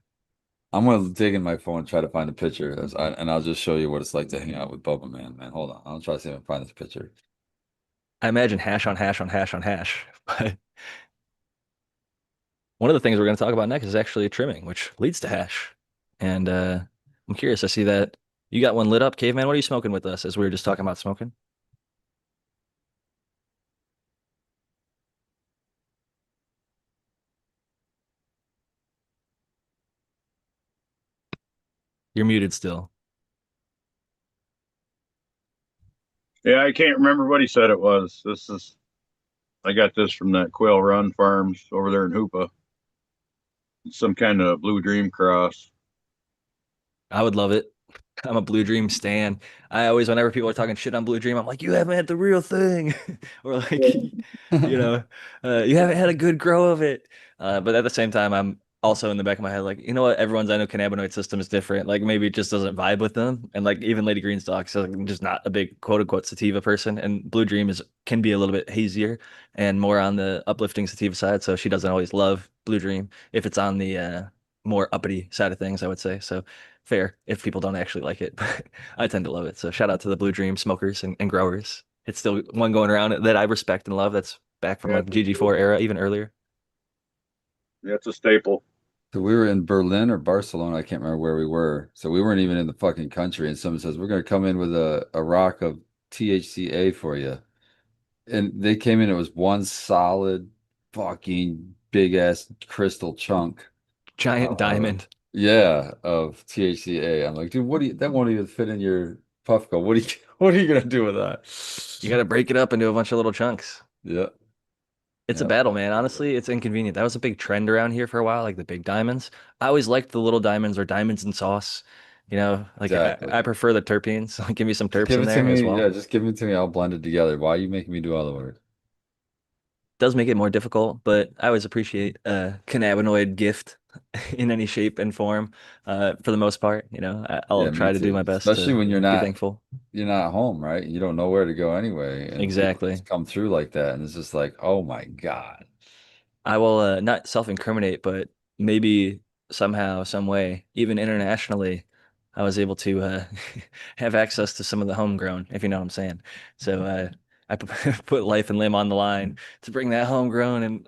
I'm gonna dig in my phone and try to find a picture, and I'll just show you what it's like to hang out with Bubba Man. Man, hold on, I'll try to see if I can find this picture. I imagine hash on hash on hash on hash. But one of the things we're going to talk about next is actually trimming, which leads to hash. And I'm curious. I see that you got one lit up. Caveman, what are you smoking with us as we were just talking about smoking? You're muted still. Yeah, I can't remember what he said it was. I got this from that Quail Run Farms over there in Hoopa. It's some kind of Blue Dream cross. I would love it. I'm a Blue Dream stan. I always, whenever people are talking shit on Blue Dream, I'm like, you haven't had the real thing, or like, you know, you haven't had a good grow of it. But at the same time, I'm also in the back of my head, like, you know what? Everyone's endocannabinoid system is different. Like maybe it just doesn't vibe with them. And like even Lady Greenstock, so I'm just not a big quote unquote sativa person. And Blue Dream is can be a little bit hazier and more on the uplifting sativa side. So she doesn't always love Blue Dream if it's on the more uppity side of things, I would say. So fair if people don't actually like it, but I tend to love it. So shout out to the Blue Dream smokers and growers. It's still one going around that I respect and love. That's back from Yeah, like GG4 era, even earlier. it's a staple. So we were in Berlin or Barcelona, I can't remember where we were. So we weren't even in the fucking country, and someone says, we're gonna come in with a rock of THCA for you. And they came in, it was one solid fucking big ass crystal chunk. Giant Uh, diamond. yeah, of THCA. I'm like, dude, what do you that won't even fit in your puff go. What are you what are you gonna do with that? You got to break it up into a bunch of little chunks. Yeah. It's a Yeah. battle, man. Honestly, it's inconvenient. That was a big trend around here for a while, like the big diamonds. I always liked the little diamonds or diamonds in sauce. Like Exactly. I prefer the terpenes. Like give me some Just terps give in it to there as me. Yeah, well. just give it to me. I'll blend it together. Why are you making me do all the work? does make it more difficult, but I always appreciate a cannabinoid gift in any shape and form. For the most part, I'll Yeah, me try to do too. my best Especially to when be thankful. you're not home, right? You don't know where to go anyway, and people Exactly. just come through like that, and it's just like, oh my God. I will not self-incriminate, but maybe somehow, some way, even internationally, I was able to have access to some of the homegrown, if you know what I'm saying. So I put life and limb on the line to bring that homegrown, and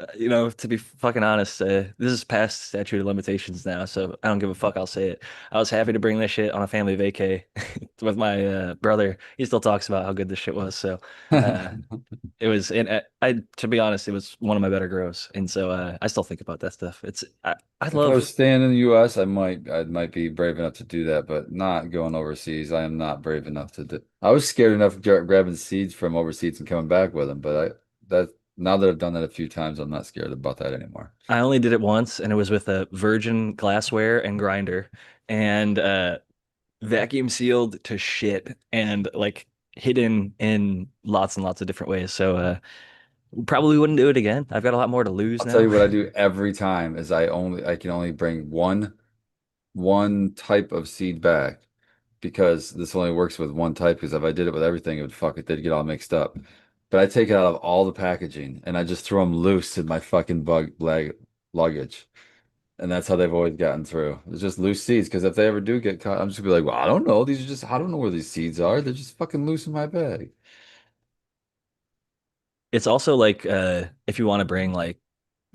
to be fucking honest, this is past statute of limitations now, so I don't give a fuck. I'll say it. I was happy to bring this shit on a family vacay with my brother. He still talks about how good this shit was. So. Uh, it was, and to be honest, it was one of my better grows, and so I still think about that stuff. I If I was love. staying in the US, I might be brave enough to do that, but not going overseas. I am not brave enough to do. I was scared enough of grabbing seeds from overseas and coming back with them, but that now that I've done that a few times, I'm not scared about that anymore. I only did it once, and it was with a virgin glassware and grinder, and vacuum sealed to shit, and like hidden in lots and lots of different ways. So probably wouldn't do it again. I've got a lot more to lose I'll tell now. you what I do every time is I can only bring one type of seed back because this only works with one type. Because if I did it with everything, it would fuck it. They'd get all mixed up. But I take it out of all the packaging and I just throw them loose in my fucking bug leg luggage. And that's how they've always gotten through. It's just loose seeds. Because if they ever do get caught, I'm just gonna be like, well, I don't know. These are just I don't know where these seeds are. They're just fucking loose in my bag. It's also like if you want to bring like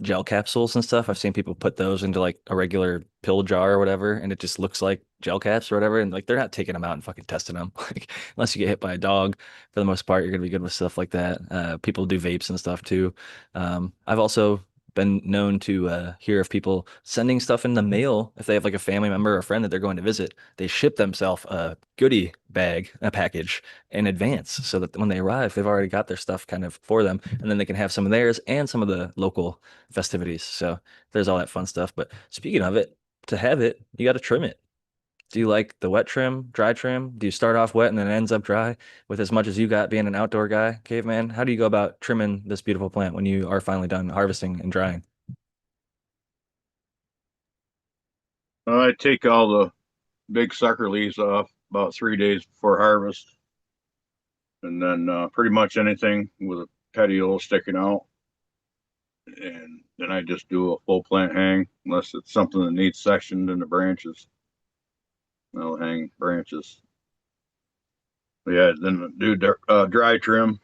gel capsules and stuff. I've seen people put those into like a regular pill jar or whatever, and it just looks like gel caps or whatever. And like they're not taking them out and fucking testing them. Like unless you get hit by a dog, for the most part, you're gonna be good with stuff like that. People do vapes and stuff too. I've also been known to hear of people sending stuff in the mail if they have like a family member or a friend that they're going to visit. They ship themselves a goodie bag, a package in advance so that when they arrive, they've already got their stuff kind of for them, and then they can have some of theirs and some of the local festivities. So there's all that fun stuff. But speaking of it, to have it, you got to trim it. Do you like the wet trim, dry trim? Do you start off wet and then it ends up dry with as much as you got being an outdoor guy, caveman? How do you go about trimming this beautiful plant when you are finally done harvesting and drying? I take all the big sucker leaves off about 3 days before harvest, and then pretty much anything with a petiole sticking out, and then I just do a full plant hang unless it's something that needs sectioned in the branches. I'll hang branches. But yeah, then do dry trim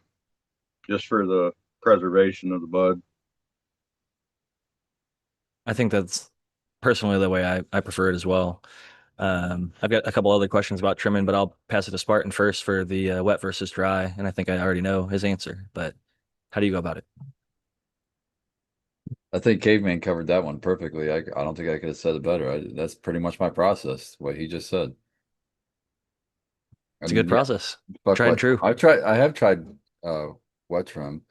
just for the preservation of the bud. I think that's personally the way I prefer it as well. I've got a couple other questions about trimming, but I'll pass it to Spartan first for the wet versus dry. And I think I already know his answer, but how do you go about it? I think Caveman covered that one perfectly. I don't think I could have said it better. That's pretty much my process, what he just said. I It's a good mean, yeah, process. fuck Tried and wet trim. true. I have tried wet trim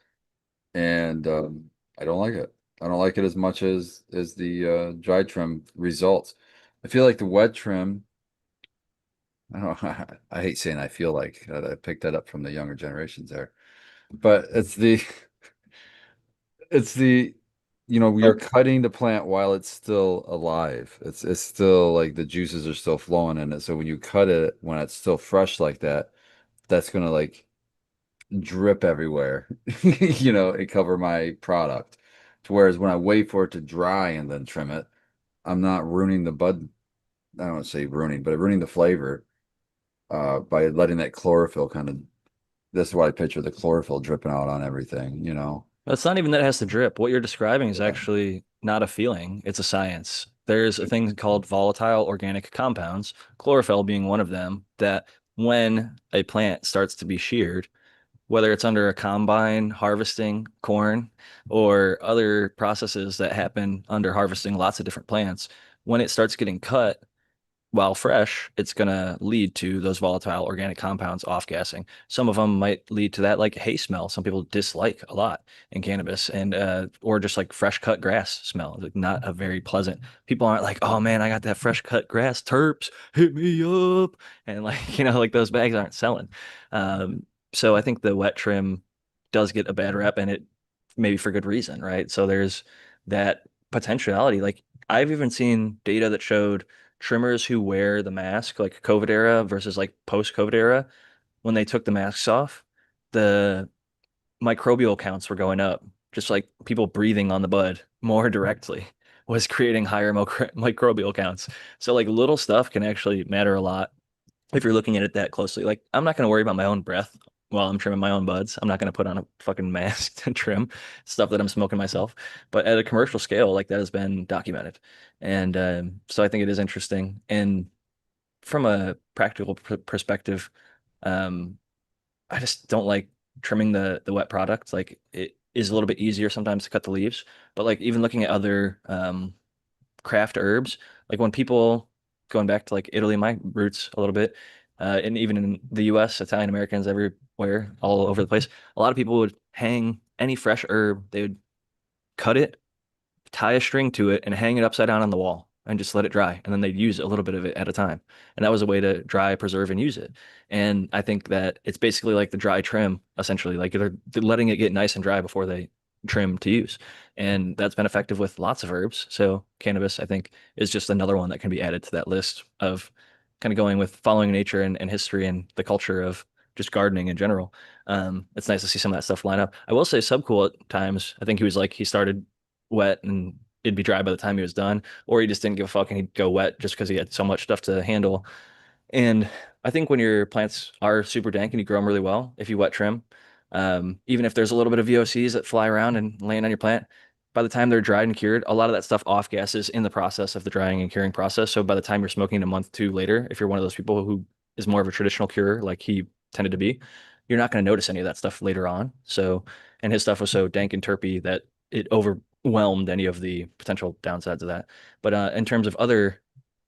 and I don't like it. I don't like it as much as the dry trim results. I feel like the wet trim, I don't know, I hate saying I feel like I picked that up from the younger generations there. But it's the you're cutting the plant while it's still alive. It's still like the juices are still flowing in it. So when you cut it when it's still fresh like that, that's gonna like drip everywhere, and cover my product. Whereas when I wait for it to dry and then trim it, I'm not ruining the bud. I don't want to say ruining, but ruining the flavor by letting that chlorophyll kind of. This is what I picture the chlorophyll dripping out on everything. It's not even that it has to drip. What you're describing is Yeah. actually not a feeling, it's a science. There's a thing called volatile organic compounds, chlorophyll being one of them, that when a plant starts to be sheared, whether it's under a combine harvesting corn or other processes that happen under harvesting lots of different plants, when it starts getting cut, while fresh, it's going to lead to those volatile organic compounds off gassing. Some of them might lead to that like hay smell. Some people dislike a lot in cannabis, and or just like fresh cut grass smell, like not a very pleasant. People aren't like, oh man, I got that fresh cut grass terps, hit me up, and like like those bags aren't selling. So I think the wet trim does get a bad rep, and it maybe for good reason, right? So there's that potentiality. Like I've even seen data that showed trimmers who wear the mask, like COVID era versus like post-COVID era, when they took the masks off, the microbial counts were going up. Just like people breathing on the bud more directly was creating higher microbial counts. So like little stuff can actually matter a lot if you're looking at it that closely. Like I'm not going to worry about my own breath while I'm trimming my own buds. I'm not going to put on a fucking mask to trim stuff that I'm smoking myself. But at a commercial scale, like that has been documented. And so I think it is interesting. And from a practical perspective, um, I just don't like trimming the wet product. Like it is a little bit easier sometimes to cut the leaves. But like even looking at other craft herbs. Like when people going back to like Italy, my roots a little bit, and even in the US, Italian Americans everywhere, all over the place, a lot of people would hang any fresh herb, they would cut it, tie a string to it, and hang it upside down on the wall and just let it dry. And then they'd use a little bit of it at a time. And that was a way to dry, preserve, and use it. And I think that it's basically like the dry trim, essentially. Like they're letting it get nice and dry before they trim to use. And that's been effective with lots of herbs. So cannabis, I think, is just another one that can be added to that list of kind of going with following nature and history and the culture of just gardening in general. It's nice to see some of that stuff line up. I will say Subcool at times, I think he was like, he started wet and it'd be dry by the time he was done, or he just didn't give a fuck and he'd go wet just because he had so much stuff to handle. And I think when your plants are super dank and you grow them really well, if you wet trim, even if there's a little bit of VOCs that fly around and land on your plant, by the time they're dried and cured, a lot of that stuff off gases in the process of the drying and curing process. So by the time you're smoking a month, two later, if you're one of those people who is more of a traditional curer, like he tended to be, you're not going to notice any of that stuff later on. So, and his stuff was so dank and terpy that it overwhelmed any of the potential downsides of that. But in terms of other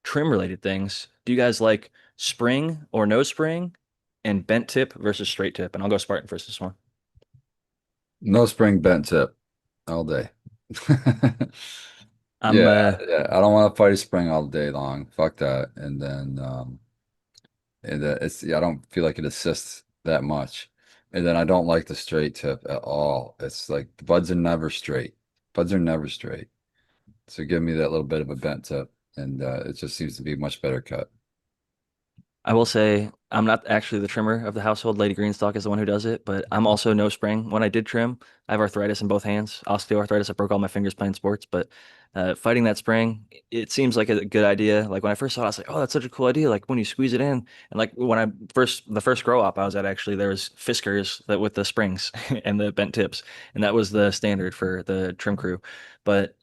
trim related things, do you guys like spring or no spring and bent tip versus straight tip? And I'll go Spartan first this one. No spring bent tip all day. I'm Yeah, yeah. I don't want to fight a spring all day long. Fuck that. And it's yeah, I don't feel like it assists that much. And then I don't like the straight tip at all. It's like the buds are never straight. Buds are never straight. So give me that little bit of a bent tip, and it just seems to be a much better cut. I will say I'm not actually the trimmer of the household. Lady Greenstock is the one who does it, but I'm also no spring. When I did trim, I have arthritis in both hands, osteoarthritis. I broke all my fingers playing sports, but fighting that spring, it seems like a good idea. Like when I first saw it, I was like, oh, that's such a cool idea. Like when you squeeze it in, and like when the first grow up I was at, actually, there was Fiskars that with the springs and the bent tips, and that was the standard for the trim crew. But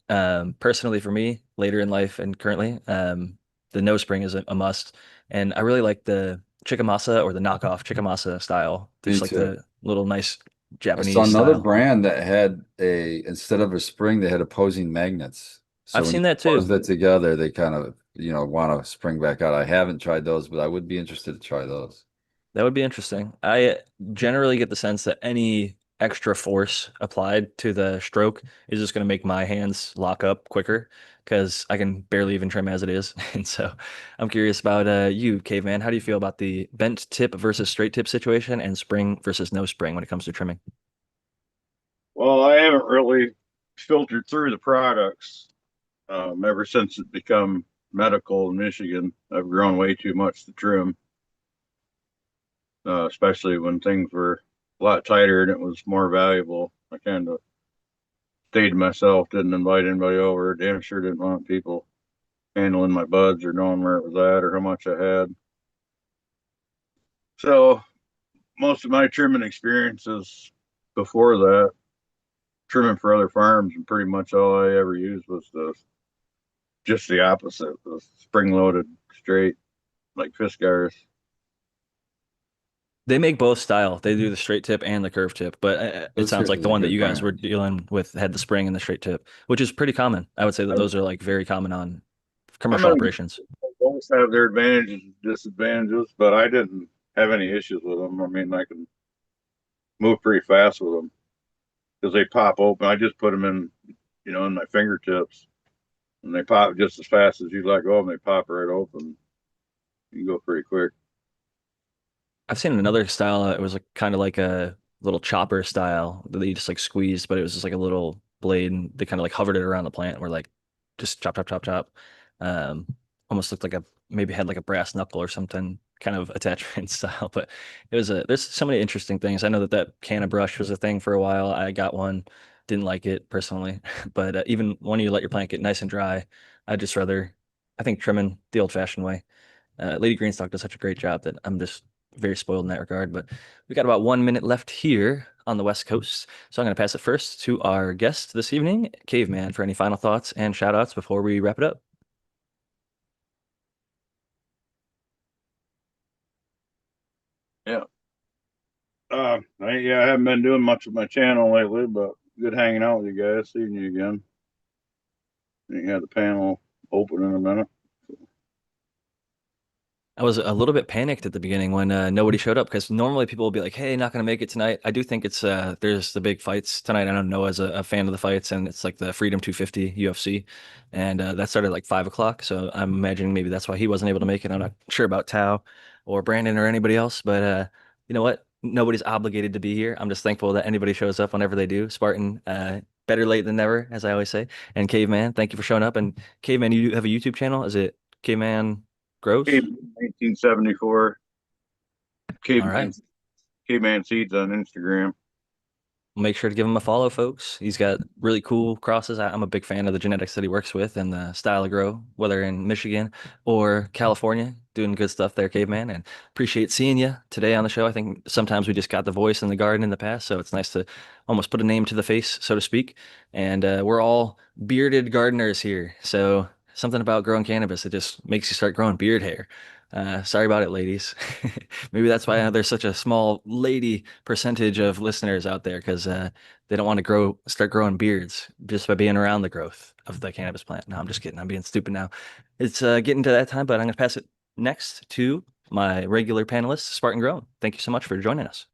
personally, for me, later in life and currently, the no spring is a must. And I really like the chikamasa or the knockoff chikamasa style, Me just like too. the little nice I saw Japanese another style. brand that had instead of a spring, they had opposing magnets. So I've when you seen that close too. that together, they kind of, want to spring back out. I haven't tried those, but I would be interested to try those. That would be interesting. I generally get the sense that any extra force applied to the stroke is just going to make my hands lock up quicker because I can barely even trim as it is. And so I'm curious about you, Caveman. How do you feel about the bent tip versus straight tip situation and spring versus no spring when it comes to trimming? Well, I haven't really filtered through the products ever since it become medical in Michigan. I've grown way too much to trim, especially when things were a lot tighter and it was more valuable. I kind of stayed to myself, didn't invite anybody over. Damn sure didn't want people handling my buds or knowing where it was at or how much I had. So most of my trimming experiences before that, trimming for other farms, and pretty much all I ever used was just the opposite, the spring loaded straight like Fiskars. They make both style. They do the straight tip and the curve tip, but it sounds Fiskars like is the a one that good you guys were brand. dealing with had the spring and the straight tip, which is pretty common. I would say that I, those are like very common on I commercial mean, operations. both have their advantages and disadvantages, but I didn't have any issues with them. I mean, I can move pretty fast with them because they pop open. I just put them in, in my fingertips, and they pop just as fast as you let go of them. They pop right open. You can go pretty quick. I've seen another style. It was like kind of like a little chopper style that you just like squeezed, but it was just like a little blade and they kind of like hovered it around the plant where like just chop, chop, chop, chop. Um, Almost looked like a maybe had like a brass knuckle or something kind of attachment style, but there's so many interesting things. I know that that can of brush was a thing for a while. I got one, didn't like it personally, but even when you let your plant get nice and dry, I just rather, I think trimming the old fashioned way. Lady Greenstock does such a great job that I'm just very spoiled in that regard. But we got about 1 minute left here on the West Coast. So I'm going to pass it first to our guest this evening, Caveman, for any final thoughts and shout outs before we wrap it up. Yeah. Yeah, I haven't been doing much with my channel lately, but good hanging out with you guys, seeing you again. You had the panel open in a minute. I was a little bit panicked at the beginning when nobody showed up because normally people will be like, "Hey, not going to make it tonight." I do think it's there's the big fights tonight. I don't know as a fan of the fights, and it's like the Freedom 250 UFC, and that started like 5 o'clock. So I'm imagining maybe that's why he wasn't able to make it. I'm not sure about Tao or Brandon or anybody else, but you know what? Nobody's obligated to be here. I'm just thankful that anybody shows up whenever they do. Spartan, better late than never, as I always say. And Caveman, thank you for showing up. And Caveman, you have a YouTube channel? Is it Caveman Grows? Caveman 1974. All Caveman right. Caveman Seeds on Instagram. Make sure to give him a follow, folks. He's got really cool crosses. I'm a big fan of the genetics that he works with and the style of grow, whether in Michigan or California. Doing good stuff there, Caveman. And appreciate seeing you today on the show. I think sometimes we just got the voice in the garden in the past, so it's nice to almost put a name to the face, so to speak. And we're all bearded gardeners here. So something about growing cannabis, it just makes you start growing beard hair. Sorry about it, ladies. Maybe that's why there's such a small lady percentage of listeners out there because they don't want to start growing beards just by being around the growth of the cannabis plant. No, I'm just kidding. I'm being stupid now. It's getting to that time, but I'm going to pass it next to my regular panelist, Spartan Grown. Thank you so much for joining us.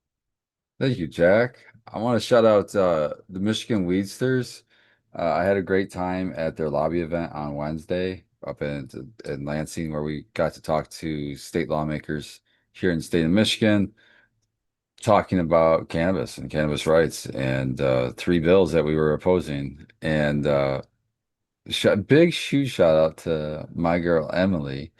Thank you, Jack. I want to shout out the Michigan Weedsters. I had a great time at their lobby event on Wednesday up in Lansing, where we got to talk to state lawmakers here in the state of Michigan, talking about cannabis and cannabis rights and three bills that we were opposing. And big huge shout out to my girl Emily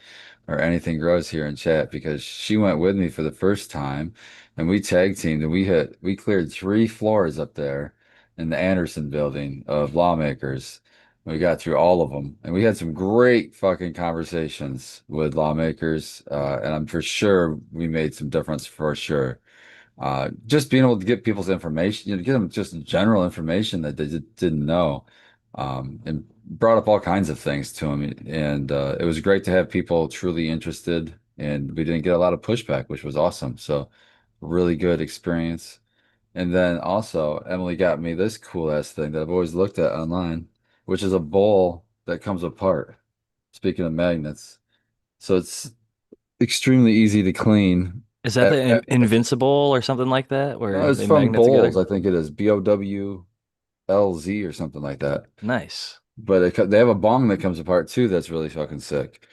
or Anything Grows here in chat because she went with me for the first time and we tag teamed and we cleared 3 floors up there in the Anderson building of lawmakers. We got through all of them and we had some great fucking conversations with lawmakers, and I'm for sure we made some difference for sure. Just being able to get people's information, get them just general information that they didn't know, and brought up all kinds of things to them. And it was great to have people truly interested, and we didn't get a lot of pushback, which was awesome. So, really good experience. And then also, Emily got me this cool ass thing that I've always looked at online, which is a bowl that comes apart. Speaking of magnets, so it's extremely easy to clean. Is that the Invincible or something like that, No, where it's they from magnet Bowls. together? I think it is BOWLZ or something like that. Nice. But they have a bong that comes apart too. That's really fucking sick.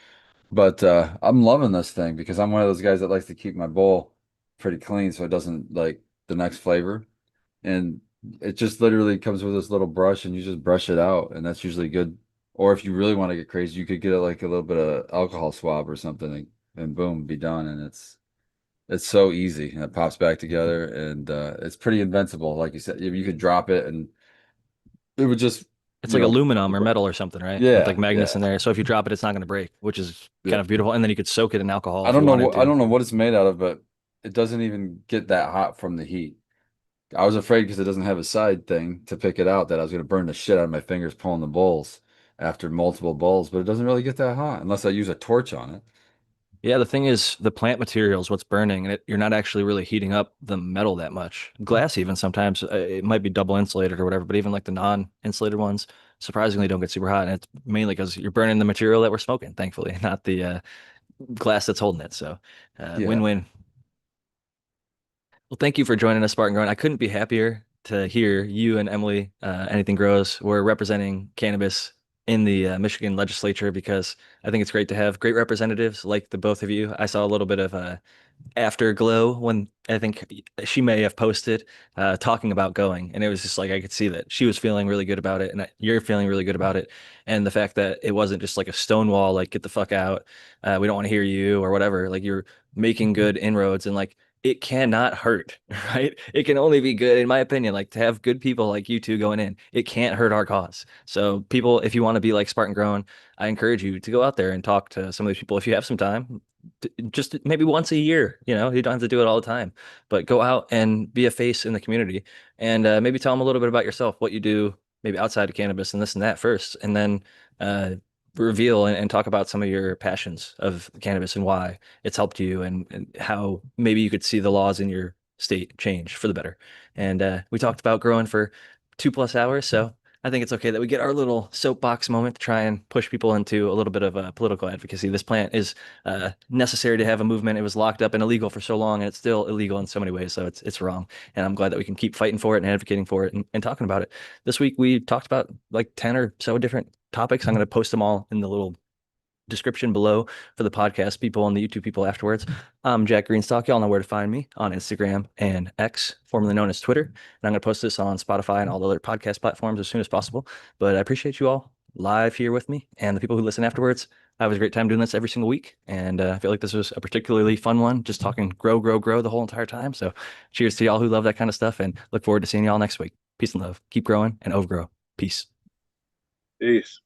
But I'm loving this thing because I'm one of those guys that likes to keep my bowl pretty clean so it doesn't like the next flavor. And it just literally comes with this little brush and you just brush it out, and that's usually good. Or if you really want to get crazy, you could get it like a little bit of alcohol swab or something, and boom, be done. And it's so easy and it pops back together, and it's pretty invincible. Like you said, you could drop it and it would just, It's you like know, aluminum or metal or something, right? With like yeah, magnets in yeah, there. So if you drop it, it's not going to break, which is yeah. kind of beautiful. And then you could soak it in alcohol if you wanted I to. don't know what it's made out of, but it doesn't even get that hot from the heat. I was afraid because it doesn't have a side thing to pick it out that I was going to burn the shit out of my fingers pulling the bowls after multiple bowls, but it doesn't really get that hot unless I use a torch on it. Yeah, the thing is, the plant material is what's burning, and you're not actually really heating up the metal that much. Glass, even sometimes, it might be double insulated or whatever, but even like the non-insulated ones, surprisingly don't get super hot. And it's mainly because you're burning the material that we're smoking, thankfully, not the glass that's holding it. So, Yeah. win-win. Well, thank you for joining us, Spartan Growing. I couldn't be happier to hear you and Emily, Anything Grows, were representing cannabis in the Michigan legislature because I think it's great to have great representatives like the both of you. I saw a little bit of afterglow when I think she may have posted talking about going, and it was just like I could see that she was feeling really good about it, and you're feeling really good about it, and the fact that it wasn't just like a stonewall, like get the fuck out, we don't want to hear you or whatever. Like you're making good inroads, and like it cannot hurt, right? It can only be good, in my opinion. Like to have good people like you two going in, it can't hurt our cause. So people, if you want to be like Spartan Grown, I encourage you to go out there and talk to some of these people if you have some time just maybe once a year, you don't have to do it all the time, but go out and be a face in the community and maybe tell them a little bit about yourself, what you do, maybe outside of cannabis and this and that first, and then uh, reveal and talk about some of your passions of cannabis and why it's helped you and how maybe you could see the laws in your state change for the better. And we talked about growing for 2+ hours, so I think it's okay that we get our little soapbox moment to try and push people into a little bit of political advocacy. This plant is necessary to have a movement. It was locked up and illegal for so long, and it's still illegal in so many ways. So it's wrong. And I'm glad that we can keep fighting for it and advocating for it and talking about it. This week we talked about like 10 or so different topics. I'm going to post them all in the little description below for the podcast people and the YouTube people afterwards. I'm Jack Greenstock. Y'all know where to find me on Instagram and X, formerly known as Twitter. And I'm going to post this on Spotify and all the other podcast platforms as soon as possible. But I appreciate you all live here with me and the people who listen afterwards. I have a great time doing this every single week. And I feel like this was a particularly fun one, just talking grow, grow, grow the whole entire time. So cheers to y'all who love that kind of stuff and look forward to seeing y'all next week. Peace and love. Keep growing and overgrow. Peace. Peace.